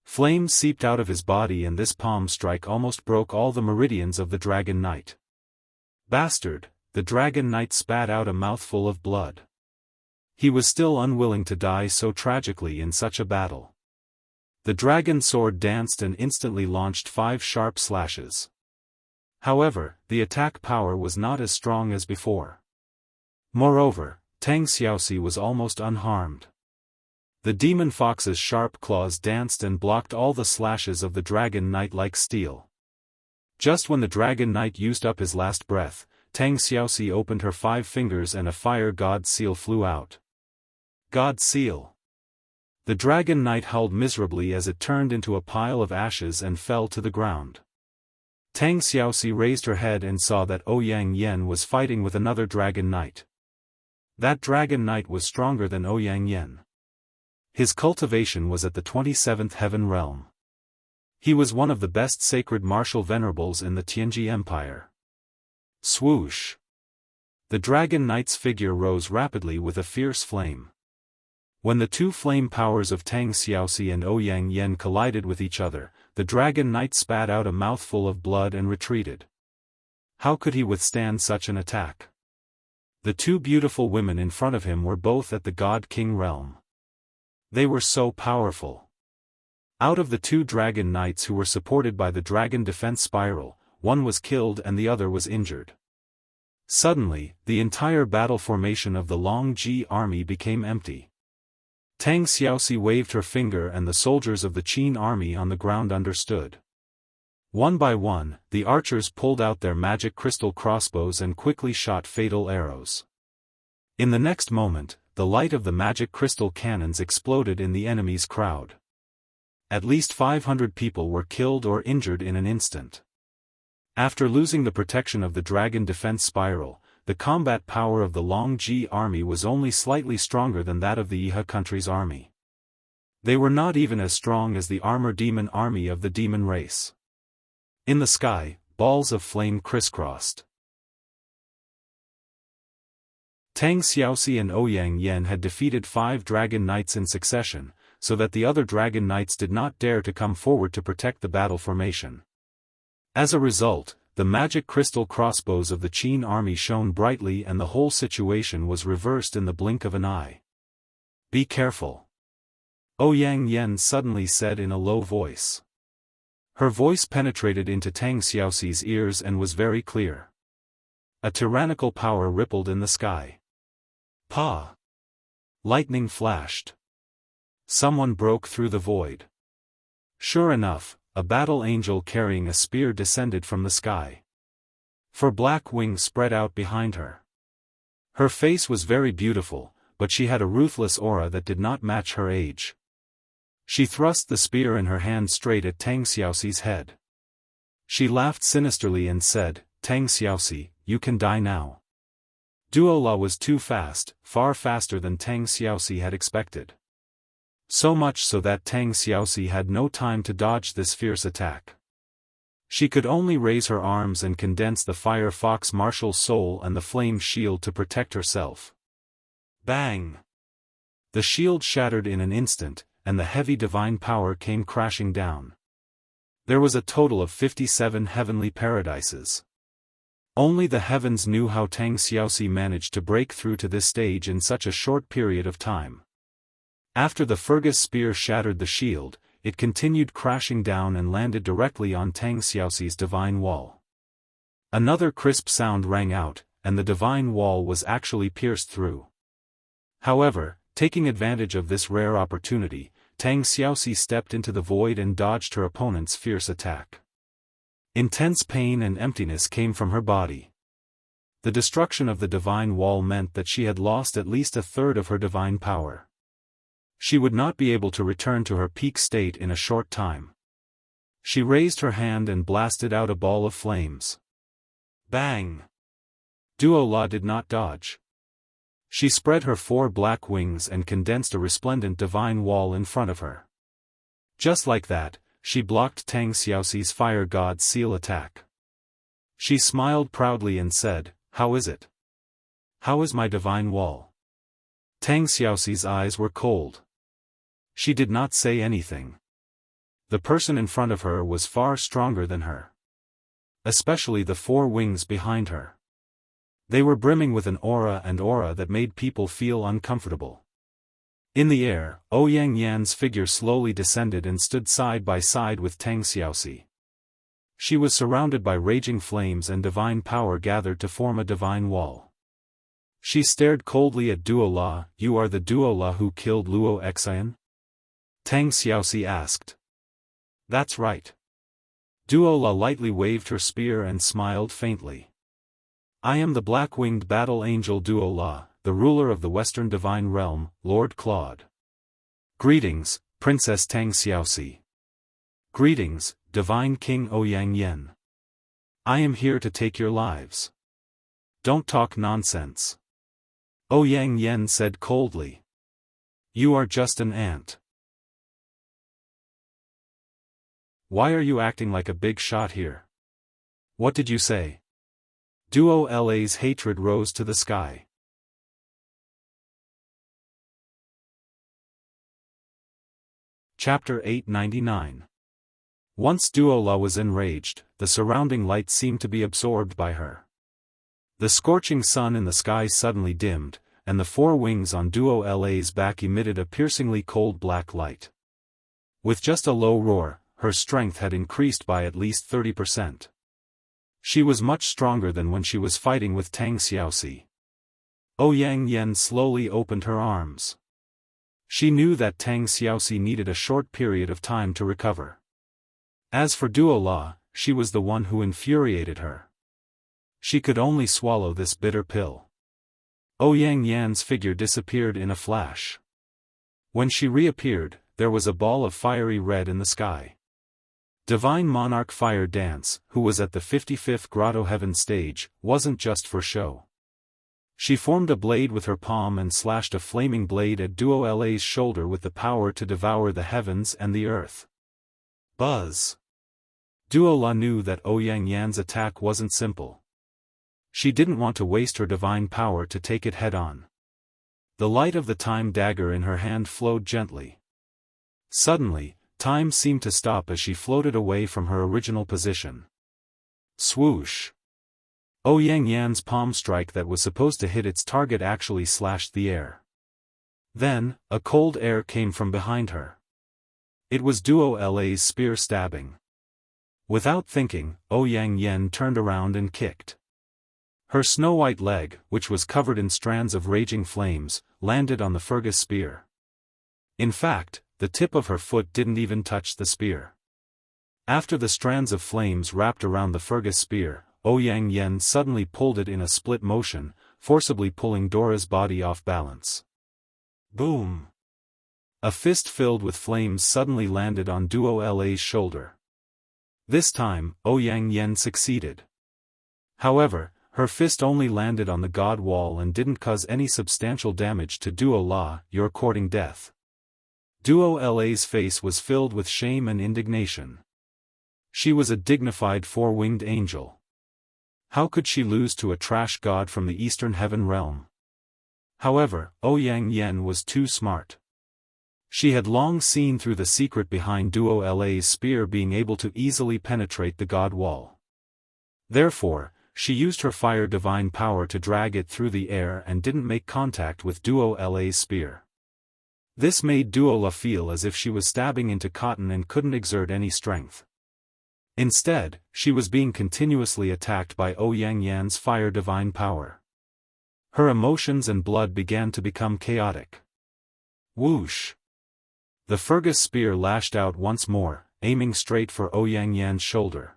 Flames seeped out of his body and this palm strike almost broke all the meridians of the dragon knight. Bastard, the Dragon Knight spat out a mouthful of blood. He was still unwilling to die so tragically in such a battle. The dragon sword danced and instantly launched 5 sharp slashes. However, the attack power was not as strong as before. Moreover, Tang Xiaoxi was almost unharmed. The demon fox's sharp claws danced and blocked all the slashes of the dragon knight like steel. Just when the dragon knight used up his last breath, Tang Xiaoxi opened her 5 fingers and a fire god seal flew out. God seal. The dragon knight howled miserably as it turned into a pile of ashes and fell to the ground. Tang Xiaoxi raised her head and saw that Ouyang Yen was fighting with another dragon knight. That dragon knight was stronger than Ouyang Yen. His cultivation was at the 27th heaven realm. He was one of the best sacred martial venerables in the Tianji Empire. Swoosh! The dragon knight's figure rose rapidly with a fierce flame. When the 2 flame powers of Tang Xiaoxi and Ouyang Yen collided with each other, the dragon knight spat out a mouthful of blood and retreated. How could he withstand such an attack? The 2 beautiful women in front of him were both at the God King realm. They were so powerful. Out of the 2 dragon knights who were supported by the dragon defense spiral, one was killed and the other was injured. Suddenly, the entire battle formation of the Long Ji army became empty. Tang Xiaoxi waved her finger and the soldiers of the Qin army on the ground understood. One by one, the archers pulled out their magic crystal crossbows and quickly shot fatal arrows. In the next moment, the light of the magic crystal cannons exploded in the enemy's crowd. At least 500 people were killed or injured in an instant. After losing the protection of the dragon defense spiral, the combat power of the Long Ji army was only slightly stronger than that of the Yihe country's army. They were not even as strong as the armor demon army of the demon race. In the sky, balls of flame crisscrossed. Tang Xiaoxi and Ouyang Yen had defeated 5 dragon knights in succession, so that the other dragon knights did not dare to come forward to protect the battle formation. As a result, the magic crystal crossbows of the Qin army shone brightly and the whole situation was reversed in the blink of an eye. Be careful. Ouyang Yen suddenly said in a low voice. Her voice penetrated into Tang Xiaoxi's ears and was very clear. A tyrannical power rippled in the sky. Pa! Lightning flashed. Someone broke through the void. Sure enough, a battle angel carrying a spear descended from the sky. 4 black wings spread out behind her. Her face was very beautiful, but she had a ruthless aura that did not match her age. She thrust the spear in her hand straight at Tang Xiaoxi's head. She laughed sinisterly and said, Tang Xiaoxi, you can die now. Duola was too fast, far faster than Tang Xiaoxi had expected. So much so that Tang Xiaoxi had no time to dodge this fierce attack. She could only raise her arms and condense the fire fox martial soul and the flame shield to protect herself. Bang! The shield shattered in an instant, and the heavy divine power came crashing down. There was a total of 57 heavenly paradises. Only the heavens knew how Tang Xiaoxi managed to break through to this stage in such a short period of time. After the Fergus spear shattered the shield, it continued crashing down and landed directly on Tang Xiaoxi's divine wall. Another crisp sound rang out, and the divine wall was actually pierced through. However, taking advantage of this rare opportunity, Tang Xiaoxi stepped into the void and dodged her opponent's fierce attack. Intense pain and emptiness came from her body. The destruction of the divine wall meant that she had lost at least a third of her divine power. She would not be able to return to her peak state in a short time. She raised her hand and blasted out a ball of flames. Bang! Duola did not dodge. She spread her 4 black wings and condensed a resplendent divine wall in front of her. Just like that, she blocked Tang Xiaoxi's fire god seal attack. She smiled proudly and said, "How is it? How is my divine wall?" Tang Xiaoxi's eyes were cold. She did not say anything. The person in front of her was far stronger than her. Especially the 4 wings behind her. They were brimming with an aura that made people feel uncomfortable. In the air, Ouyang Yan's figure slowly descended and stood side by side with Tang Xiaoxi. She was surrounded by raging flames and divine power gathered to form a divine wall. She stared coldly at Duo La. "You are the Duo La who killed Luo Xian?" Tang Xiaoxi asked. "That's right." Duo La lightly waved her spear and smiled faintly. "I am the black-winged battle angel Duo La, the ruler of the Western Divine Realm, Lord Claude." "Greetings, Princess Tang Xiaoxi." "Greetings, Divine King Ouyang Yan. I am here to take your lives." "Don't talk nonsense," Ouyang Yan said coldly. "You are just an ant. Why are you acting like a big shot here? What did you say?" Duo La's hatred rose to the sky. Chapter 899. Once Duo La was enraged, the surrounding light seemed to be absorbed by her. The scorching sun in the sky suddenly dimmed, and the four wings on Duo La's back emitted a piercingly cold black light. With just a low roar, her strength had increased by at least 30%. She was much stronger than when she was fighting with Tang Xiaoxi. Ouyang Yan slowly opened her arms. She knew that Tang Xiaoxi needed a short period of time to recover. As for Duo La, she was the one who infuriated her. She could only swallow this bitter pill. Ouyang Yan's figure disappeared in a flash. When she reappeared, there was a ball of fiery red in the sky. Divine Monarch Fire Dance, who was at the 55th Grotto Heaven stage, wasn't just for show. She formed a blade with her palm and slashed a flaming blade at Duo La's shoulder with the power to devour the heavens and the earth. Buzz! Duo La knew that Ouyang Yan's attack wasn't simple. She didn't want to waste her divine power to take it head-on. The light of the time dagger in her hand flowed gently. Suddenly, time seemed to stop as she floated away from her original position. Swoosh! Ouyang Yan's palm strike that was supposed to hit its target actually slashed the air. Then, a cold air came from behind her. It was Duo La's spear stabbing. Without thinking, Ouyang Yan turned around and kicked. Her snow-white leg, which was covered in strands of raging flames, landed on the Fergus spear. In fact, the tip of her foot didn't even touch the spear. After the strands of flames wrapped around the Fergus spear, Ouyang Yan suddenly pulled it in a split motion, forcibly pulling Dora's body off balance. Boom! A fist filled with flames suddenly landed on Duo La's shoulder. This time, Ouyang Yan succeeded. However, her fist only landed on the god wall and didn't cause any substantial damage to Duo La. "You're courting death." Duo La's face was filled with shame and indignation. She was a dignified four-winged angel. How could she lose to a trash god from the Eastern Heaven realm? However, Ouyang Yan was too smart. She had long seen through the secret behind Duo La's spear being able to easily penetrate the god wall. Therefore, she used her fire divine power to drag it through the air and didn't make contact with Duo La's spear. This made Duo La feel as if she was stabbing into cotton and couldn't exert any strength. Instead, she was being continuously attacked by Ouyang Yan's fire divine power. Her emotions and blood began to become chaotic. Whoosh! The Fergus spear lashed out once more, aiming straight for Ouyang Yan's shoulder.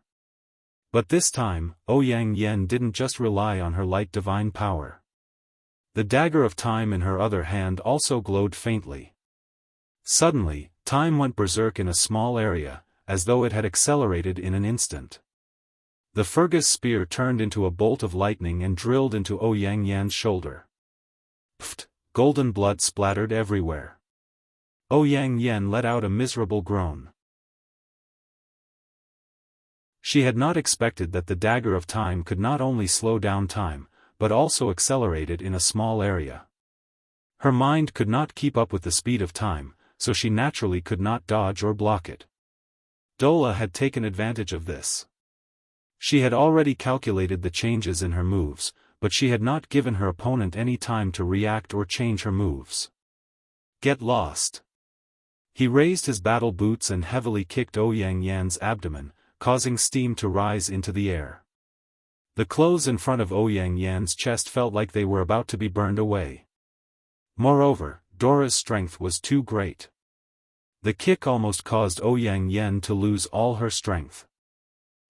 But this time, Ouyang Yan didn't just rely on her light divine power. The dagger of time in her other hand also glowed faintly. Suddenly, time went berserk in a small area, as though it had accelerated in an instant. The Fergus spear turned into a bolt of lightning and drilled into Ouyang Yan's shoulder. Pfft! Golden blood splattered everywhere. Ouyang Yan let out a miserable groan. She had not expected that the dagger of time could not only slow down time, but also accelerate it in a small area. Her mind could not keep up with the speed of time, so she naturally could not dodge or block it. Dola had taken advantage of this. She had already calculated the changes in her moves, but she had not given her opponent any time to react or change her moves. Get lost. He raised his battle boots and heavily kicked Ouyang Yan's abdomen, causing steam to rise into the air. The clothes in front of Ouyang Yan's chest felt like they were about to be burned away. Moreover, Dora's strength was too great. The kick almost caused Ouyang Yan to lose all her strength.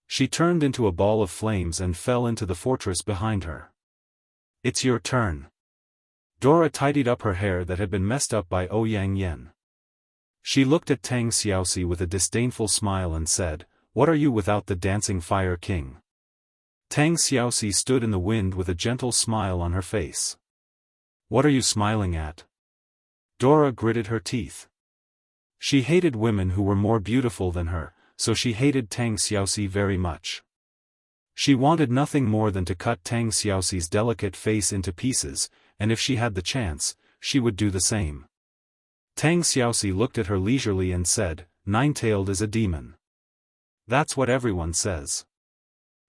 She turned into a ball of flames and fell into the fortress behind her. It's your turn. Dora tidied up her hair that had been messed up by Ouyang Yan. She looked at Tang Xiaoxi with a disdainful smile and said, "What are you without the dancing fire king?" Tang Xiaoxi stood in the wind with a gentle smile on her face. "What are you smiling at?" Dora gritted her teeth. She hated women who were more beautiful than her, so she hated Tang Xiaoxi very much. She wanted nothing more than to cut Tang Xiaoxi's delicate face into pieces, and if she had the chance, she would do the same. Tang Xiaoxi looked at her leisurely and said, "Nine-tailed is a demon." "That's what everyone says."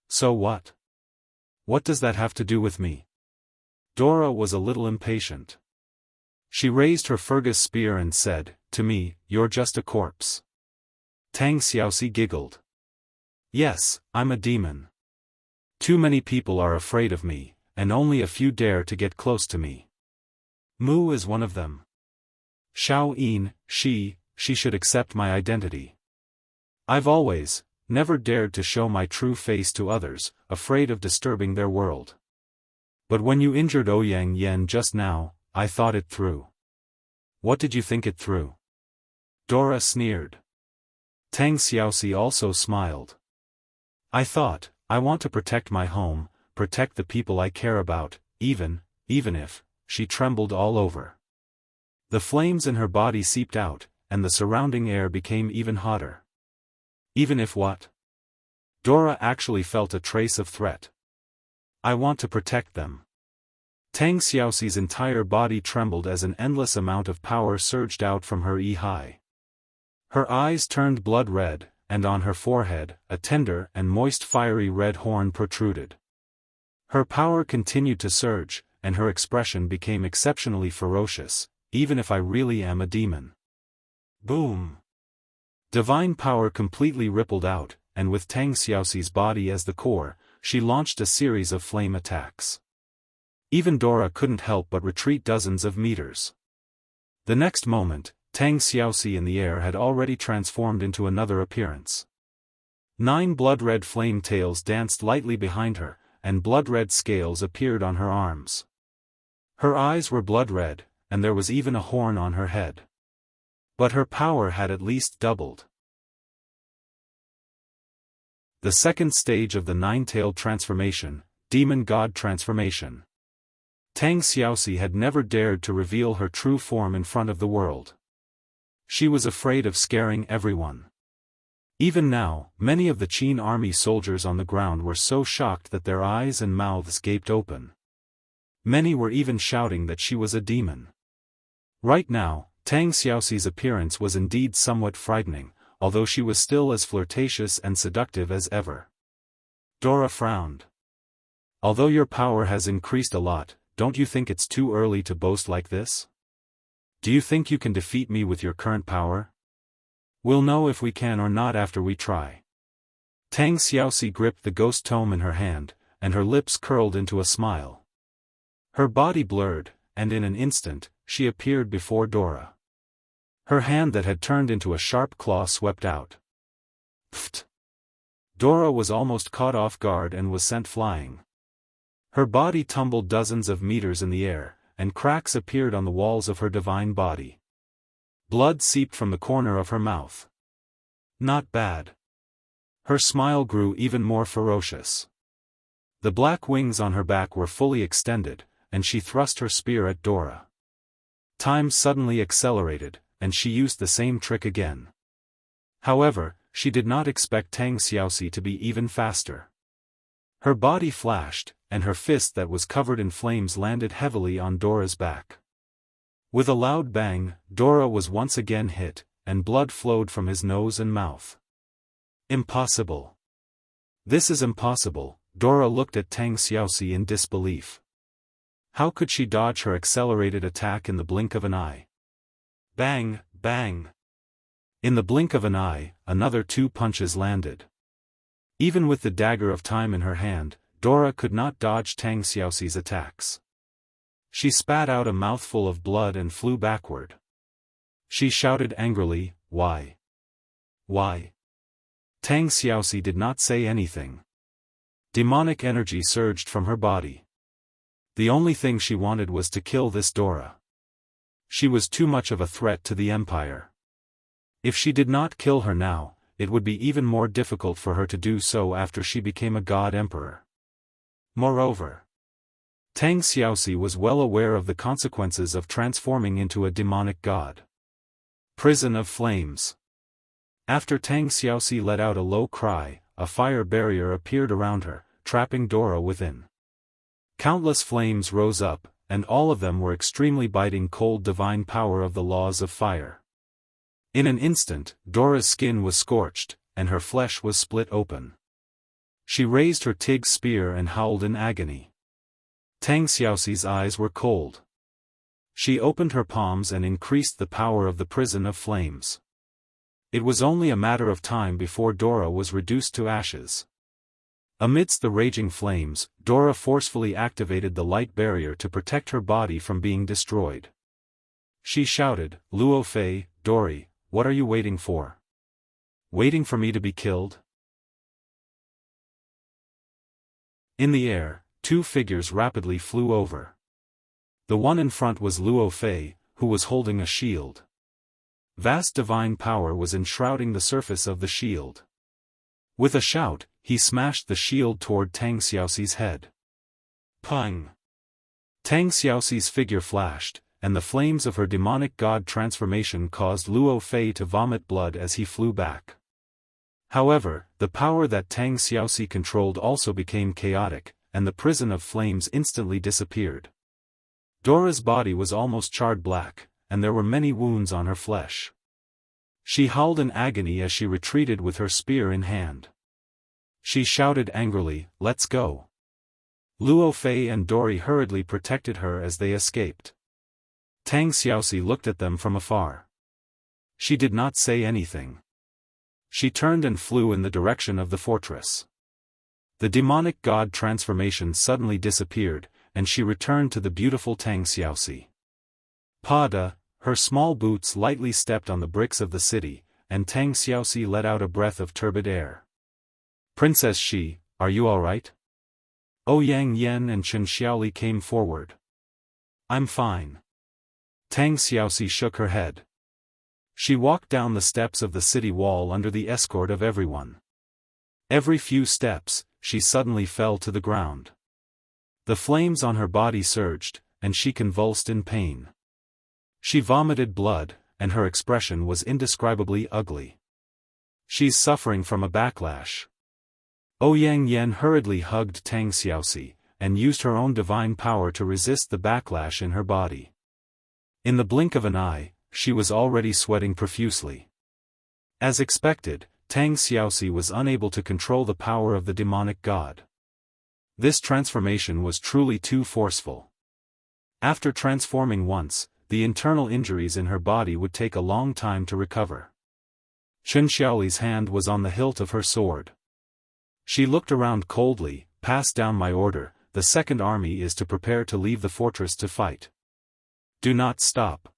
"So what? What does that have to do with me?" Dora was a little impatient. She raised her Fergus spear and said, "To me, you're just a corpse." Tang Xiaoxi giggled. "Yes, I'm a demon. Too many people are afraid of me, and only a few dare to get close to me. Mu is one of them. Xiao Yin, she should accept my identity. I've always, never dared to show my true face to others, afraid of disturbing their world. But when you injured Ouyang Yan just now, I thought it through." "What did you think it through?" Dora sneered. Tang Xiaoxi also smiled. "I thought, I want to protect my home, protect the people I care about, even if," she trembled all over. The flames in her body seeped out, and the surrounding air became even hotter. "Even if what?" Dora actually felt a trace of threat. "I want to protect them." Tang Xiaoxi's entire body trembled as an endless amount of power surged out from her high. Her eyes turned blood red, and on her forehead, a tender and moist fiery red horn protruded. Her power continued to surge, and her expression became exceptionally ferocious, "Even if I really am a demon." Boom! Divine power completely rippled out, and with Tang Xiaoxi's body as the core, she launched a series of flame attacks. Even Dora couldn't help but retreat dozens of meters. The next moment, Tang Xiaoxi in the air had already transformed into another appearance. 9 blood-red flame tails danced lightly behind her, and blood-red scales appeared on her arms. Her eyes were blood-red, and there was even a horn on her head. But her power had at least doubled. The second stage of the nine-tailed transformation, Demon God Transformation. Tang Xiaoxi had never dared to reveal her true form in front of the world. She was afraid of scaring everyone. Even now, many of the Qin army soldiers on the ground were so shocked that their eyes and mouths gaped open. Many were even shouting that she was a demon. Right now, Tang Xiaoxi's appearance was indeed somewhat frightening, although she was still as flirtatious and seductive as ever. Dora frowned. "Although your power has increased a lot, don't you think it's too early to boast like this? Do you think you can defeat me with your current power? We'll know if we can or not after we try." Tang Xiaoxi gripped the ghost tome in her hand, and her lips curled into a smile. Her body blurred, and in an instant, she appeared before Dora. Her hand that had turned into a sharp claw swept out. Pfft! Dora was almost caught off guard and was sent flying. Her body tumbled dozens of meters in the air, and cracks appeared on the walls of her divine body. Blood seeped from the corner of her mouth. Not bad. Her smile grew even more ferocious. The black wings on her back were fully extended, and she thrust her spear at Dora. Time suddenly accelerated, and she used the same trick again. However, she did not expect Tang Xiaoxi to be even faster. Her body flashed, and her fist that was covered in flames landed heavily on Dora's back. With a loud bang, Dora was once again hit, and blood flowed from his nose and mouth. "Impossible. This is impossible," Dora looked at Tang Xiaoxi in disbelief. How could she dodge her accelerated attack in the blink of an eye? Bang, bang! In the blink of an eye, another 2 punches landed. Even with the dagger of time in her hand, Dora could not dodge Tang Xiaoxi's attacks. She spat out a mouthful of blood and flew backward. She shouted angrily, "Why? Why?" Tang Xiaoxi did not say anything. Demonic energy surged from her body. The only thing she wanted was to kill this Dora. She was too much of a threat to the Empire. If she did not kill her now, it would be even more difficult for her to do so after she became a god emperor. Moreover, Tang Xiaoxi was well aware of the consequences of transforming into a demonic god. Prison of flames. After Tang Xiaoxi let out a low cry, a fire barrier appeared around her, trapping Dora within. Countless flames rose up, and all of them were extremely biting cold divine power of the laws of fire. In an instant, Dora's skin was scorched, and her flesh was split open. She raised her Tig spear and howled in agony. Tang Xiaoxi's eyes were cold. She opened her palms and increased the power of the prison of flames. It was only a matter of time before Dora was reduced to ashes. Amidst the raging flames, Dora forcefully activated the light barrier to protect her body from being destroyed. She shouted, "Luo Fei, Dori, what are you waiting for? Waiting for me to be killed?" In the air, 2 figures rapidly flew over. The one in front was Luo Fei, who was holding a shield. Vast divine power was enshrouding the surface of the shield. With a shout, he smashed the shield toward Tang Xiaoxi's head. Pang! Tang Xiaoxi's figure flashed, and the flames of her demonic god transformation caused Luo Fei to vomit blood as he flew back. However, the power that Tang Xiaoxi controlled also became chaotic, and the prison of flames instantly disappeared. Dora's body was almost charred black, and there were many wounds on her flesh. She howled in agony as she retreated with her spear in hand. She shouted angrily, "Let's go." Luo Fei and Dori hurriedly protected her as they escaped. Tang Xiaoxi looked at them from afar. She did not say anything. She turned and flew in the direction of the fortress. The demonic god transformation suddenly disappeared, and she returned to the beautiful Tang Xiaoxi. Pada, her small boots lightly stepped on the bricks of the city, and Tang Xiaoxi let out a breath of turbid air. "Princess Shi, are you all right?" Ouyang Yan and Chen Xiaoli came forward. "I'm fine." Tang Xiaoxi shook her head. She walked down the steps of the city wall under the escort of everyone. Every few steps, she suddenly fell to the ground. The flames on her body surged, and she convulsed in pain. She vomited blood, and her expression was indescribably ugly. "She's suffering from a backlash." Ouyang Yan hurriedly hugged Tang Xiaoxi, and used her own divine power to resist the backlash in her body. In the blink of an eye, she was already sweating profusely. As expected, Tang Xiaoxi was unable to control the power of the demonic god. This transformation was truly too forceful. After transforming once, the internal injuries in her body would take a long time to recover. Chen Xiaoli's hand was on the hilt of her sword. She looked around coldly. "Pass down my order, the second army is to prepare to leave the fortress to fight. Do not stop.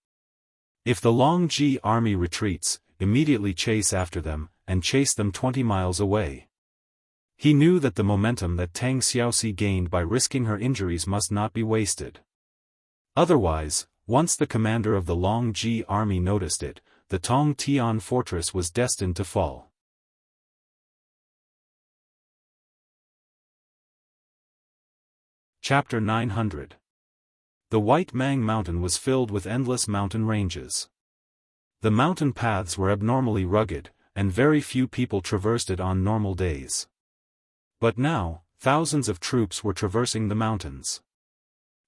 If the Longji army retreats, immediately chase after them, and chase them 20 miles away." He knew that the momentum that Tang Xiaoxi gained by risking her injuries must not be wasted. Otherwise, once the commander of the Longji army noticed it, the Tong Tian fortress was destined to fall. Chapter 900. The White Mang Mountain was filled with endless mountain ranges. The mountain paths were abnormally rugged, and very few people traversed it on normal days. But now, thousands of troops were traversing the mountains.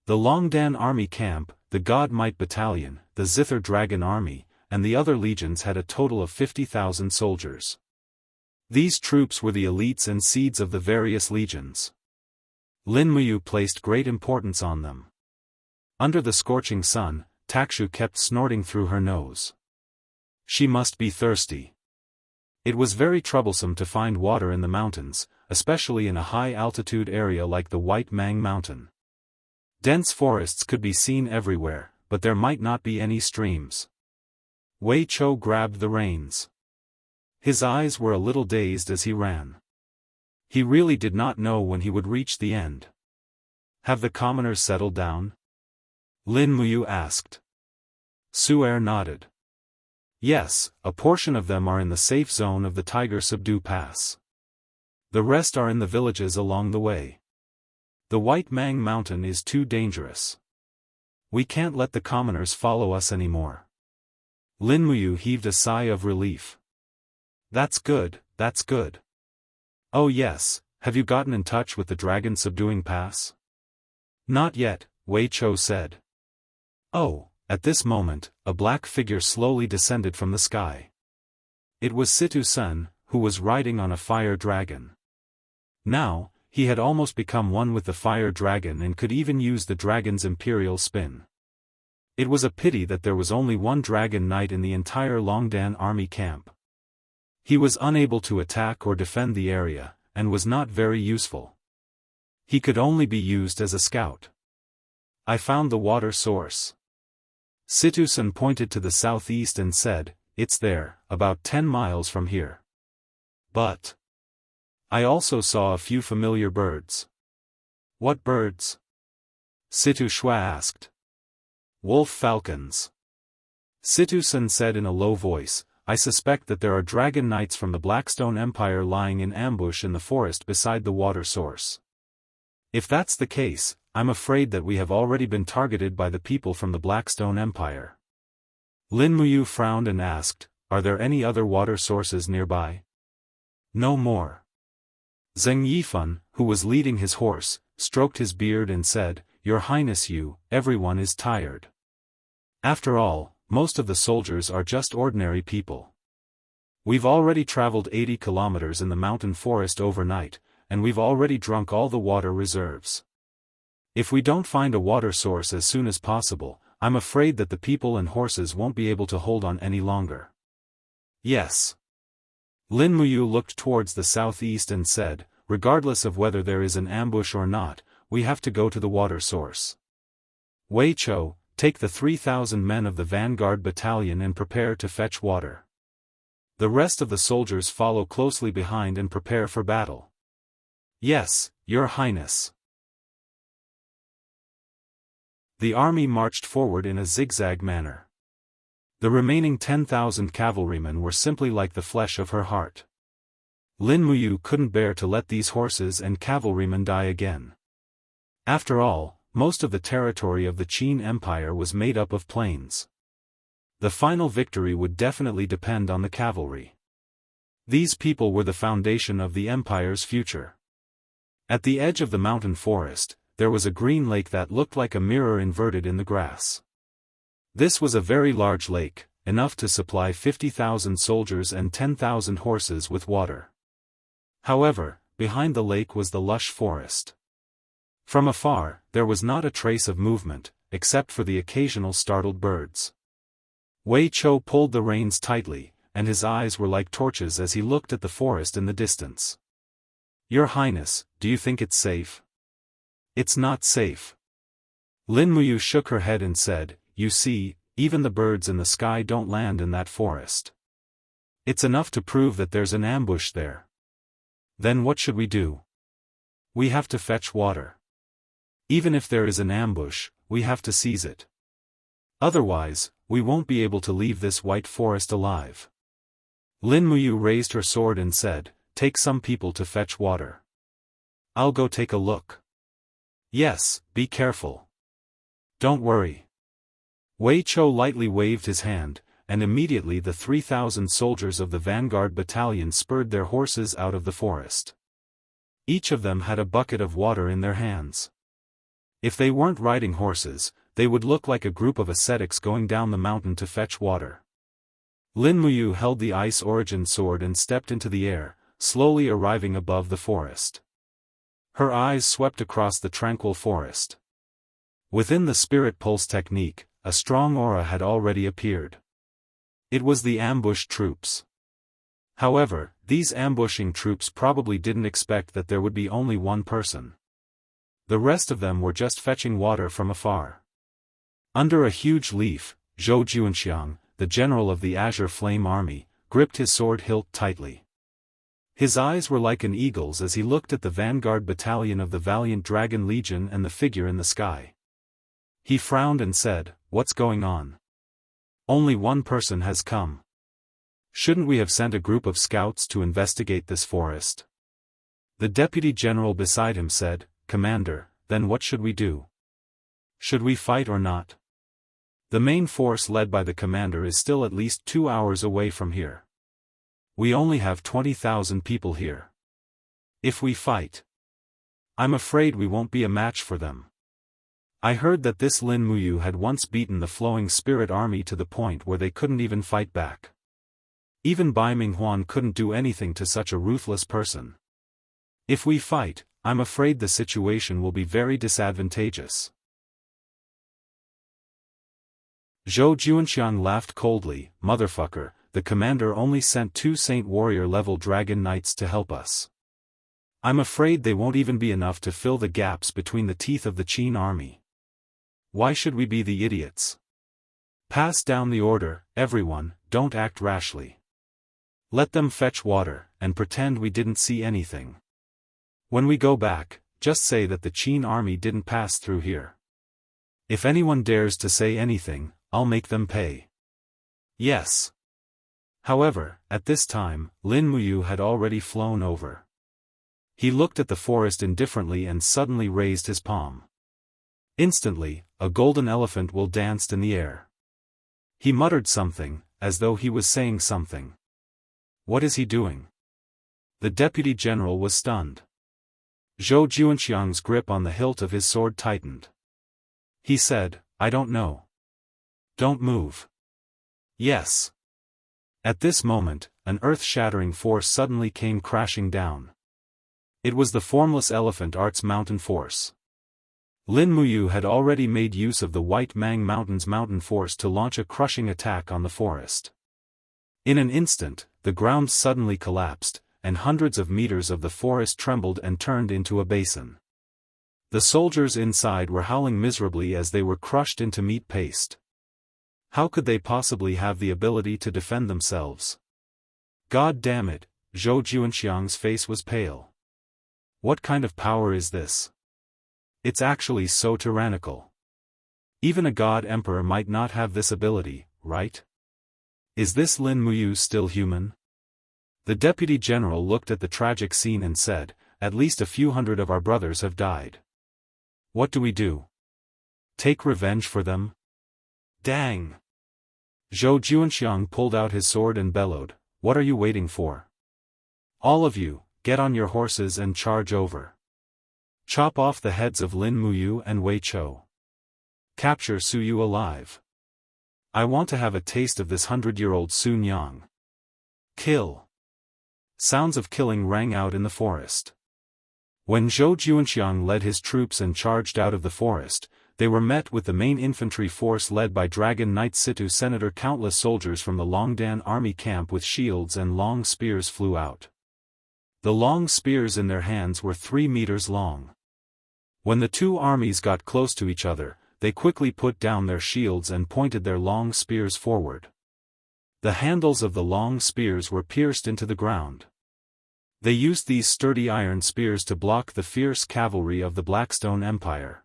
The Longdan army camp, the God Might Battalion, the Zither Dragon Army, and the other legions had a total of 50,000 soldiers. These troops were the elites and seeds of the various legions. Lin Muyu placed great importance on them. Under the scorching sun, Takshu kept snorting through her nose. She must be thirsty. It was very troublesome to find water in the mountains, especially in a high-altitude area like the White Mang Mountain. Dense forests could be seen everywhere, but there might not be any streams. Wei Chou grabbed the reins. His eyes were a little dazed as he ran. He really did not know when he would reach the end. Have the commoners settled down? Lin Muyu asked. Su'er nodded. Yes, a portion of them are in the safe zone of the Tiger Subdu Pass. The rest are in the villages along the way. The White Mang Mountain is too dangerous. We can't let the commoners follow us anymore. Lin Muyu heaved a sigh of relief. That's good, that's good. Oh yes, have you gotten in touch with the Dragon Subduing Pass? Not yet, Wei Chou said. Oh, at this moment, a black figure slowly descended from the sky. It was Situ-san, who was riding on a fire dragon. Now, he had almost become one with the fire dragon and could even use the dragon's imperial spin. It was a pity that there was only one dragon knight in the entire Longdan army camp. He was unable to attack or defend the area, and was not very useful. He could only be used as a scout. I found the water source. Situ-san pointed to the southeast and said, it's there, about 10 miles from here. But I also saw a few familiar birds. What birds? Situ-shua asked. Wolf falcons. Situ-san said in a low voice, I suspect that there are dragon knights from the Blackstone Empire lying in ambush in the forest beside the water source. If that's the case, I'm afraid that we have already been targeted by the people from the Blackstone Empire. Lin Muyu frowned and asked, are there any other water sources nearby? No more. Zheng Yifan, who was leading his horse, stroked his beard and said, Your Highness, everyone is tired. After all, most of the soldiers are just ordinary people. We've already traveled 80 kilometers in the mountain forest overnight, and we've already drunk all the water reserves. If we don't find a water source as soon as possible, I'm afraid that the people and horses won't be able to hold on any longer. Yes. Lin Muyu looked towards the southeast and said, regardless of whether there is an ambush or not, we have to go to the water source. Wei Chou, take the 3,000 men of the Vanguard Battalion and prepare to fetch water. The rest of the soldiers follow closely behind and prepare for battle. Yes, Your Highness. The army marched forward in a zigzag manner. The remaining 10,000 cavalrymen were simply like the flesh of her heart. Lin Muyu couldn't bear to let these horses and cavalrymen die again. After all, most of the territory of the Qin Empire was made up of plains. The final victory would definitely depend on the cavalry. These people were the foundation of the empire's future. At the edge of the mountain forest, there was a green lake that looked like a mirror inverted in the grass. This was a very large lake, enough to supply 50,000 soldiers and 10,000 horses with water. However, behind the lake was the lush forest. From afar, there was not a trace of movement, except for the occasional startled birds. Wei Chou pulled the reins tightly, and his eyes were like torches as he looked at the forest in the distance. Your Highness, do you think it's safe? It's not safe. Lin Muyu shook her head and said, You see, even the birds in the sky don't land in that forest. It's enough to prove that there's an ambush there. Then what should we do? We have to fetch water. Even if there is an ambush, we have to seize it. Otherwise, we won't be able to leave this white forest alive. Lin Muyu raised her sword and said, Take some people to fetch water. I'll go take a look. Yes, be careful. Don't worry. Wei Chou lightly waved his hand, and immediately the 3,000 soldiers of the Vanguard Battalion spurred their horses out of the forest. Each of them had a bucket of water in their hands. If they weren't riding horses, they would look like a group of ascetics going down the mountain to fetch water. Lin Muyu held the Ice Origin sword and stepped into the air, slowly arriving above the forest. Her eyes swept across the tranquil forest. Within the spirit pulse technique, a strong aura had already appeared. It was the ambushed troops. However, these ambushing troops probably didn't expect that there would be only one person. The rest of them were just fetching water from afar. Under a huge leaf, Zhou Juanxiang, the general of the Azure Flame Army, gripped his sword hilt tightly. His eyes were like an eagle's as he looked at the vanguard battalion of the valiant Dragon Legion and the figure in the sky. He frowned and said, "What's going on? Only one person has come. Shouldn't we have sent a group of scouts to investigate this forest?" The deputy general beside him said, "Commander, then what should we do? Should we fight or not? The main force led by the commander is still at least 2 hours away from here. We only have 20,000 people here. If we fight, I'm afraid we won't be a match for them. I heard that this Lin Muyu had once beaten the Flowing Spirit Army to the point where they couldn't even fight back. Even Bai Minghuan couldn't do anything to such a ruthless person. If we fight, I'm afraid the situation will be very disadvantageous." Zhou Juanxiang laughed coldly, "Motherfucker, the commander only sent 2 Saint Warrior level Dragon Knights to help us. I'm afraid they won't even be enough to fill the gaps between the teeth of the Qin army. Why should we be the idiots? Pass down the order, everyone, don't act rashly. Let them fetch water, and pretend we didn't see anything. When we go back, just say that the Qin army didn't pass through here. If anyone dares to say anything, I'll make them pay." "Yes." However, at this time, Lin Muyu had already flown over. He looked at the forest indifferently and suddenly raised his palm. Instantly, a golden elephant will danced in the air. He muttered something, as though he was saying something. What is he doing? The deputy general was stunned. Zhou Juanxiang's grip on the hilt of his sword tightened. He said, "I don't know. Don't move." "Yes." At this moment, an earth-shattering force suddenly came crashing down. It was the formless elephant art's mountain force. Lin Muyu had already made use of the White Mang Mountain's mountain force to launch a crushing attack on the forest. In an instant, the ground suddenly collapsed, and hundreds of meters of the forest trembled and turned into a basin. The soldiers inside were howling miserably as they were crushed into meat paste. How could they possibly have the ability to defend themselves? God damn it, Zhou Juanxiang's face was pale. What kind of power is this? It's actually so tyrannical. Even a god emperor might not have this ability, right? Is this Lin Muyu still human? The deputy general looked at the tragic scene and said, "At least a few hundred of our brothers have died. What do we do? Take revenge for them? Dang!" Zhou Juanxiang pulled out his sword and bellowed, "What are you waiting for? All of you, get on your horses and charge over. Chop off the heads of Lin Muyu and Wei Chou. Capture Su Yu alive. I want to have a taste of this 100-year-old Sun Yang. Kill." Sounds of killing rang out in the forest. When Zhou Juanxiang led his troops and charged out of the forest, they were met with the main infantry force led by Dragon Knight Situ Senator. Countless soldiers from the Longdan army camp with shields and long spears flew out. The long spears in their hands were 3 meters long. When the two armies got close to each other, they quickly put down their shields and pointed their long spears forward. The handles of the long spears were pierced into the ground. They used these sturdy iron spears to block the fierce cavalry of the Blackstone Empire.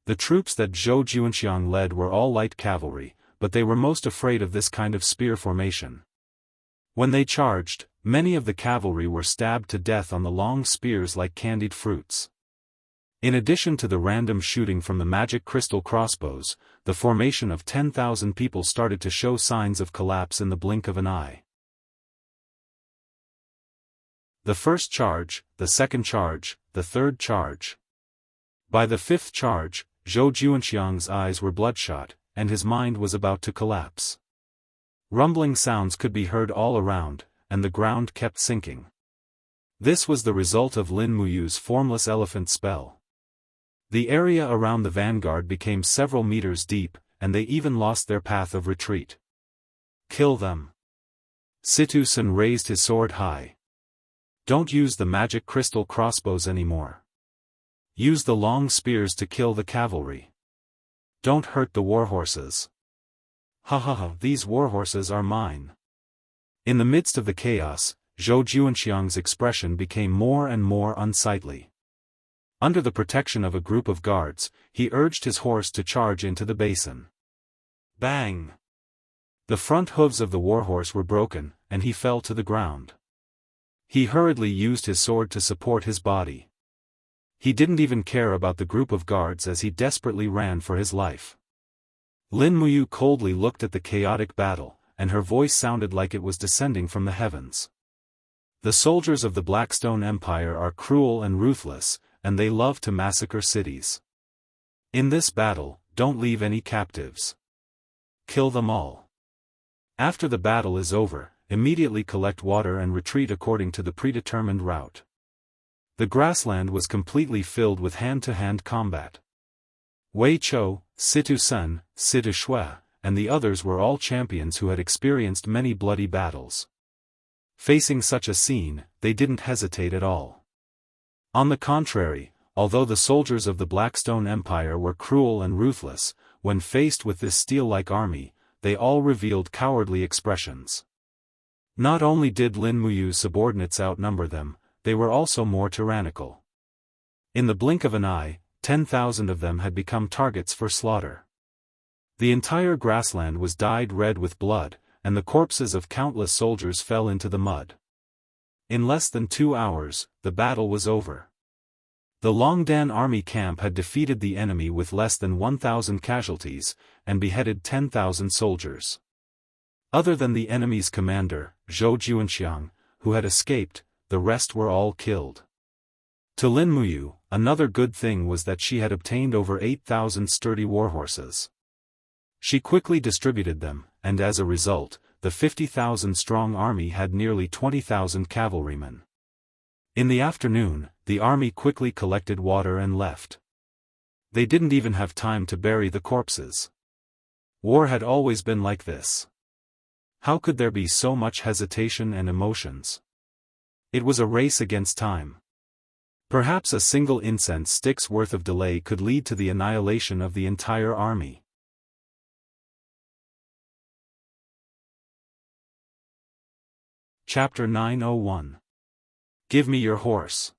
The troops that Zhou Juanxiang led were all light cavalry, but they were most afraid of this kind of spear formation. When they charged, many of the cavalry were stabbed to death on the long spears like candied fruits. In addition to the random shooting from the magic crystal crossbows, the formation of 10,000 people started to show signs of collapse in the blink of an eye. The first charge, the second charge, the third charge. By the fifth charge, Zhou Juanxiang's eyes were bloodshot, and his mind was about to collapse. Rumbling sounds could be heard all around, and the ground kept sinking. This was the result of Lin Muyu's formless elephant spell. The area around the vanguard became several meters deep, and they even lost their path of retreat. Kill them. Situ-san raised his sword high. Don't use the magic crystal crossbows anymore. Use the long spears to kill the cavalry. Don't hurt the warhorses. Ha ha ha, these warhorses are mine. In the midst of the chaos, Zhou Juanxiang's expression became more and more unsightly. Under the protection of a group of guards, he urged his horse to charge into the basin. Bang! The front hooves of the warhorse were broken, and he fell to the ground. He hurriedly used his sword to support his body. He didn't even care about the group of guards as he desperately ran for his life. Lin Muyu coldly looked at the chaotic battle, and her voice sounded like it was descending from the heavens. The soldiers of the Blackstone Empire are cruel and ruthless, and they love to massacre cities. In this battle, don't leave any captives. Kill them all. After the battle is over, immediately collect water and retreat according to the predetermined route. The grassland was completely filled with hand-to-hand combat. Wei Chou, Situ-sun, Situ-shui, and the others were all champions who had experienced many bloody battles. Facing such a scene, they didn't hesitate at all. On the contrary, although the soldiers of the Blackstone Empire were cruel and ruthless, when faced with this steel-like army, they all revealed cowardly expressions. Not only did Lin Muyu's subordinates outnumber them, they were also more tyrannical. In the blink of an eye, 10,000 of them had become targets for slaughter. The entire grassland was dyed red with blood, and the corpses of countless soldiers fell into the mud. In less than 2 hours, the battle was over. The Longdan army camp had defeated the enemy with less than 1,000 casualties, and beheaded 10,000 soldiers. Other than the enemy's commander, Zhou Juanxiang, who had escaped, the rest were all killed. To Lin Muyu, another good thing was that she had obtained over 8,000 sturdy warhorses. She quickly distributed them, and as a result, the 50,000-strong army had nearly 20,000 cavalrymen. In the afternoon, the army quickly collected water and left. They didn't even have time to bury the corpses. War had always been like this. How could there be so much hesitation and emotions? It was a race against time. Perhaps a single incense stick's worth of delay could lead to the annihilation of the entire army. Chapter 901. Give me your horse.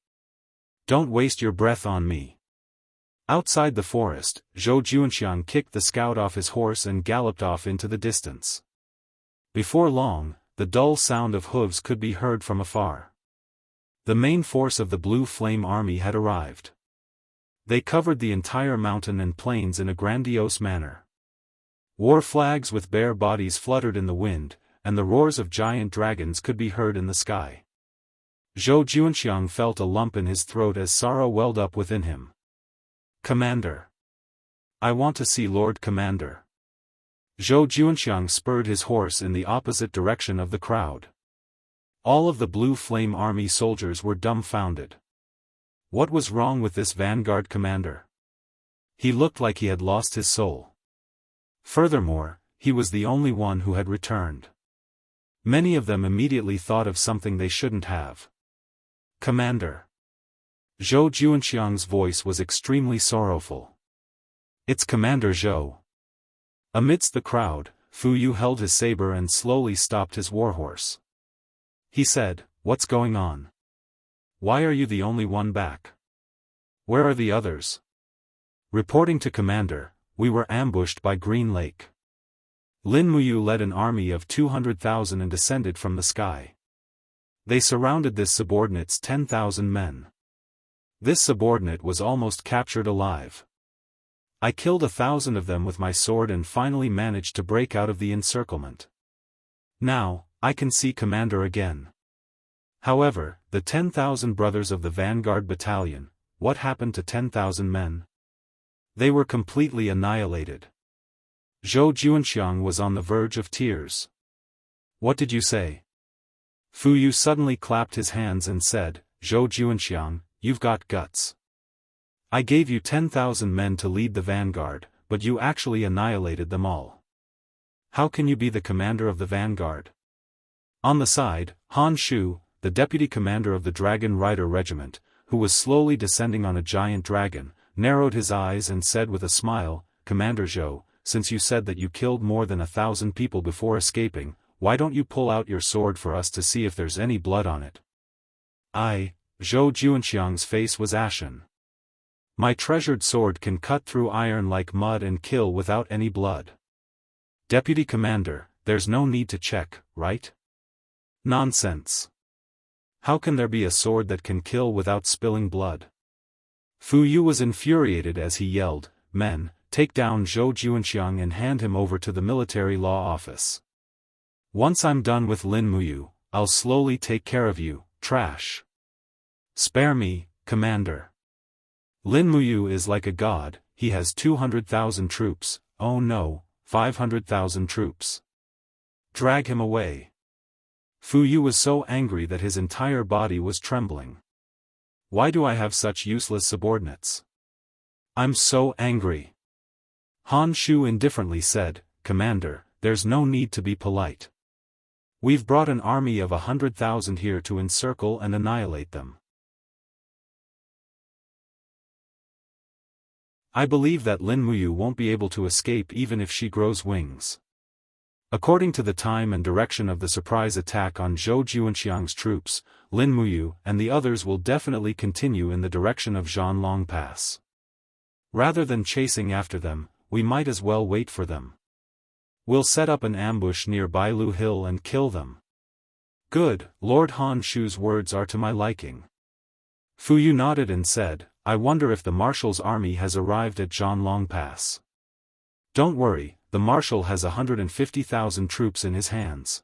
Don't waste your breath on me. Outside the forest, Zhou Juanxiang kicked the scout off his horse and galloped off into the distance. Before long, the dull sound of hooves could be heard from afar. The main force of the Blue Flame Army had arrived. They covered the entire mountain and plains in a grandiose manner. War flags with bare bodies fluttered in the wind, and the roars of giant dragons could be heard in the sky. Zhou Juanxiang felt a lump in his throat as sorrow welled up within him. Commander! I want to see Lord Commander. Zhou Juanxiang spurred his horse in the opposite direction of the crowd. All of the Blue Flame Army soldiers were dumbfounded. What was wrong with this vanguard commander? He looked like he had lost his soul. Furthermore, he was the only one who had returned. Many of them immediately thought of something they shouldn't have. Commander. Zhou Juanxiang's voice was extremely sorrowful. It's Commander Zhou. Amidst the crowd, Fu Yu held his saber and slowly stopped his warhorse. He said, "What's going on? Why are you the only one back? Where are the others?" Reporting to Commander, "We were ambushed by Green Lake." Lin Muyu led an army of 200,000 and descended from the sky. They surrounded this subordinate's 10,000 men. This subordinate was almost captured alive. I killed 1,000 of them with my sword and finally managed to break out of the encirclement. Now, I can see Commander again. However, the 10,000 brothers of the Vanguard Battalion, what happened to 10,000 men? They were completely annihilated. Zhou Juanxiang was on the verge of tears. What did you say? Fu Yu suddenly clapped his hands and said, Zhou Juanxiang, you've got guts. I gave you 10,000 men to lead the vanguard, but you actually annihilated them all. How can you be the commander of the vanguard? On the side, Han Shu, the deputy commander of the Dragon Rider Regiment, who was slowly descending on a giant dragon, narrowed his eyes and said with a smile, Commander Zhou, since you said that you killed more than 1,000 people before escaping, why don't you pull out your sword for us to see if there's any blood on it? Zhou Juanxiang's face was ashen. My treasured sword can cut through iron like mud and kill without any blood. Deputy Commander, there's no need to check, right? Nonsense. How can there be a sword that can kill without spilling blood? Fu Yu was infuriated as he yelled, Men, take down Zhou Juanxiang and hand him over to the military law office. Once I'm done with Lin Muyu, I'll slowly take care of you, trash. Spare me, Commander. Lin Muyu is like a god, he has 200,000 troops, oh no, 500,000 troops. Drag him away. Fu Yu was so angry that his entire body was trembling. Why do I have such useless subordinates? I'm so angry. Han Shu indifferently said, Commander, there's no need to be polite. We've brought an army of 100,000 here to encircle and annihilate them. I believe that Lin Muyu won't be able to escape even if she grows wings. According to the time and direction of the surprise attack on Zhou Juanxiang's troops, Lin Muyu and the others will definitely continue in the direction of Zhanlong Pass. Rather than chasing after them, we might as well wait for them. We'll set up an ambush near Bailu Hill and kill them. Good, Lord Han Shu's words are to my liking. Fu Yu nodded and said, I wonder if the Marshal's army has arrived at Zhanlong Pass. Don't worry, the Marshal has 150,000 troops in his hands.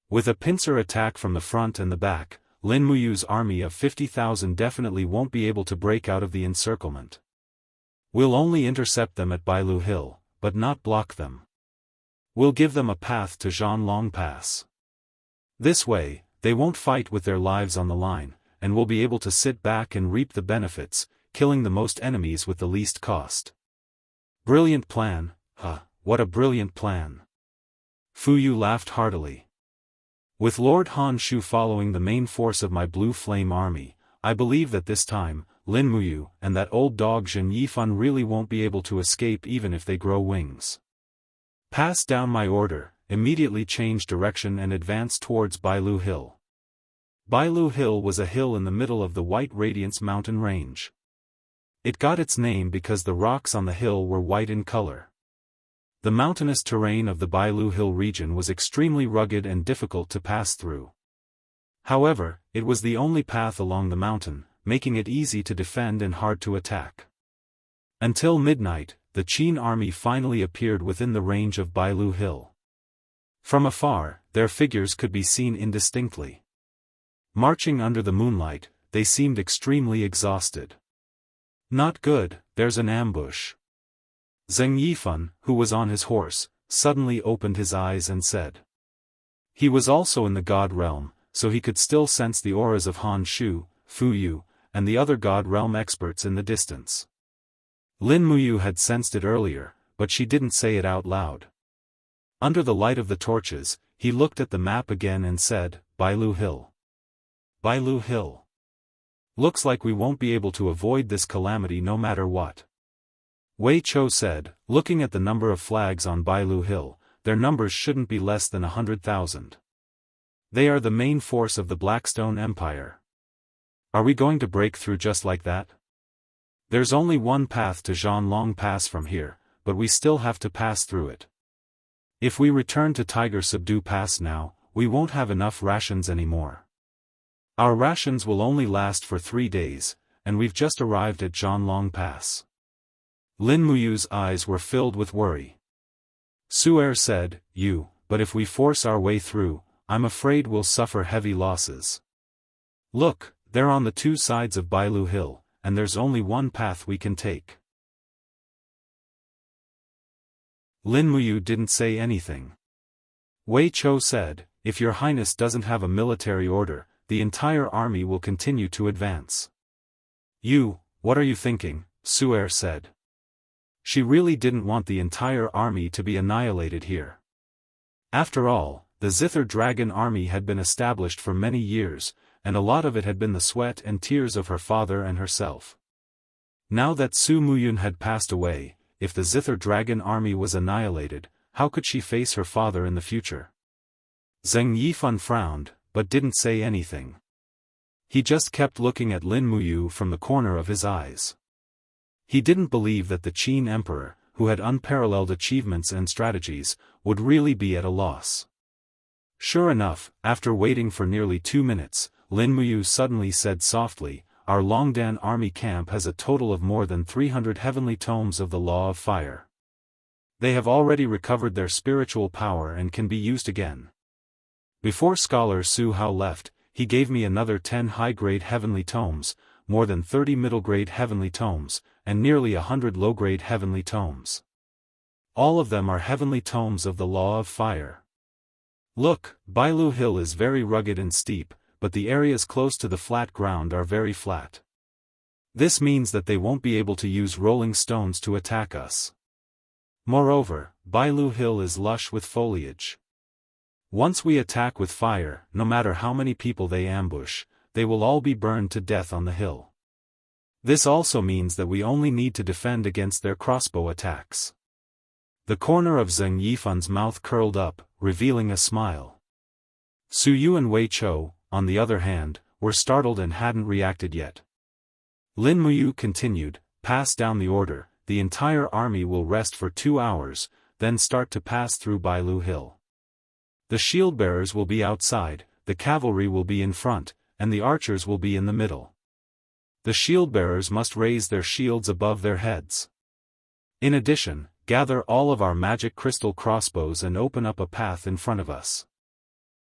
With a pincer attack from the front and the back, Lin Muyu's army of 50,000 definitely won't be able to break out of the encirclement. We'll only intercept them at Bailu Hill, but not block them. We'll give them a path to Zhanlong Pass. This way, they won't fight with their lives on the line, and will be able to sit back and reap the benefits, killing the most enemies with the least cost. Brilliant plan, what a brilliant plan. Fu Yu laughed heartily. With Lord Han Shu following the main force of my Blue Flame army, I believe that this time, Lin Muyu and that old dog Zhen Yifan really won't be able to escape even if they grow wings. Pass down my order, immediately change direction and advance towards Bailu Hill. Bailu Hill was a hill in the middle of the White Radiance mountain range. It got its name because the rocks on the hill were white in color. The mountainous terrain of the Bailu Hill region was extremely rugged and difficult to pass through. However, it was the only path along the mountain, making it easy to defend and hard to attack. Until midnight, the Qin army finally appeared within the range of Bailu Hill. From afar, their figures could be seen indistinctly. Marching under the moonlight, they seemed extremely exhausted. Not good, there's an ambush. Zheng Yifan, who was on his horse, suddenly opened his eyes and said. He was also in the God realm, so he could still sense the auras of Han Shu, Fu Yu, and the other God realm experts in the distance. Lin Muyu had sensed it earlier, but she didn't say it out loud. Under the light of the torches, he looked at the map again and said, Bailu Hill. Bailu Hill. Looks like we won't be able to avoid this calamity no matter what. Wei Chou said, looking at the number of flags on Bailu Hill, their numbers shouldn't be less than 100,000. They are the main force of the Blackstone Empire. Are we going to break through just like that? There's only one path to Zhanlong Pass from here, but we still have to pass through it. If we return to Tiger Subdue Pass now, we won't have enough rations anymore. Our rations will only last for 3 days, and we've just arrived at Zhanlong Pass. Lin Muyu's eyes were filled with worry. Su'er said, but if we force our way through, I'm afraid we'll suffer heavy losses. Look, they're on the two sides of Bailu Hill, and there's only one path we can take. Lin Muyu didn't say anything. Wei Chou said, if your highness doesn't have a military order, the entire army will continue to advance. What are you thinking? Su'er said. She really didn't want the entire army to be annihilated here. After all, the Zither Dragon army had been established for many years, and a lot of it had been the sweat and tears of her father and herself. Now that Su Muyun had passed away, if the Zither Dragon army was annihilated, how could she face her father in the future? Zheng Yifan frowned, but didn't say anything. He just kept looking at Lin Muyu from the corner of his eyes. He didn't believe that the Qin Emperor, who had unparalleled achievements and strategies, would really be at a loss. Sure enough, after waiting for nearly 2 minutes, Lin Muyu suddenly said softly, "Our Longdan army camp has a total of more than 300 heavenly tomes of the Law of Fire. They have already recovered their spiritual power and can be used again." Before Scholar Su Hao left, he gave me another 10 high-grade heavenly tomes, more than 30 middle-grade heavenly tomes, and nearly 100 low-grade heavenly tomes. All of them are heavenly tomes of the Law of Fire. Look, Bailu Hill is very rugged and steep, but the areas close to the flat ground are very flat. This means that they won't be able to use rolling stones to attack us. Moreover, Bailu Hill is lush with foliage. Once we attack with fire, no matter how many people they ambush, they will all be burned to death on the hill. This also means that we only need to defend against their crossbow attacks. The corner of Zheng Yifan's mouth curled up, revealing a smile. Su Yu and Wei Chou, on the other hand, were startled and hadn't reacted yet. Lin Muyu continued, "Pass down the order, the entire army will rest for 2 hours, then start to pass through Bailu Hill. The shield-bearers will be outside, the cavalry will be in front, and the archers will be in the middle. The shield-bearers must raise their shields above their heads. In addition, gather all of our magic crystal crossbows and open up a path in front of us.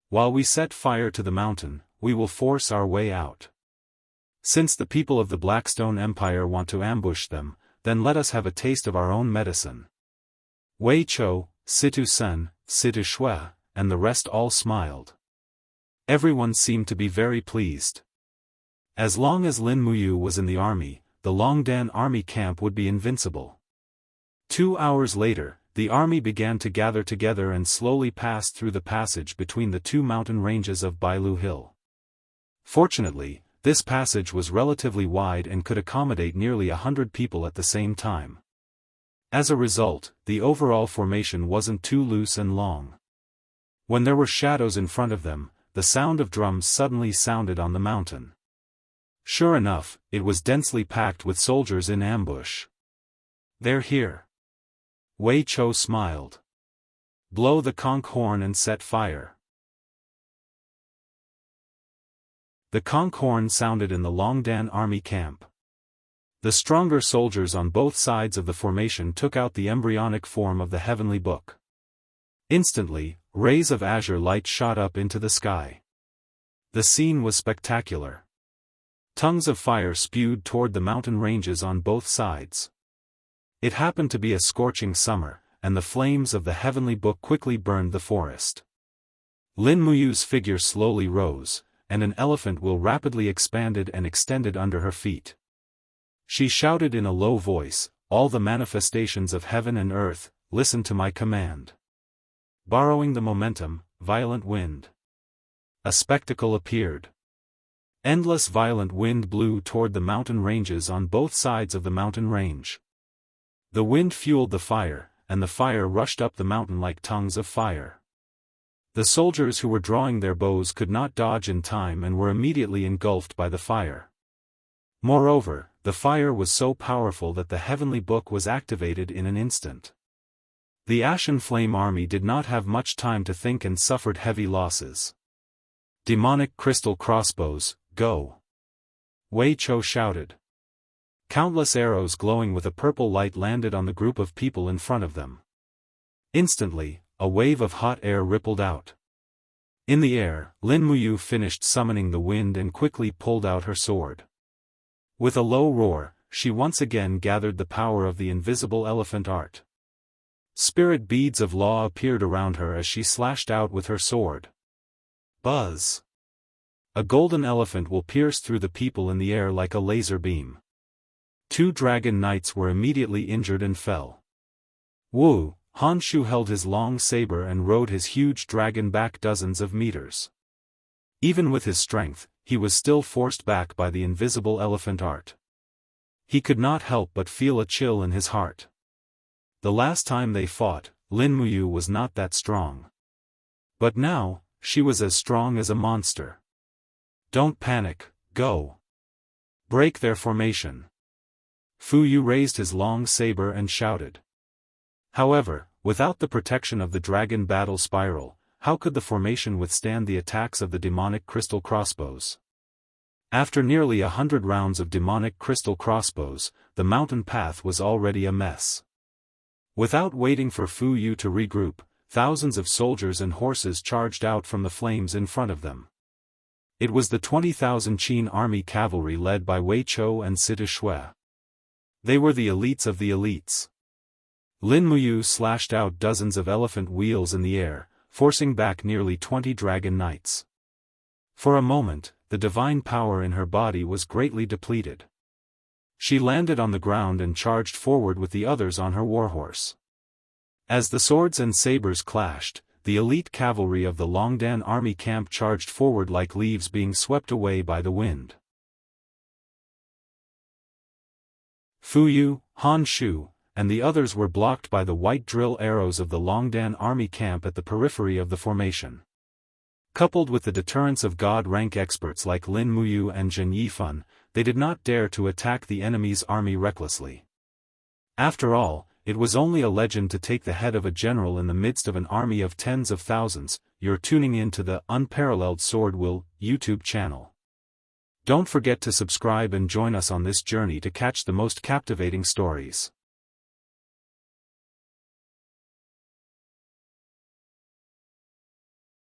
While we set fire to the mountain, we will force our way out. Since the people of the Blackstone Empire want to ambush them, then let us have a taste of our own medicine." Wei Chou, Situ Sen, Situ Shui, and the rest all smiled. Everyone seemed to be very pleased. As long as Lin Muyu was in the army, the Longdan army camp would be invincible. 2 hours later, the army began to gather together and slowly passed through the passage between the 2 mountain ranges of Bailu Hill. Fortunately, this passage was relatively wide and could accommodate nearly 100 people at the same time. As a result, the overall formation wasn't too loose and long. When there were shadows in front of them, the sound of drums suddenly sounded on the mountain. Sure enough, it was densely packed with soldiers in ambush. "They're here." Wei Chou smiled. "Blow the conch horn and set fire." The conch horn sounded in the Longdan army camp. The stronger soldiers on both sides of the formation took out the embryonic form of the heavenly book. Instantly, rays of azure light shot up into the sky. The scene was spectacular. Tongues of fire spewed toward the mountain ranges on both sides. It happened to be a scorching summer, and the flames of the heavenly book quickly burned the forest. Lin Muyu's figure slowly rose, and an elephant will rapidly expanded and extended under her feet. She shouted in a low voice, "All the manifestations of heaven and earth, listen to my command." Borrowing the momentum, violent wind. A spectacle appeared. Endless violent wind blew toward the mountain ranges on both sides of the mountain range. The wind fueled the fire, and the fire rushed up the mountain like tongues of fire. The soldiers who were drawing their bows could not dodge in time and were immediately engulfed by the fire. Moreover, the fire was so powerful that the heavenly book was activated in an instant. The Ashen Flame army did not have much time to think and suffered heavy losses. "Demonic crystal crossbows, go!" Wei Chou shouted. Countless arrows glowing with a purple light landed on the group of people in front of them. Instantly, a wave of hot air rippled out. In the air, Lin Muyu finished summoning the wind and quickly pulled out her sword. With a low roar, she once again gathered the power of the invisible elephant art. Spirit beads of law appeared around her as she slashed out with her sword. Buzz! A golden elephant will pierce through the people in the air like a laser beam. 2 dragon knights were immediately injured and fell. Wu Honshu held his long saber and rode his huge dragon back dozens of meters. Even with his strength, he was still forced back by the invisible elephant art. He could not help but feel a chill in his heart. The last time they fought, Lin Muyu was not that strong. But now, she was as strong as a monster. Don't panic, go. Break their formation. Fu Yu raised his long saber and shouted. However, without the protection of the dragon battle spiral, how could the formation withstand the attacks of the demonic crystal crossbows? After nearly 100 rounds of demonic crystal crossbows, the mountain path was already a mess. Without waiting for Fu Yu to regroup, thousands of soldiers and horses charged out from the flames in front of them. It was the 20,000 Qin army cavalry led by Wei Chou and Sita Shui. They were the elites of the elites. Lin Muyu slashed out dozens of elephant wheels in the air, forcing back nearly 20 dragon knights. For a moment, the divine power in her body was greatly depleted. She landed on the ground and charged forward with the others on her warhorse. As the swords and sabers clashed, the elite cavalry of the Longdan army camp charged forward like leaves being swept away by the wind. Fu Yu, Han Shu, and the others were blocked by the white drill arrows of the Longdan army camp at the periphery of the formation. Coupled with the deterrence of God-rank experts like Lin Muyu and Zhen Yifan, they did not dare to attack the enemy's army recklessly. After all, it was only a legend to take the head of a general in the midst of an army of tens of thousands. You're tuning in to the Unparalleled SwordWill YouTube channel. Don't forget to subscribe and join us on this journey to catch the most captivating stories.